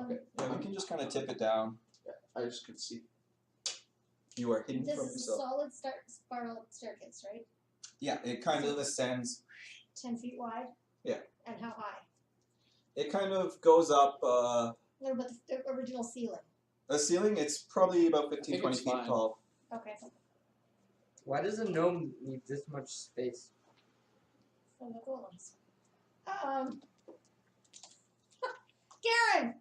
Okay. Yeah, we can just kind of tip it down. Yeah, I just could see. You are hidden This from is a yourself. solid spiral staircase, right? Yeah, it kind of ascends. 10 feet wide? Yeah. And how high? It kind of goes up What about the original ceiling? a ceiling. It's probably about 15, think 20 it's feet fine. tall. Okay. Why does a gnome need this much space? From the golems. Garen!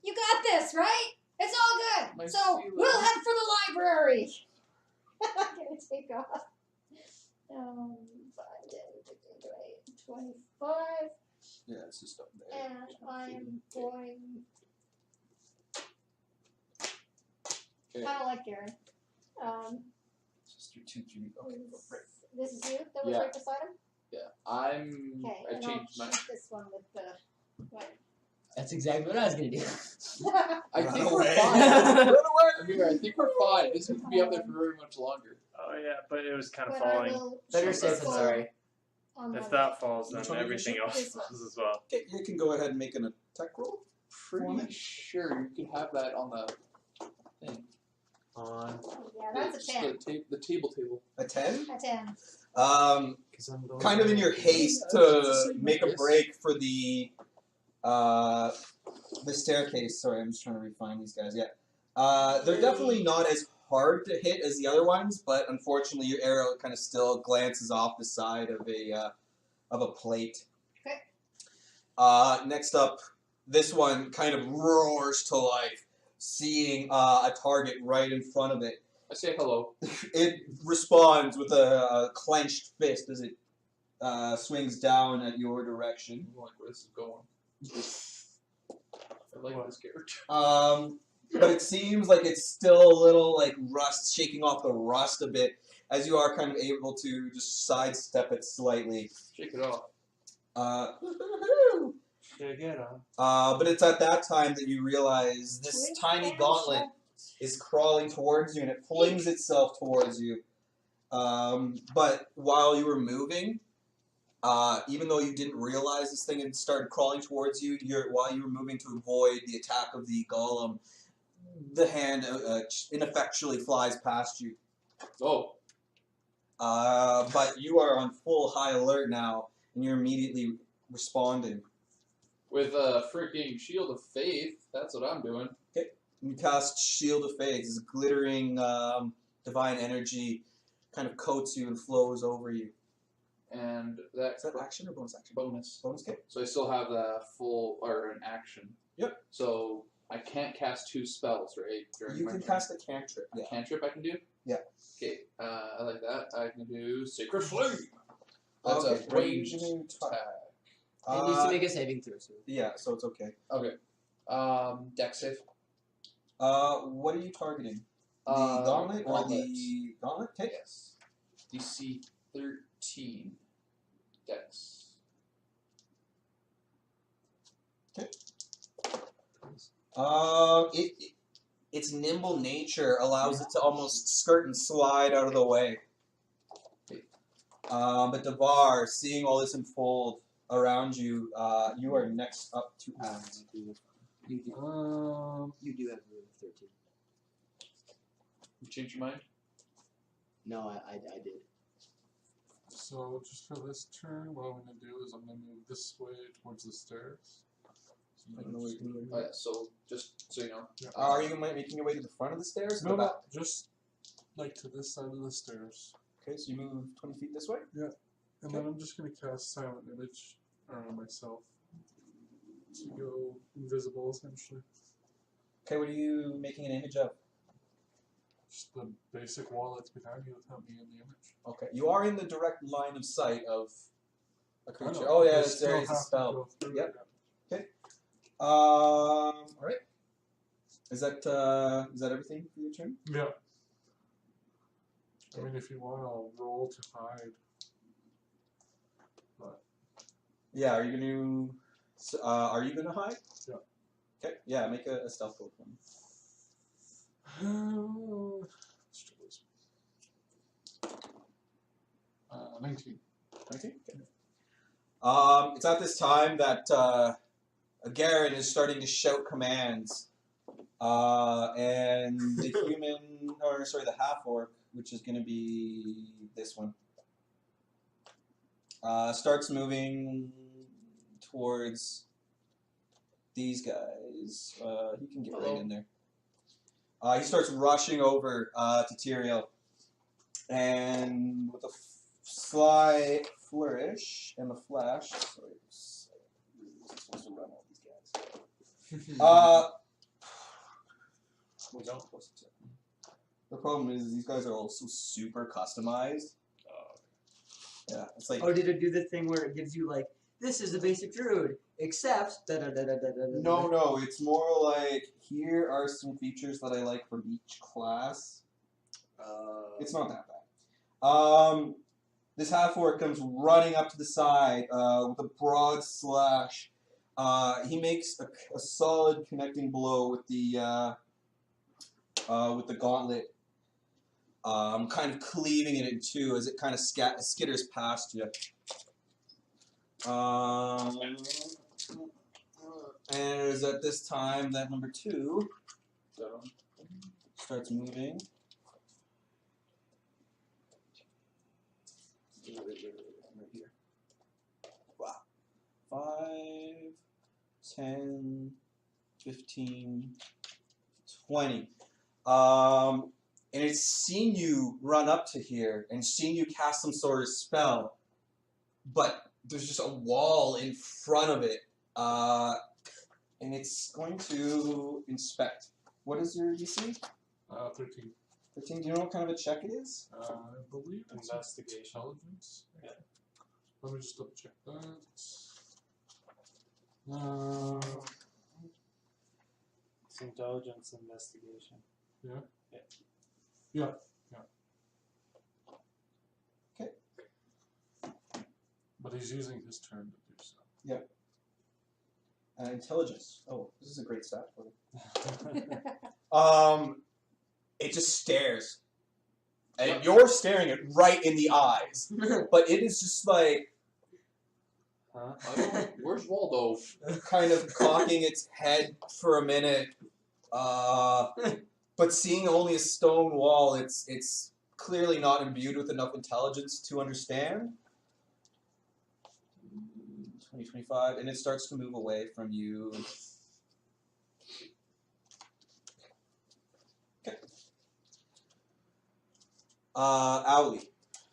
You got this, right? It's all good. My So ceiling. we'll head for the library. I'm gonna take off. 5, 10, 15, 20, 25. Yeah, it's just up there. And I'm going. Okay. I don't like Garen. Just do 2, 3. Okay, right. This is you that was Yeah. right beside him? Yeah, Okay, I and changed I'll my. shoot this one with the. What? That's exactly what I was gonna do. I Run think away. we're fine. Run away! Amir, I think we're fine. This could be up there for very much longer. Oh yeah, but it was kind of But I falling. will Better shoot safe this than one sorry. on If my that falls, then Which one did you everything shoot? else This one. falls as well. Okay, you can go ahead and make an attack roll. pretty sure you could have that on the thing. On. Yeah, that's Just a 10. The table. A 10? A 10. Because I'm going Kind of in your haste to make a break for the staircase. Sorry, I'm just trying to refine these guys. Yeah, they're definitely not as hard to hit as the other ones, but unfortunately, your arrow kind of still glances off the side of a plate. Okay. Next up, this one kind of roars to life, seeing a target right in front of it. I say hello. It responds with a clenched fist as it swings down at your direction. I like where this is going. I like this character. But it seems like it's still a little like rust, shaking off the rust a bit, as you are kind of able to just sidestep it slightly. Shake it off. Shake it on. But it's at that time that you realize this Twist tiny and gauntlet shout. is crawling towards you, and it flings itself towards you. But while you were moving, even though you didn't realize this thing had started crawling towards you, while you were moving to avoid the attack of the golem, the hand ineffectually flies past you. Oh. But you are on full high alert now, and you're immediately responding. With a freaking Shield of Faith, that's what I'm doing. You cast Shield of Faith. This glittering divine energy kind of coats you and flows over you. And that's Is that action or bonus action? bonus. Bonus kick? So I still have the full, or an action. Yep. So I can't cast 2 spells, right? During You my can turn? cast a cantrip. A Yeah. cantrip I can do? Yeah. Okay, I like that. I can do Sacred Flame. That's Okay, a ranged what do you do? attack. It needs to make a saving throw. So. Yeah, so it's okay. Okay. Dex save. What are you targeting? The gauntlet or the gauntlet? Okay. Yes. DC 13. Dex. Its nimble nature allows it to almost skirt and slide out of the way. But Devar, seeing all this unfold around you, you are next up to act. You do have the 13. You change your mind? No, I did. So just for this turn, what I'm going to do is I'm going to move this way towards the stairs. So I don't know where you can Oh, yeah, so just so you know. Are you making your way to the front of the stairs? Or No, the no, back? just like to this side of the stairs. Okay, so you move 20 feet this way? And then I'm just going to cast Silent Image around myself to go invisible, essentially. Okay, what are you making an image of? Just the basic wall that's behind you without me in the image. Okay, you are in the direct line of sight of a I creature. know, Oh yeah, I it's still there. It's a have to spell. go through Yep. it. All right. Is that everything for your turn? Yeah. I mean, if you want, I'll roll to hide. But Yeah. Are you gonna hide? Yeah. Okay. Yeah. Make a stealth roll for me. let's try this one. 19. 19? Okay. It's at this time that Garen is starting to shout commands, and the half-orc, which is going to be this one, starts moving towards these guys. He can get right in there. He starts rushing over to Tyrael, and with a sly flourish and the flash. Sorry, I'm supposed to run all these guys. We don't post it. The problem is these guys are also super customized. Yeah, it's like Oh, did it do the thing where it gives you like, this is the basic druid, except da da da da da da? no, it's more like here are some features that I like from each class. It's not that bad. This half-orc comes running up to the side with a broad slash. He makes a solid connecting blow with the gauntlet, kind of cleaving it in two as it kind of skitters past you. And it is at this time that number 2 starts moving. Right here. Wow. 5, 10, 15, 20. And it's seen you run up to here and seen you cast some sort of spell, but there's just a wall in front of it, and it's going to inspect. What is your DC? 13. 13. Do you know what kind of a check it is? I believe it's Investigation. intelligence. Yeah. Let me just double check that. It's intelligence investigation. Yeah. Yeah. Yeah. Okay. But he's using his turn to do so. Intelligence. Oh, this is a great stat for you. It just stares. And you're staring it right in the eyes. But it is just like Huh? I don't, where's Waldo? kind of cocking its head for a minute. But seeing only a stone wall, it's clearly not imbued with enough intelligence to understand. 20, 25, and it starts to move away from you. Okay. Owlie.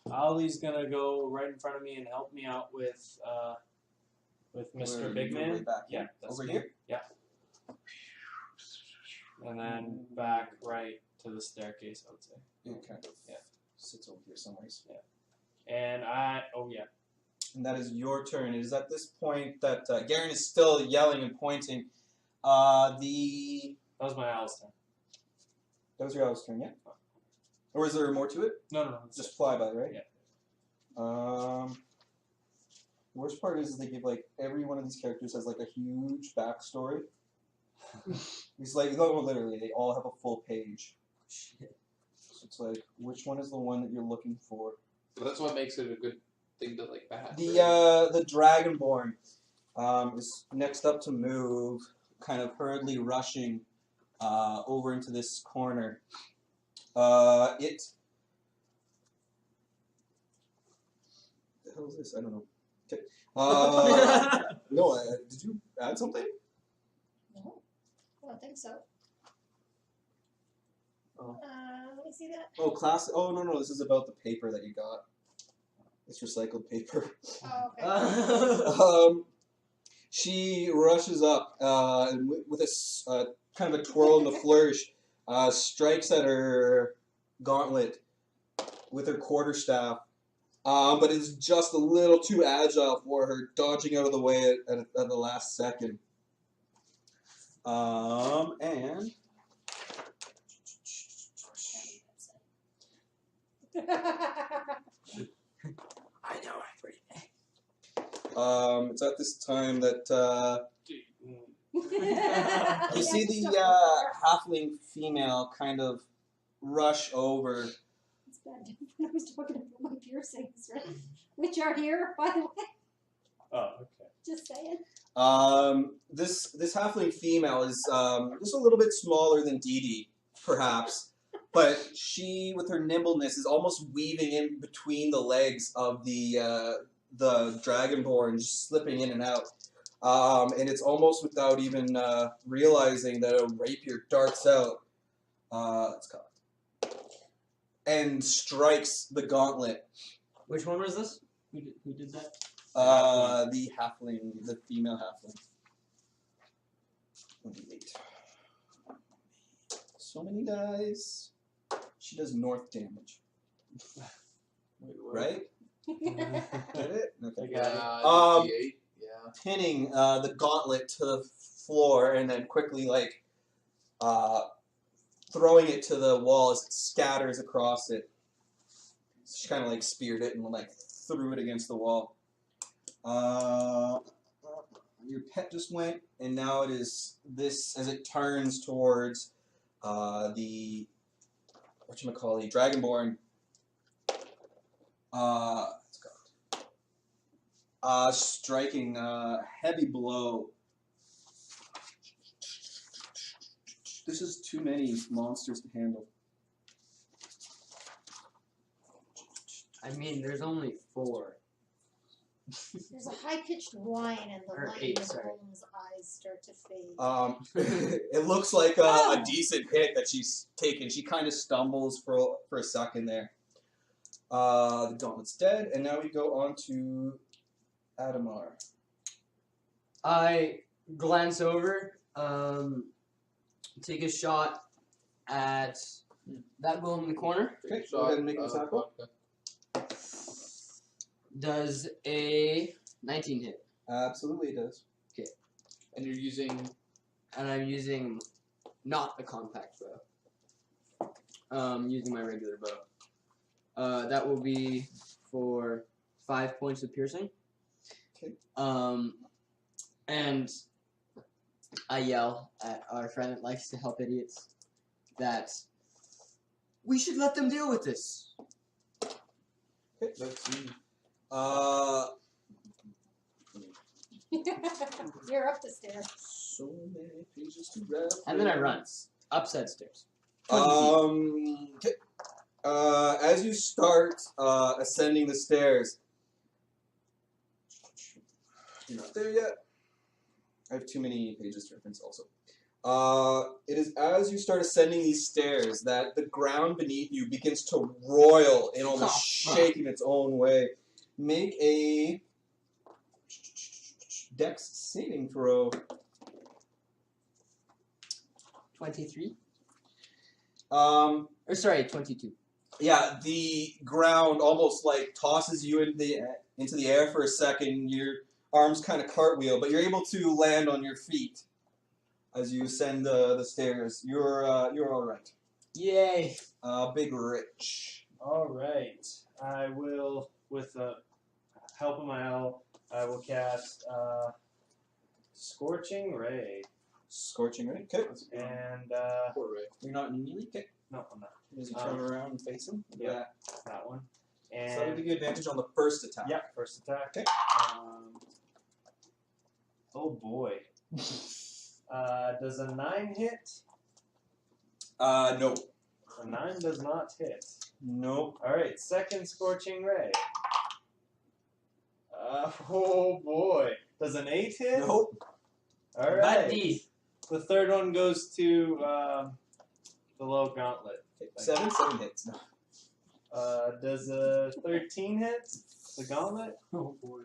Ollie's gonna go right in front of me and help me out with Mr. Where Big you're Man. way back Yeah, here? that's Over me. here? Yeah. And then back right to the staircase, I would say. It kind of Yeah. sits over here somewhere. And And that is your turn. It is at this point that Garen is still yelling and pointing. that was my owl's turn. That was your owl's turn, yeah? Or is there more to it? No. Just flyby, right? Yeah. Worst part is they give like every one of these characters has like a huge backstory. It's like no, literally, they all have a full page. Shit. So it's like, which one is the one that you're looking for? But that's what makes it a good thing to like bat. The Dragonborn is next up to move, kind of hurriedly rushing over into this corner. It. The hell is this? I don't know. Okay. No, did you add something? No, I don't think so. Oh. Let me see that. Oh, class. Oh, no, this is about the paper that you got. It's recycled paper. Oh, okay. She rushes up and with a kind of a twirl and a flourish, strikes at her gauntlet with her quarterstaff, but is just a little too agile for her, dodging out of the way at the last second. And I know, I pretty. it's at this time that you see the halfling female kind of rush over. It's bad when I was talking about my piercings, right? Which are here, by the way. Oh, okay. Just saying. This halfling female is just a little bit smaller than Dee Dee, perhaps, but she, with her nimbleness, is almost weaving in between the legs of the Dragonborn, just slipping in and out. And it's almost without even realizing that a rapier darts out. Let's go. And strikes the gauntlet. Which one was this? Who did that? The halfling, the female halfling. 28. So many dice. She does north damage. Right? Did it? Okay. Yeah, D8. Yeah. Pinning the gauntlet to the floor and then quickly throwing it to the wall as it scatters across it. She kind of like speared it and threw it against the wall. Your pet just went, and now it is this as it turns towards the Dragonborn. Let's go. Striking a heavy blow This is too many monsters to handle. I mean, there's only 4. There's a high-pitched whine and the Or light 8, in sorry. Holmes' eyes start to fade. It looks like a decent hit that she's taken. She kind of stumbles for a second there. The gauntlet's dead, and now we go on to Adamar. I glance over, take a shot at that golem in the corner. Okay, go ahead and make an attack roll. Does a 19 hit? Absolutely, it does. And you're using. And I'm using not a compact bow. Using my regular bow. That will be for 5 points of piercing. Okay. And I yell at our friend that likes to help idiots that we should let them deal with this. Okay, let's see. You're up the stairs. So many pages to read. And then I run up said stairs. Okay. As you start ascending the stairs, you're not there yet. I have too many pages to reference also. It is as you start ascending these stairs that the ground beneath you begins to roil and almost shake in its own way. Make a Dex saving throw. 23? Or Or sorry, 22. Yeah, the ground almost like tosses you into the air for a second. Your arms kind of cartwheel, but you're able to land on your feet as you ascend the stairs. You're all right. Yay! Big Rich. All right. I will, with the help of my owl, I will cast Scorching Ray. Scorching Ray. Okay. And Poor Ray. You're not in melee. Okay. no, I'm not. As you turn around and face him. Yeah. That one. So that'll And give you advantage on the first attack. yeah, first attack. Okay. Oh boy. Does a 9 hit? No. A 9 does not hit. Nope. All right, second Scorching Ray. Oh boy. Does an 8 hit? Nope. All right. Buddy. The third one goes to the low gauntlet. Okay. 7 hits. No. Does a 13 hit the gauntlet? Oh boy.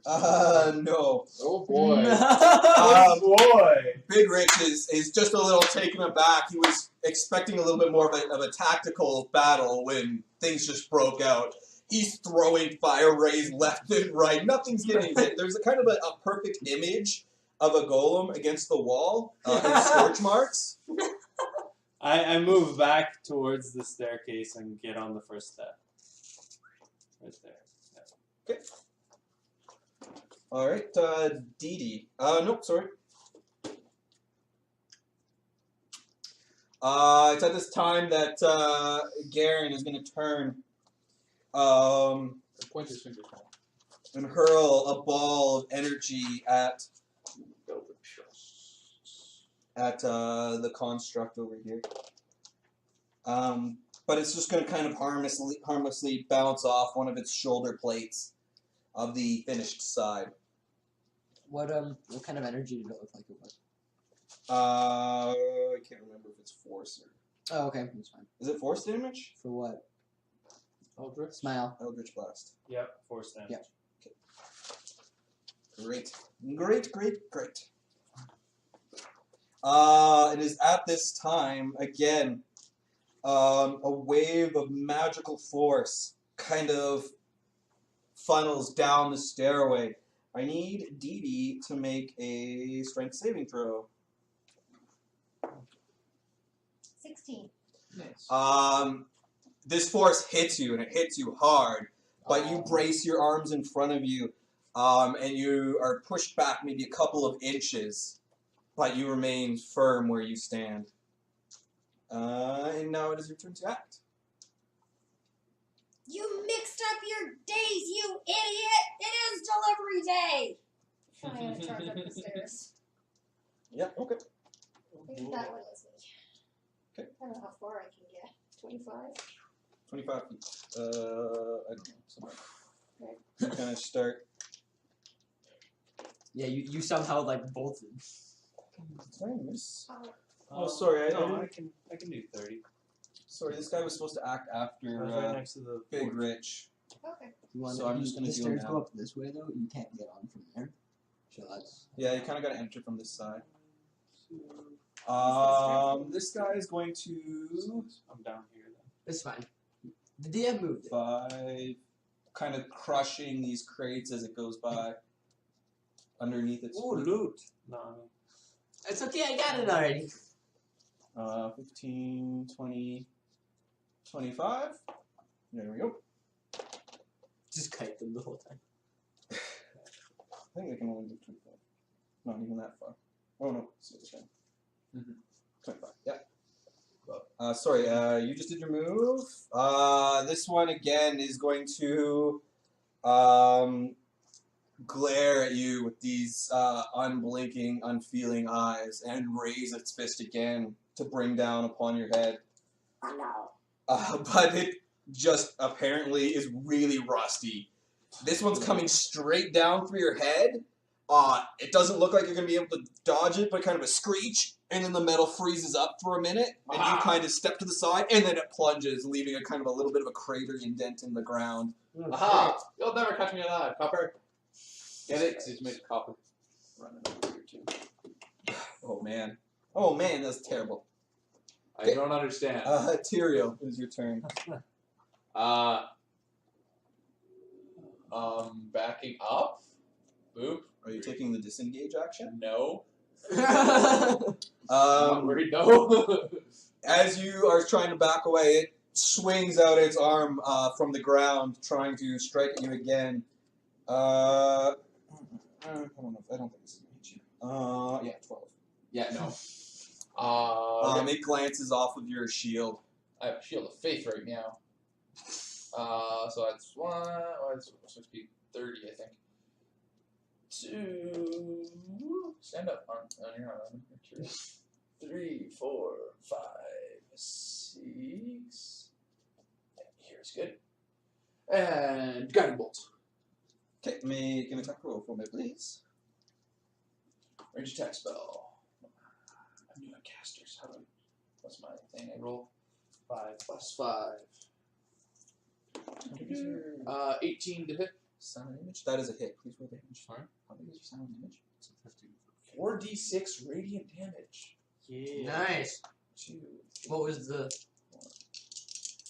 No. Oh boy. Oh boy! Big Rich is just a little taken aback. He was expecting a little bit more of a tactical battle when things just broke out. He's throwing fire rays left and right. Nothing's getting hit. There's a kind of a perfect image of a golem against the wall in scorch marks. I move back towards the staircase and get on the first step. Right there. Okay. All right, Dee Dee. Nope, sorry. It's at this time that Garen is going to turn Point his fingers down. and hurl a ball of energy at the construct over here. But it's just going to kind of harmlessly bounce off one of its shoulder plates of the finished side. What kind of energy did it look like it was? I can't remember if it's force or... Oh, okay, that's fine. Is it force damage? For what? Eldritch. Smile. Eldritch Blast. Yep, force damage. Yep. Great. It is at this time, again, a wave of magical force kind of funnels down the stairway. I need Dee Dee to make a strength saving throw. 16. Nice. This force hits you, and it hits you hard, but you brace your arms in front of you, and you are pushed back maybe a couple of inches, but you remain firm where you stand. And now it is your turn to act. You mixed up your days, you idiot! It is delivery day! I'm gonna charge up the stairs. Yeah, okay. I think that one was me. I don't know how far I can get. 25? 25 feet. I don't know. Somewhere. Right. You kind of start. Yeah, you somehow like bolted. Did I miss? Oh, Oh, sorry. No, I can do 30. Sorry, this guy was supposed to act I after was right next to the Big porch. Rich. okay. You want So I'm just gonna the do stairs now. go up this way though. You can't get on from there. So that's Yeah, you kind of got to enter from this side. Two. This guy is going to I'm down here then. it's fine. The DM moved it. 5, kind of crushing these crates as it goes by. Underneath its Ooh, feet. loot. No, I mean, It's okay. I got it already. 15, 20, 25. There we go. Just kite them the whole time. I think I can only do 25. Not even that far. Oh no, it's the other side. 25. Yeah. Sorry, you just did your move. This one again is going to glare at you with these unblinking, unfeeling eyes and raise its fist again to bring down upon your head. Oh no. But it just apparently is really rusty. This one's coming straight down through your head. It doesn't look like you're going to be able to dodge it, but kind of a screech, and then the metal freezes up for a minute, and you kind of step to the side, and then it plunges, leaving a kind of a little bit of a crater indent in the ground. Aha! You'll never catch me alive, copper. Get it? 'Cause he's made of copper. Running over here too. Oh man, that's terrible. I don't understand. Tyrael, it is your turn. Backing up? Boop. Are you taking the disengage action? No. I'm not worried, no. As you are trying to back away, it swings out its arm from the ground, trying to strike at you again. I don't think this is going to hit you. Yeah, 12. Yeah, no. It glances off of your shield. I have a shield of faith right now. So that's 1. Oh, it's supposed to be 30, I think. 2. Stand up on your arm. 3, 4, 5, 6. Here's good. And guiding bolt. Okay, make an attack roll for me, please. Range attack spell. I'm new at casters. How do I? What's my thing? I roll 5 plus 5. 18 to hit. Sound image? That is a hit. Please roll damage. Sorry? How big is your sound image? It's a 15. 4d6 radiant damage. yeah. Nice. 2. What was the?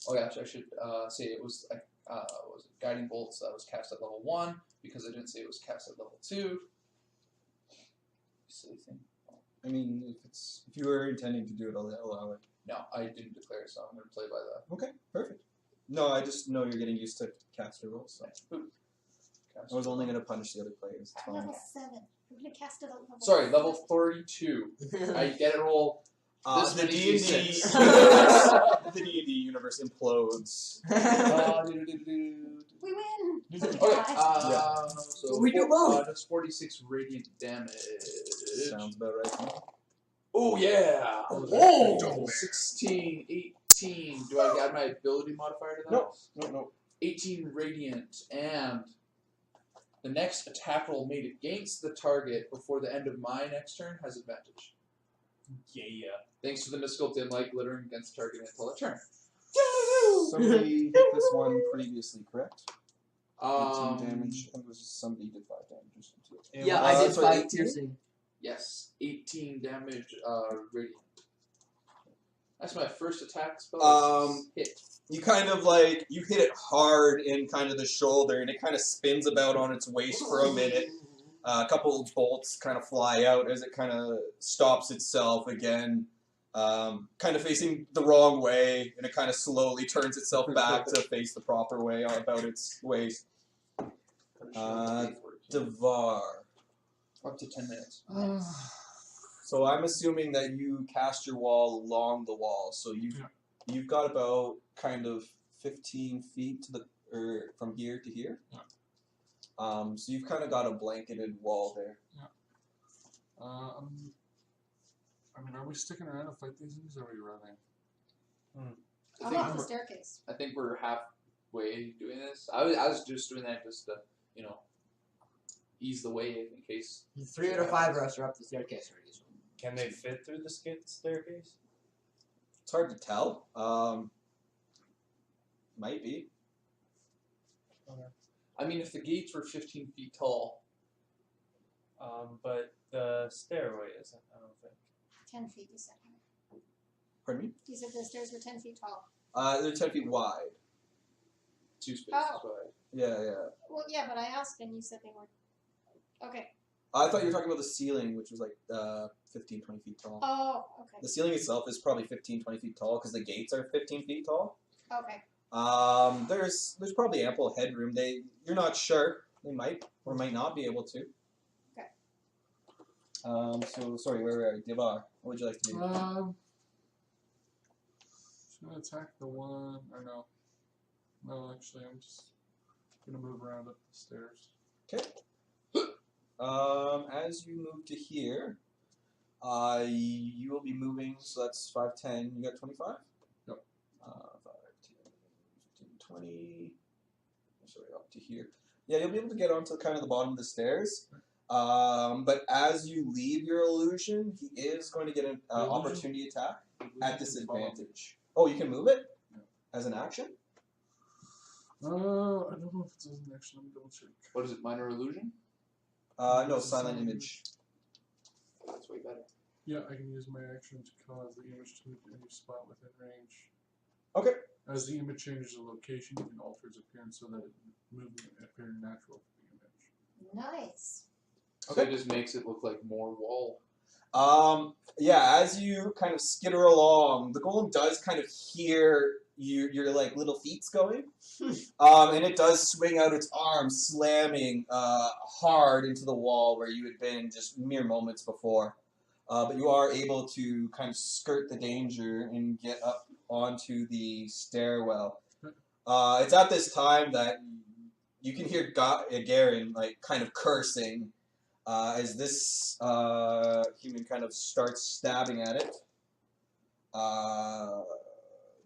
Oh yeah, I should say it was was it guiding bolts that was cast at level 1 because I didn't say it was cast at level 2. Silly thing. I mean, if you were intending to do it, I'll allow it. No, I didn't declare, so I'm going to play by the Okay, perfect. No, I just know you're getting used to caster rolls, so cast. I was only going to punish the other players. It's At fine. level 7. We're gonna cast it at level Sorry, 7. level 32. I get it roll. This The many D&D D6. the D&D universe implodes. We win! Okay, so We do both. that's 46 radiant damage. Sounds about right to me. Oh yeah! Oh! 16, 18. Do I add my ability modifier to that? No. 18 radiant, and the next attack roll made against the target before the end of my next turn has advantage. Yeah. Thanks to the mystical dim light glittering against the target until a turn. Somebody hit this one previously, correct? 18 damage. I think it was just somebody did 5 damage or something. Yeah, I did sorry, 5 18? piercing. Yes, 18 damage radiant. That's my first attack spell. Hit. You kind of you hit it hard in kind of the shoulder, and it kind of spins about on its waist for a minute. A couple of bolts kind of fly out as it kind of stops itself again, kind of facing the wrong way, and it kind of slowly turns itself back to face the proper way about its waist. Devar. Up to 10 minutes. So I'm assuming that you cast your wall along the wall, so you've got about kind of 15 feet to from here to here. Yeah. So you've kind of got a blanketed wall there. I mean, are we sticking around to fight these things, or are we running? I I'm think off the we're- staircase. I think we're halfway doing this. I was just doing that just to, ease the way in case. 3 out of 5 of us are up the staircase already. So. Can they fit through the staircase? It's hard to tell. Might be. I mean, if the gates were 15 feet tall, But the stairway isn't. I don't think. 10 feet, you said. Pardon me? You said the stairs were 10 feet tall. They're 10 feet wide. 2 spaces Oh. wide. Yeah, yeah. Well, yeah, but I asked and you said they were. Okay. I thought you were talking about the ceiling, which was like 15, 20 feet tall. Oh, okay. The ceiling itself is probably 15, 20 feet tall because the gates are 15 feet tall. Okay. There's probably ample headroom. You're not sure. They might or might not be able to. Okay. So sorry, where were we? Devar, what would you like to do? Should I attack the one or no? No, actually, I'm just gonna move around up the stairs. Okay. As you move to here, you will be moving. So that's 5, 10. You got 25. Yep. 5, 10, 15, 20. Sorry, up to here. Yeah, you'll be able to get onto kind of the bottom of the stairs. But as you leave your illusion, he is going to get an opportunity attack at disadvantage. Oh, you can move it as an action? I don't know if it's an action. Let me double check. What is it, minor illusion? No, silent image. That's way better. Yeah, I can use my action to cause the image to move to any spot within range. Okay. As the image changes the location, you can alter its appearance so that it movement appear natural to the image. Nice. So it just makes it look like more wall. Yeah, as you kind of skitter along, the golem does kind of hear your like little feets going, and it does swing out its arms, slamming hard into the wall where you had been just mere moments before. But you are able to kind of skirt the danger and get up onto the stairwell. It's at this time that you can hear Garen like kind of cursing as this human kind of starts stabbing at it.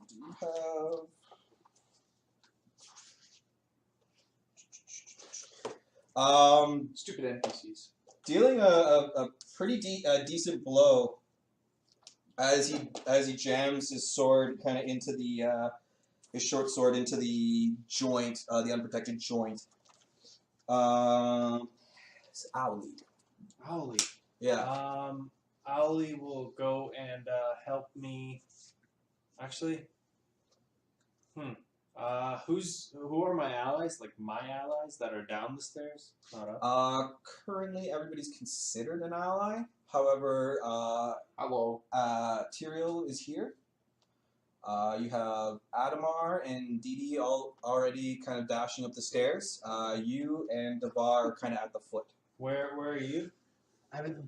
Do you have? Stupid NPCs. Dealing a pretty decent blow as he jams his sword kind of into the his short sword into the joint, the unprotected joint. It's Owly. Owly. Yeah. Owly will go and help me. Actually, who are my allies? Like my allies that are down the stairs, not up. Currently everybody's considered an ally. However, Hello. Tyrael is here. You have Adamar and Didi all already kind of dashing up the stairs. You and Devar are kind of at the foot. Where are you? I'm at the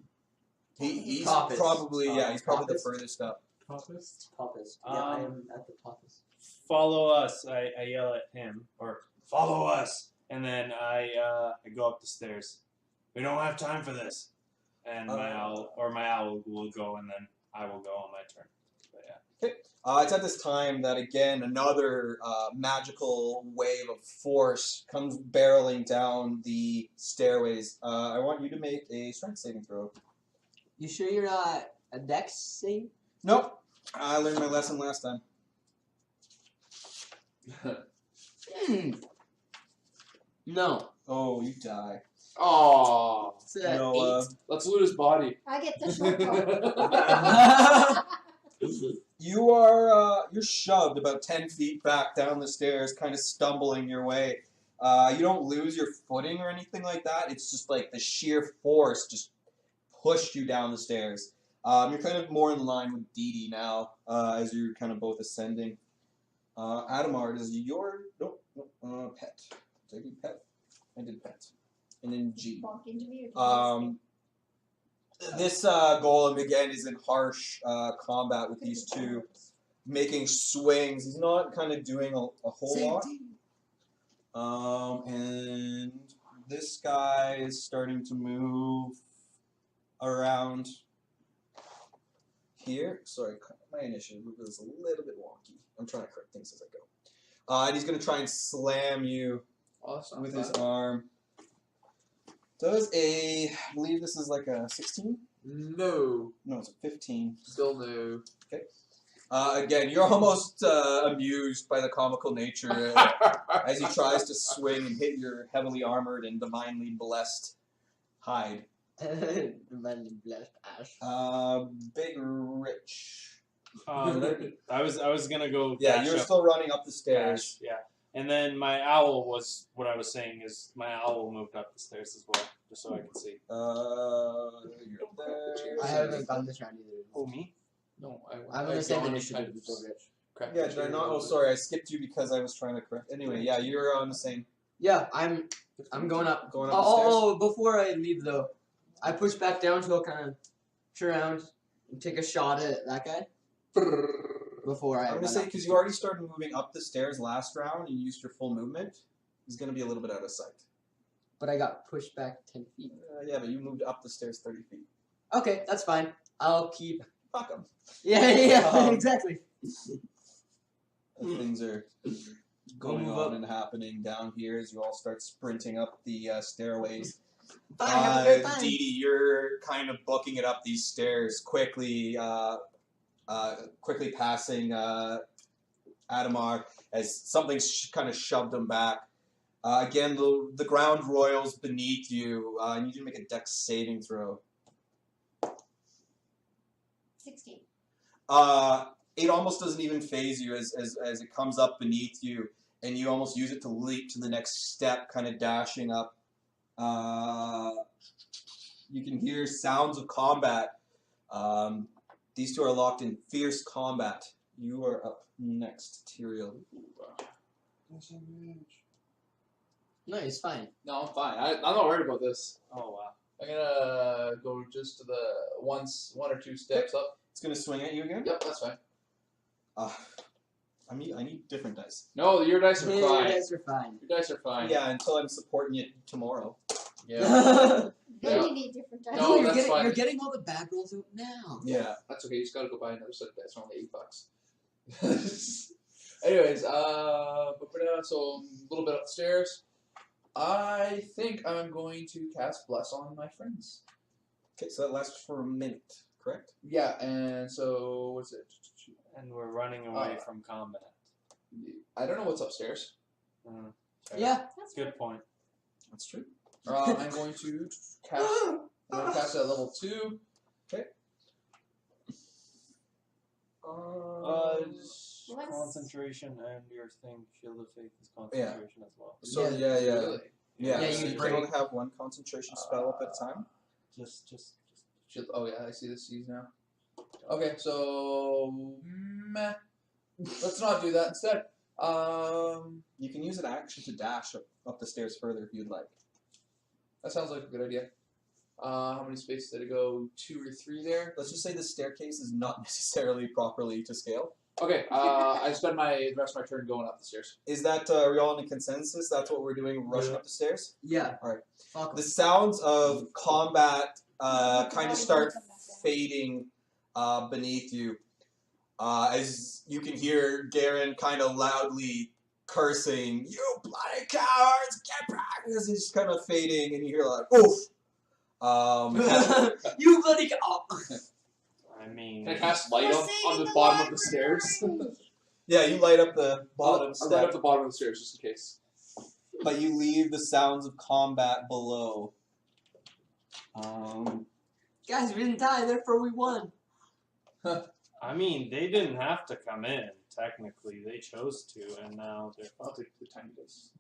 He's Toppest. probably he's probably the Toppest? furthest up. Toppest? toppest. Yeah, I am at the toppest. Follow us. I yell at him, or follow us, and then I go up the stairs. We don't have time for this. And my owl will go, and then I will go on my turn. But yeah. It's at this time that again another magical wave of force comes barreling down the stairways. I want you to make a strength saving throw. You sure you're not a dex save? Nope. I learned my lesson last time. No. Oh, you die. Oh, It's a No, 8. let's loot his body. I get the short roll. You're shoved about 10 feet back down the stairs, kind of stumbling your way. You don't lose your footing or anything like that. It's just like the sheer force just pushed you down the stairs. You're kind of more in line with Didi now, as you're kind of both ascending. Adamar, is your pet. Did I do pet? I did pet. And then G. Bonk into me or This golem again is in harsh combat with these two, making swings. He's not kind of doing a whole lot. And this guy is starting to move around. here. Sorry, my initiative is a little bit wonky. I'm trying to correct things as I go. And he's going to try and slam you Oh, that's not with bad. his arm. Does I believe this is like a 16? No. No, it's a 15. Still no. Again, you're almost amused by the comical nature as he tries to swing and hit your heavily armored and divinely blessed hide. Divinely blessed ash. Big Rich. I was gonna go. Yeah, dash you're up, still running up the stairs. dash, yeah. And then my owl was what I was saying is my owl moved up the stairs as well, just so I could see. You're up there. I haven't gotten this round either. Oh, me? No, I'm gonna say the initiative before Rich. Crack Yeah, the did I chair not? a Oh, little sorry, I skipped you because I was trying to correct. Anyway, yeah, you're on the same. Yeah, I'm going up. Going up the stairs. Oh, before I leave though, I push back down, so I'll kind of turn around and take a shot at that guy. Before I I'm run gonna say up. because you already started moving up the stairs last round and you used your full movement, he's gonna be a little bit out of sight. But I got pushed back 10 feet. Yeah, but you moved up the stairs 30 feet. Okay, that's fine. I'll keep. Fuck him. Yeah, exactly. Things are going move on up. and happening down here as you all start sprinting up the stairways. Bye, have a great time. Dee Dee, you're kind of booking it up these stairs quickly, quickly passing Adamar as something kind of shoved him back. Again, the ground royals beneath you. I need you to make a dex saving throw. 16. It almost doesn't even phase you as it comes up beneath you, and you almost use it to leap to the next step, kind of dashing up. You can hear sounds of combat. These two are locked in fierce combat. You are up next, Tyrael. No, it's fine. No, I'm fine. I'm not worried about this. Oh wow. I'm gonna go just to the one or two steps up. It's gonna swing at you again. Yep, that's fine. I need different dice. No, your dice are Yeah, fine. you guys are fine. Your dice are fine. Yeah, until I'm supporting you tomorrow. Yeah. Then Yeah. you need different dice. No, that's fine. You're getting all the bad rolls out now. Yeah. That's okay. You just gotta go buy another set of dice for only $8. Anyways, so a little bit upstairs. I think I'm going to cast Bless on my friends. Okay, so that lasts for a minute, correct? Yeah, and so what's it? And we're running away from combat. I don't know what's upstairs. Fair. Yeah. That's Good point. That's true. I'm going to cast. I'm going to cast at level 2. Okay. Concentration and your thing, Shield of Faith is concentration as well. So Yeah. Really? Yeah, Yeah, so you you break- can only have one concentration spell up at a time. Just Shield. Oh yeah, I see the C's now. Okay, so meh. Let's not do that instead. You can use an action to dash up the stairs further if you'd like. That sounds like a good idea. How many spaces did it go? 2 or 3 there? Let's just say the staircase is not necessarily properly to scale. Okay, I spend the rest of my turn going up the stairs. Is that are we all in consensus? That's what we're doing, rushing up the stairs? Yeah. Alright. Fuck 'em. The sounds of combat kind of start fading beneath you. As you can hear Garen kind of loudly cursing, "You bloody cowards, get back!" As he's kind of fading, and you hear like, "Oof!" You bloody oh. I mean, Can I cast light We're on saving the the bottom of the library. stairs? Yeah, you light up the bottom I'll light up step, the bottom of the stairs just in case. but you leave the sounds of combat below. Guys, we didn't die, therefore we won. I mean, they didn't have to come in. Technically, they chose to, and now they're I'll take the tiny dice.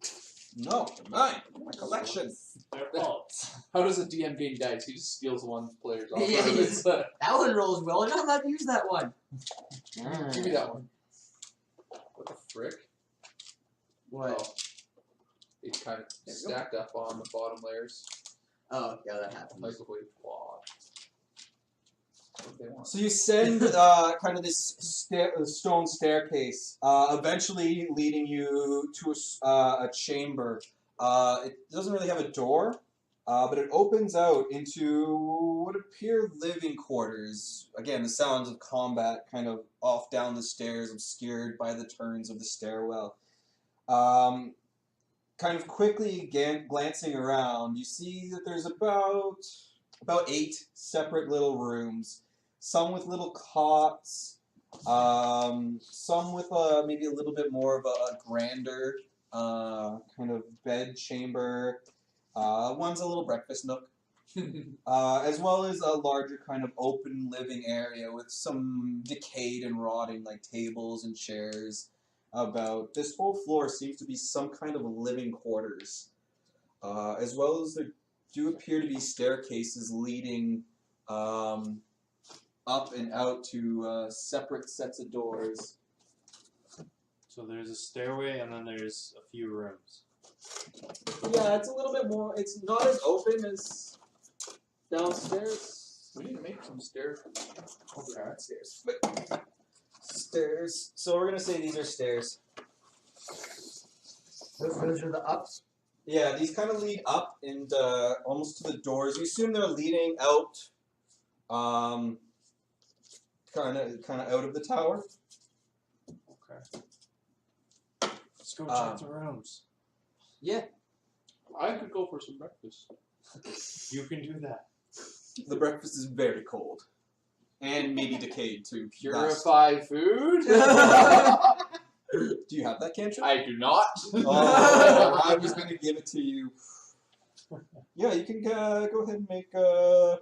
No, they're mine. My collection. their fault. How does a DM gain dice? He just steals one player's off. Yeah, Give That one rolls well, and I'm not allowed to use that one. me that one. What the frick? What? Oh. It kind of stacked up on the bottom layers. Oh, yeah, that happens. Microwave quad. What do they want? So you send kind of this stone staircase, eventually leading you to a chamber. It doesn't really have a door, But it opens out into what appear living quarters. Again, the sounds of combat kind of off down the stairs, obscured by the turns of the stairwell. Kind of quickly glancing around, you see that there's about 8 separate little rooms. Some with little cots, some with maybe a little bit more of a grander kind of bed chamber. One's a little breakfast nook, as well as a larger kind of open living area with some decayed and rotting like tables and chairs about. This whole floor seems to be some kind of living quarters, as well as there do appear to be staircases leading up and out to separate sets of doors. So there's a stairway and then there's a few rooms. Yeah, it's a little bit more. It's not as open as downstairs. We need to make some stairs. Okay, stairs. But stairs. So we're gonna say these are stairs. Those are the ups. Yeah, these kind of lead up and almost to the doors. You assume they're leading out, kind of out of the tower. Okay. Let's go check the rooms. Yeah. I could go for some breakfast. You can do that. The breakfast is very cold. And maybe decayed too. Purify food? Do you have that cantrip? I do not. Oh, I was going to give it to you. Yeah, you can go ahead and make a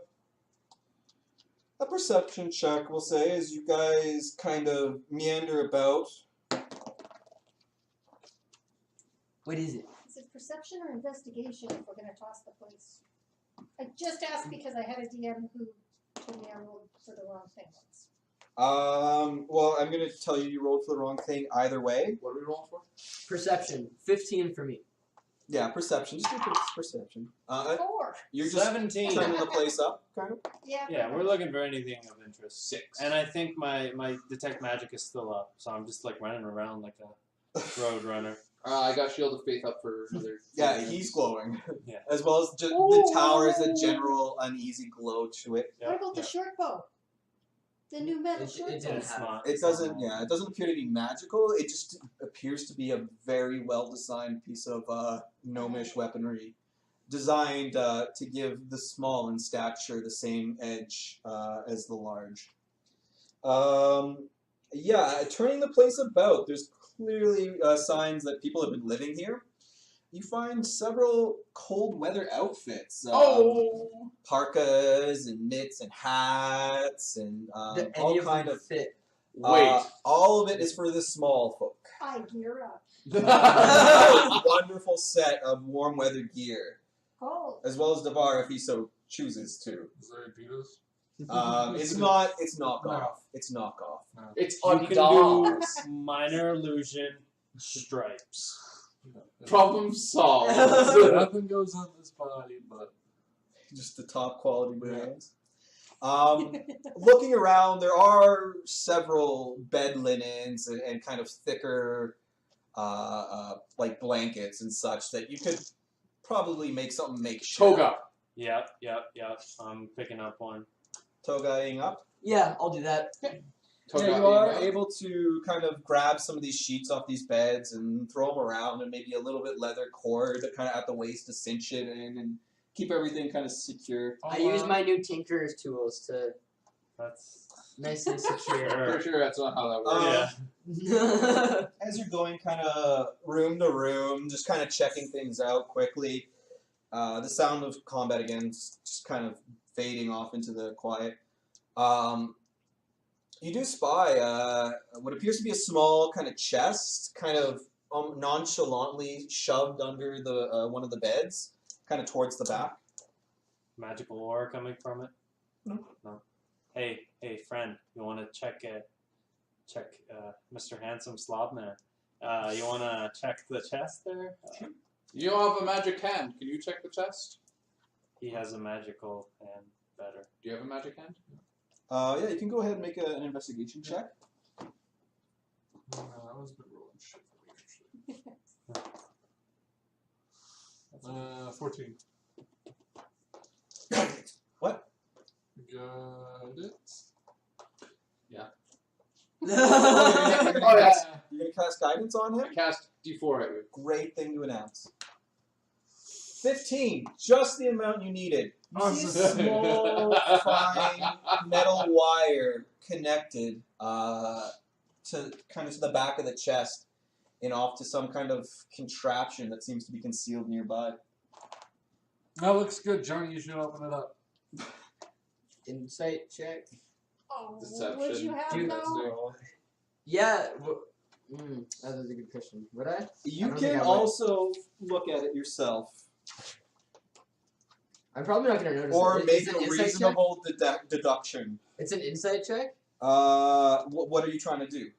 perception check, we'll say, as you guys kind of meander about. What is it? Is it perception or investigation if we're going to toss the place? I just asked because I had a DM who told me I rolled for the wrong thing once. Well, I'm going to tell you you rolled for the wrong thing either way. What are we rolling for? Perception. 15 for me. Yeah, perception. Just do perception. 4. You're just 17. turning the place up, kind of? Yeah. Yeah, we're looking for anything of interest. 6. And I think my detect magic is still up, so I'm just like running around like a road runner. I got Shield of Faith up for another. Yeah, he's glowing. Yeah. As well as just the tower has a general uneasy glow to it. What about the short bow? The new metal short It bow? didn't It's have not. It doesn't. Yeah, it doesn't appear to be magical. It just appears to be a very well designed piece of gnomish weaponry, designed to give the small in stature the same edge as the large. Yeah, turning the place about, there's clearly signs that people have been living here. You find several cold weather outfits. Parkas and mitts and hats and Do all any of kind them of. fit? Wait. All of it is for the small folk. I gear up. A wonderful set of warm weather gear, Cold. as well as Devar if he so chooses to. Is there Adidas? It's not. It's knockoff. It's knockoff. It's You can Adidas. do minor illusion stripes. Problem solved. Nothing goes on this body, but Just the top quality brands. Looking around, there are several bed linens and kind of thicker, like blankets and such that you could probably make something makeshift. Toga. Yep. I'm picking up one. Togaing up. Yeah, I'll do that. Toga. Yeah, you are able to kind of grab some of these sheets off these beds and throw them around, and maybe a little bit leather cord kind of at the waist to cinch it in and keep everything kind of secure. I use my new Tinker's tools to That's nicely secure. Pretty sure that's not how that works. yeah. As you're going kind of room to room, just kind of checking things out quickly, the sound of combat again just kind of fading off into the quiet. You do spy what appears to be a small kind of chest, kind of nonchalantly shoved under the one of the beds, kind of towards the back. Magical ore coming from it? No. Hey, friend, you want to check Mr. Handsome Slobman? You want to check the chest there? You don't have a magic hand. Can you check the chest? He has a magical hand better. Do you have a magic hand? Yeah, you can go ahead and make an investigation check. I was been rolling shit for me, actually. 14. What? Got it. You're Oh, yeah. gonna cast guidance on him? I cast D4 at you. Great thing to announce. 15, just the amount you needed. You see a small, fine metal wire connected to kind of to the back of the chest and off to some kind of contraption that seems to be concealed nearby. That looks good, Johnny. You should open it up. Insight check. Oh, Deception. would you have Dude, no? Yeah. That is a good question. Would I? You don't think can I would. also look at it yourself, I'm probably not gonna notice. or it. make It's a an insight check? reasonable deduction. It's an insight check. What are you trying to do?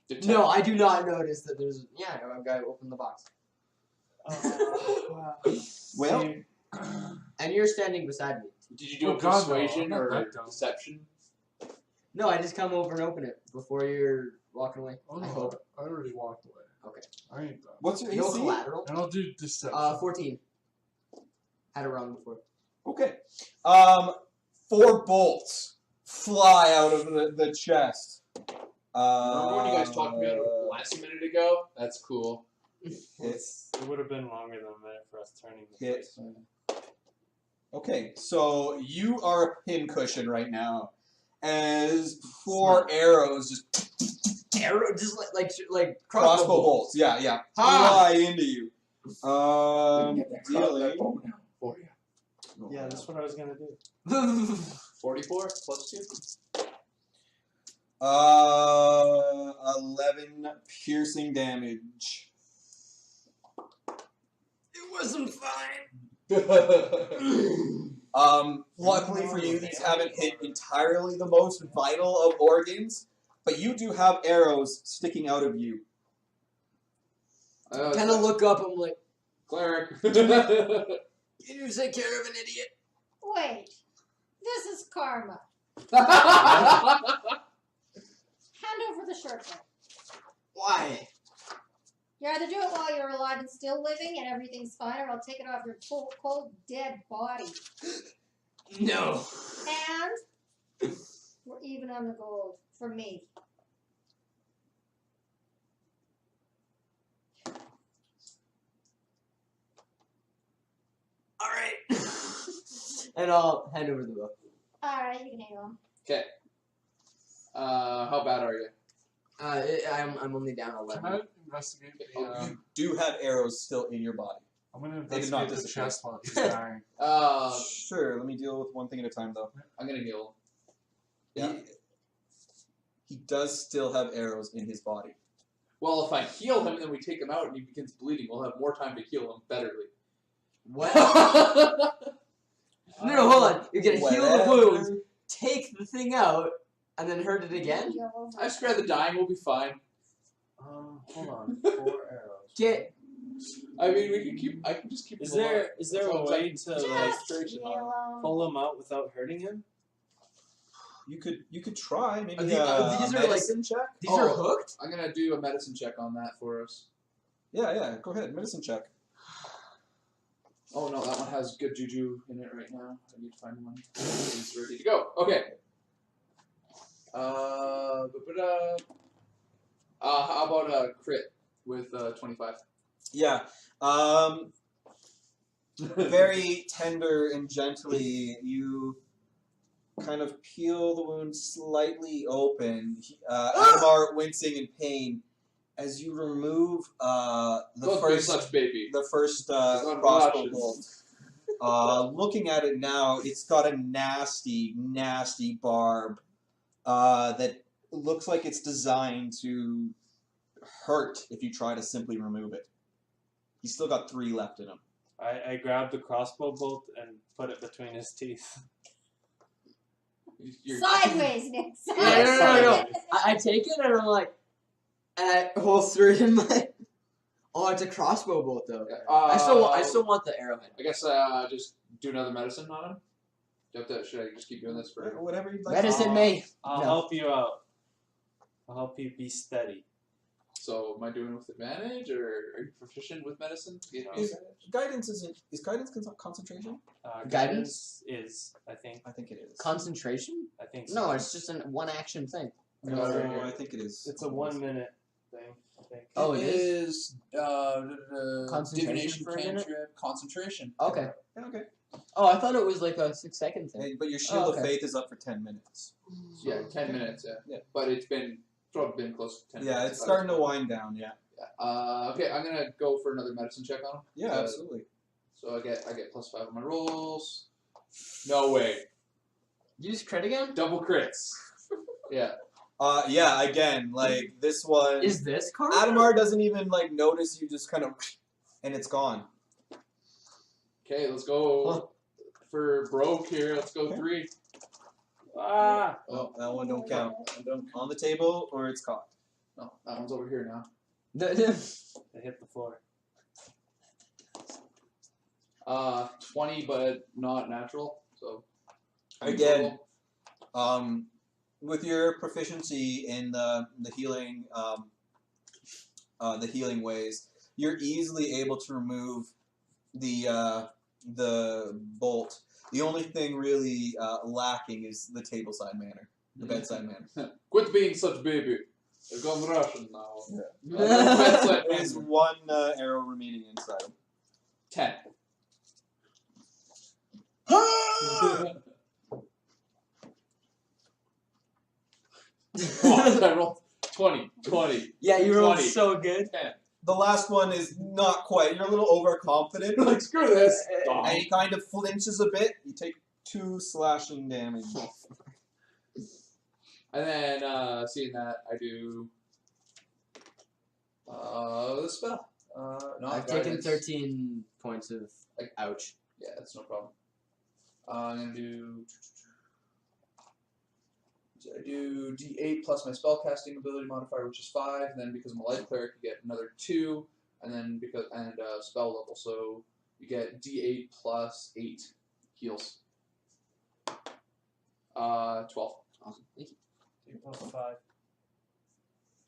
Detect. No, I do not notice that there's. Yeah, I've got to open the box. Well, And you're standing beside me. Did you do Oh, a God, no, persuasion I'm not or that dumb. deception? No, I just come over and open it before you're walking away. Oh, I no, hope. I already walked away. Okay. I ain't done. what's your No AC? collateral. And I'll do deception. 14. Had it wrong before. Okay. 4 bolts fly out of the chest. Remember when you guys talked about it last minute ago? That's cool. It's It would have been longer than a minute for us turning the Hit. first one. okay. So you are a pincushion right now, as 4 arrows just Arrow, just like crossbow bolts. Yeah, yeah. Ha! Fly into you. Dealing. For you. Yeah, that's what I was gonna do. 44 plus 2. 11 piercing damage. It wasn't fine. Luckily for you, these haven't hit entirely the most vital of organs, but you do have arrows sticking out of you. Kind of look up. I'm like, Cleric. can you take care of an idiot? Wait, this is karma. Hand over the short one. Why? You either do it while you're alive and still living and everything's fine, or I'll take it off your cold, dead body. No. And we're even on the gold for me. All right. And I'll hand over the book. Alright, you can hang on. Okay. How bad are you? I'm only down Can 11. I investigate the? You do have arrows still in your body. I'm gonna They did not investigate the disappear. chest while he's dying. Sure, let me deal with one thing at a time, though. I'm gonna heal. Yeah. He does still have arrows in his body. Well, if I heal him and then we take him out and he begins bleeding, we'll have more time to heal him betterly. What? No, hold on. You're gonna heal the wounds, take the thing out, and then hurt it again? Go over. I spare the dying, we'll be fine. Hold on. 4 arrows. Get. I mean, we can keep. I can just keep. Is him alive. there a way to Just like heal him. pull him out without hurting him? You could try maybe These are like- medicine check. These are Oh. hooked? I'm gonna do a medicine check on that for us. Yeah. Go ahead, medicine check. Oh no, that one has good juju in it right now. I need to find one. It's ready to go. Okay. How about a crit with 25? Yeah. Very tender and gently, you kind of peel the wound slightly open. Adamar wincing in pain as you remove the Don't be first such baby. crossbow unconscious. bolt. Looking at it now, it's got a nasty, nasty barb that looks like it's designed to hurt if you try to simply remove it. He's still got 3 left in him. I grabbed the crossbow bolt and put it between his teeth. Sideways, Nick. No. Sideways. I take it and I'm like, and I holster it in my. Oh, it's a crossbow bolt though. I still want the arrowhead. I guess just do another medicine on him. Should I just keep doing this for? Whatever you'd like. Medicine me. I'll help you out. I'll help you be steady. So am I doing it with advantage, or are you proficient with medicine? You know, Is guidance concentration? Guidance is, I think. I think it is. Concentration? I think so. No, it's just a one action thing. I got it right No, here. I think it is. It's a 1 minute thing, I think. Oh, it it is? Concentration divination for a minute? cantrip, concentration. Okay. Yeah, okay. Oh, I thought it was like a 6-second thing. But your shield okay. of faith is up for 10 minutes. Yeah, 10 minutes. Yeah. But it's been probably been close to 10 minutes. Yeah, it's starting to wind down. Yeah. Okay, I'm gonna go for another medicine check on him. Yeah, absolutely. So I get +5 on my rolls. No way. Use crit again? Double crits. Yeah. Yeah. Again, like this one. Is this card? Adamar doesn't even like notice you. Just kind of, and it's gone. Okay, let's go for broke here. Let's go 3. Ah! Oh, that one don't count. On the table or it's caught. No, that one's over here now. They hit the floor. 20, but not natural. So Again, with your proficiency in the healing ways, you're easily able to remove the bolt. The only thing really lacking is the tableside manner, the bedside manner. Quit being such baby. I've gone Russian now. There is one arrow remaining inside him. 10. I rolled 20. Yeah, you rolled 20. so good. 10. The last one is not quite. You're a little overconfident. Like, screw this. And he kind of flinches a bit. You take 2 slashing damage. And then, seeing that, I do the spell. No, I've taken guidance. 13 points of ouch. Yeah, that's no problem. I'm gonna do. So I do D8 plus my spellcasting ability modifier, which is 5. And then because I'm a light cleric, you get another 2. And then spell level, so you get D8 plus 8 heals. 12. Awesome. Thank you. You're +5.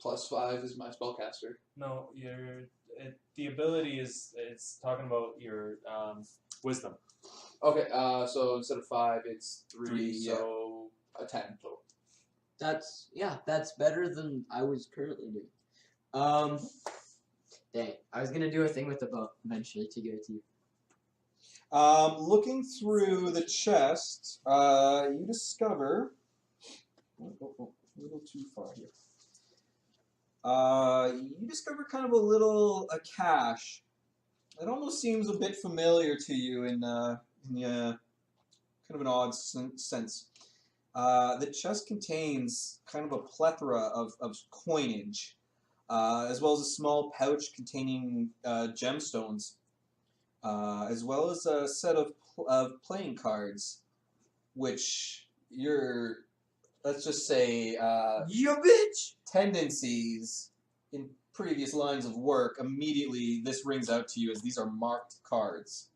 Plus 5 is my spellcaster. No, the ability is it's talking about your wisdom. Okay, so instead of 5, it's 3, 3, yeah. so a 10 total. That's better than I was currently doing. Dang, I was gonna do a thing with the bow eventually to give it to you. Looking through the chest, you discover. A little too far here. You discover kind of a cache. It almost seems a bit familiar to you in kind of an odd sense. The chest contains kind of a plethora of coinage, as well as a small pouch containing gemstones, as well as a set of playing cards, which your, let's just say, You bitch! tendencies in previous lines of work, immediately this rings out to you as these are marked cards.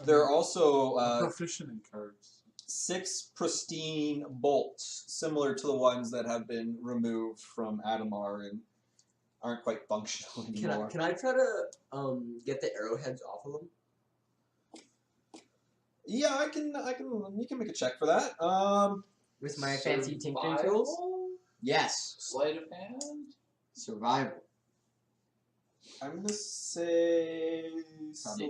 There are also proficient in cards. 6 pristine bolts, similar to the ones that have been removed from Adamar and aren't quite functional anymore. Can I try to get the arrowheads off of them? Yeah, I can. You can make a check for that. With my fancy tinkering Survival? tools? Yes. Sleight of hand? Survival. I'm gonna say Probably.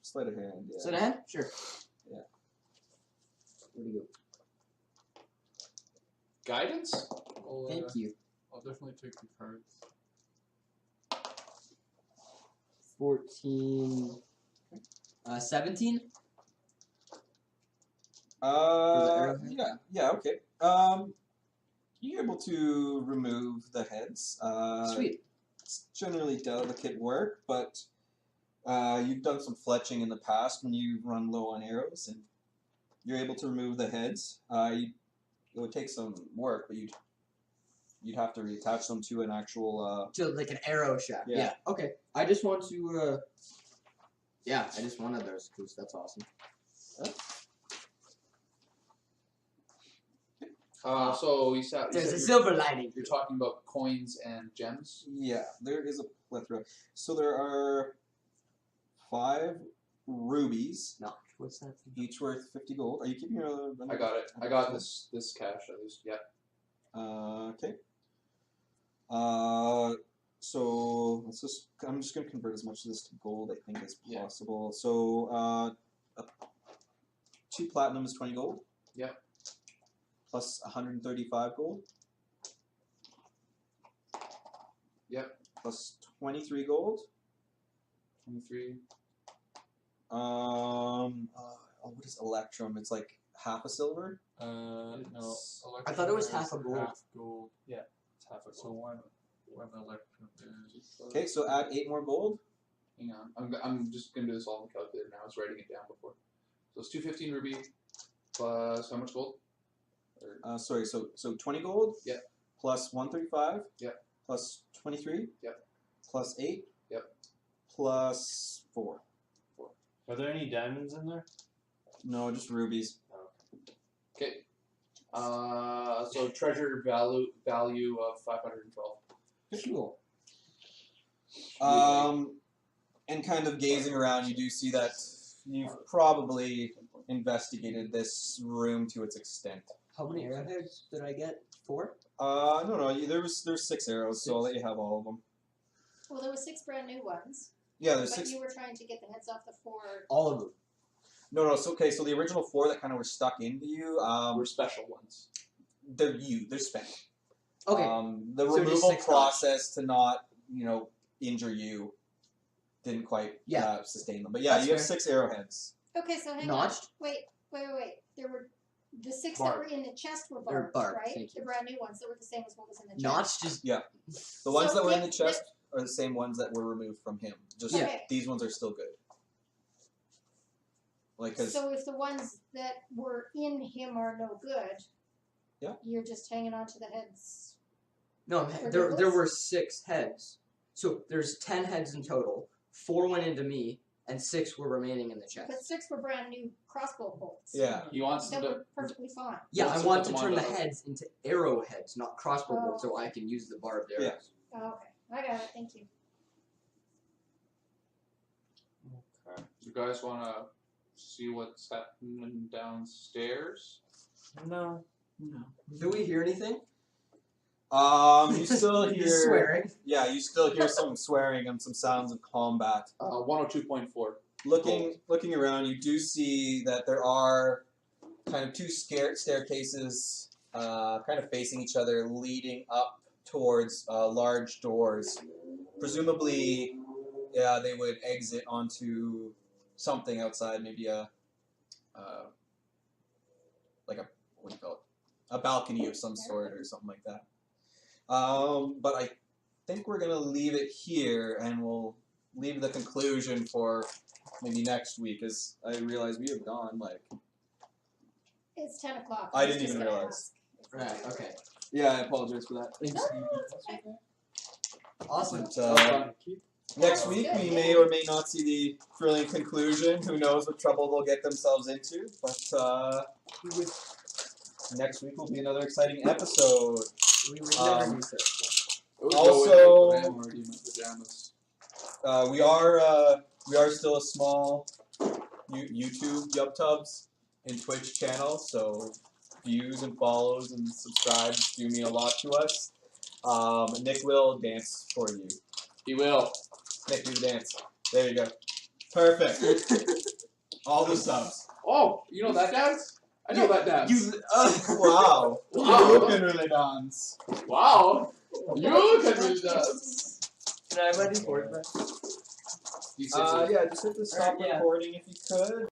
sleight of hand. Yeah. Sleight of hand? Sure. Yeah. Where'd he go? Guidance? Thank you. I'll definitely take the cards. 14. 17? Yeah, okay. You're able to remove the heads. Sweet. It's generally delicate work, but you've done some fletching in the past when you've run low on arrows, and you're able to remove the heads. It would take some work, but you'd have to reattach them to an actual. To like an arrow shaft. Yeah. Yeah. Okay. I just want to. Yeah, I just wanted those because that's awesome. So you said There's a you're, silver lining. you're talking about coins and gems. Yeah, there is a plethora. So there are 5 rubies, No, what's that? each worth 50 gold. Are you keeping your? I got it. I got this cash at least. Yeah. Okay. So let's just. I'm just going to convert as much of this to gold, I think, as Yeah. possible. So 2 platinum is 20 gold. Yep. Plus 135 gold. Yep. Plus 23 gold. 23. What is electrum? It's like half a silver. No. I thought it was Electrum half a is gold. Half gold. It's half a So one electrum is. Okay, so add 8 more gold. Hang on. I'm just gonna do this all on the calculator now. I was writing it down before. So it's 215 ruby plus how much gold? Sorry, so 20 gold. Yep. Plus 135. Yep. Plus 23. Yep. Plus 8. Yep. Plus 4. Are there any diamonds in there? No, just rubies. Okay. So treasure value of 512. Cool. And kind of gazing around, you do see that you've probably investigated this room to its extent. How many arrowheads did I get? 4? No. There's 6 arrows, so I'll let you have all of them. Well, there were 6 brand new ones, Yeah, there's but 6. you were trying to get the heads off the 4. All of them. No. So okay, so the original 4 that kind of were stuck into you, We're special ones. they're spent. Okay. The So just removal 6 process to not, injure you didn't quite Yeah. sustain them. But yeah, That's you have fair. 6 arrowheads. Okay, so hang Notched? on. Wait. There were the 6 Barbed. that were in the chest were They're barbed, barbed, right? thank you. The brand new ones that were the same as what was in the chest. Notch just. The ones So that were in the if- chest are the same ones that were removed from him. Just Yeah. Okay. these ones are still good. Like, cause So if the ones that were in him are no good, Yeah. you're just hanging on to the heads. No, For there Douglas? were 6 heads. So there's 10 heads in total. 4 went into me, and 6 were remaining in the But chest. 6 were brand new crossbow bolts. yeah, He wants them That to. were perfectly fine. Yeah, Let's I put want to them on turn the the- heads into arrowheads, not crossbow Oh. bolts, so I can use the barbed arrows. Yeah. Oh, okay. I got it. Thank you. Okay. You guys want to see what's happening downstairs? No. Do we hear anything? you still He's hear swearing. Yeah, you still hear some swearing and some sounds of combat. 102.4. Looking around, you do see that there are kind of 2 staircases, kind of facing each other, leading up towards large doors. Presumably, they would exit onto something outside, maybe what do you call it? A balcony of some sort or something like that. But I think we're gonna leave it here, and we'll leave the conclusion for maybe next week, as I realize we have gone It's 10 o'clock. I was didn't just even gonna realize. ask. Right, okay. Yeah, I apologize for that. Awesome. But, next week we may or may not see the thrilling conclusion. Who knows what trouble they'll get themselves into? But next week will be another exciting episode. We would never do so. Also- I'm already in my pajamas. We are still a small YouTube YubTubs and Twitch channel, so views and follows and subscribes do mean a lot to us. Nick will dance for you. He will. Nick, do the dance. There you go. Perfect. All the subs. Oh, you know that dance? I know that dance. Wow. Wow. You can really dance. Wow. You can do that. Can I have my D4 back? He says Yeah, just hit the stop Yeah. recording if you could.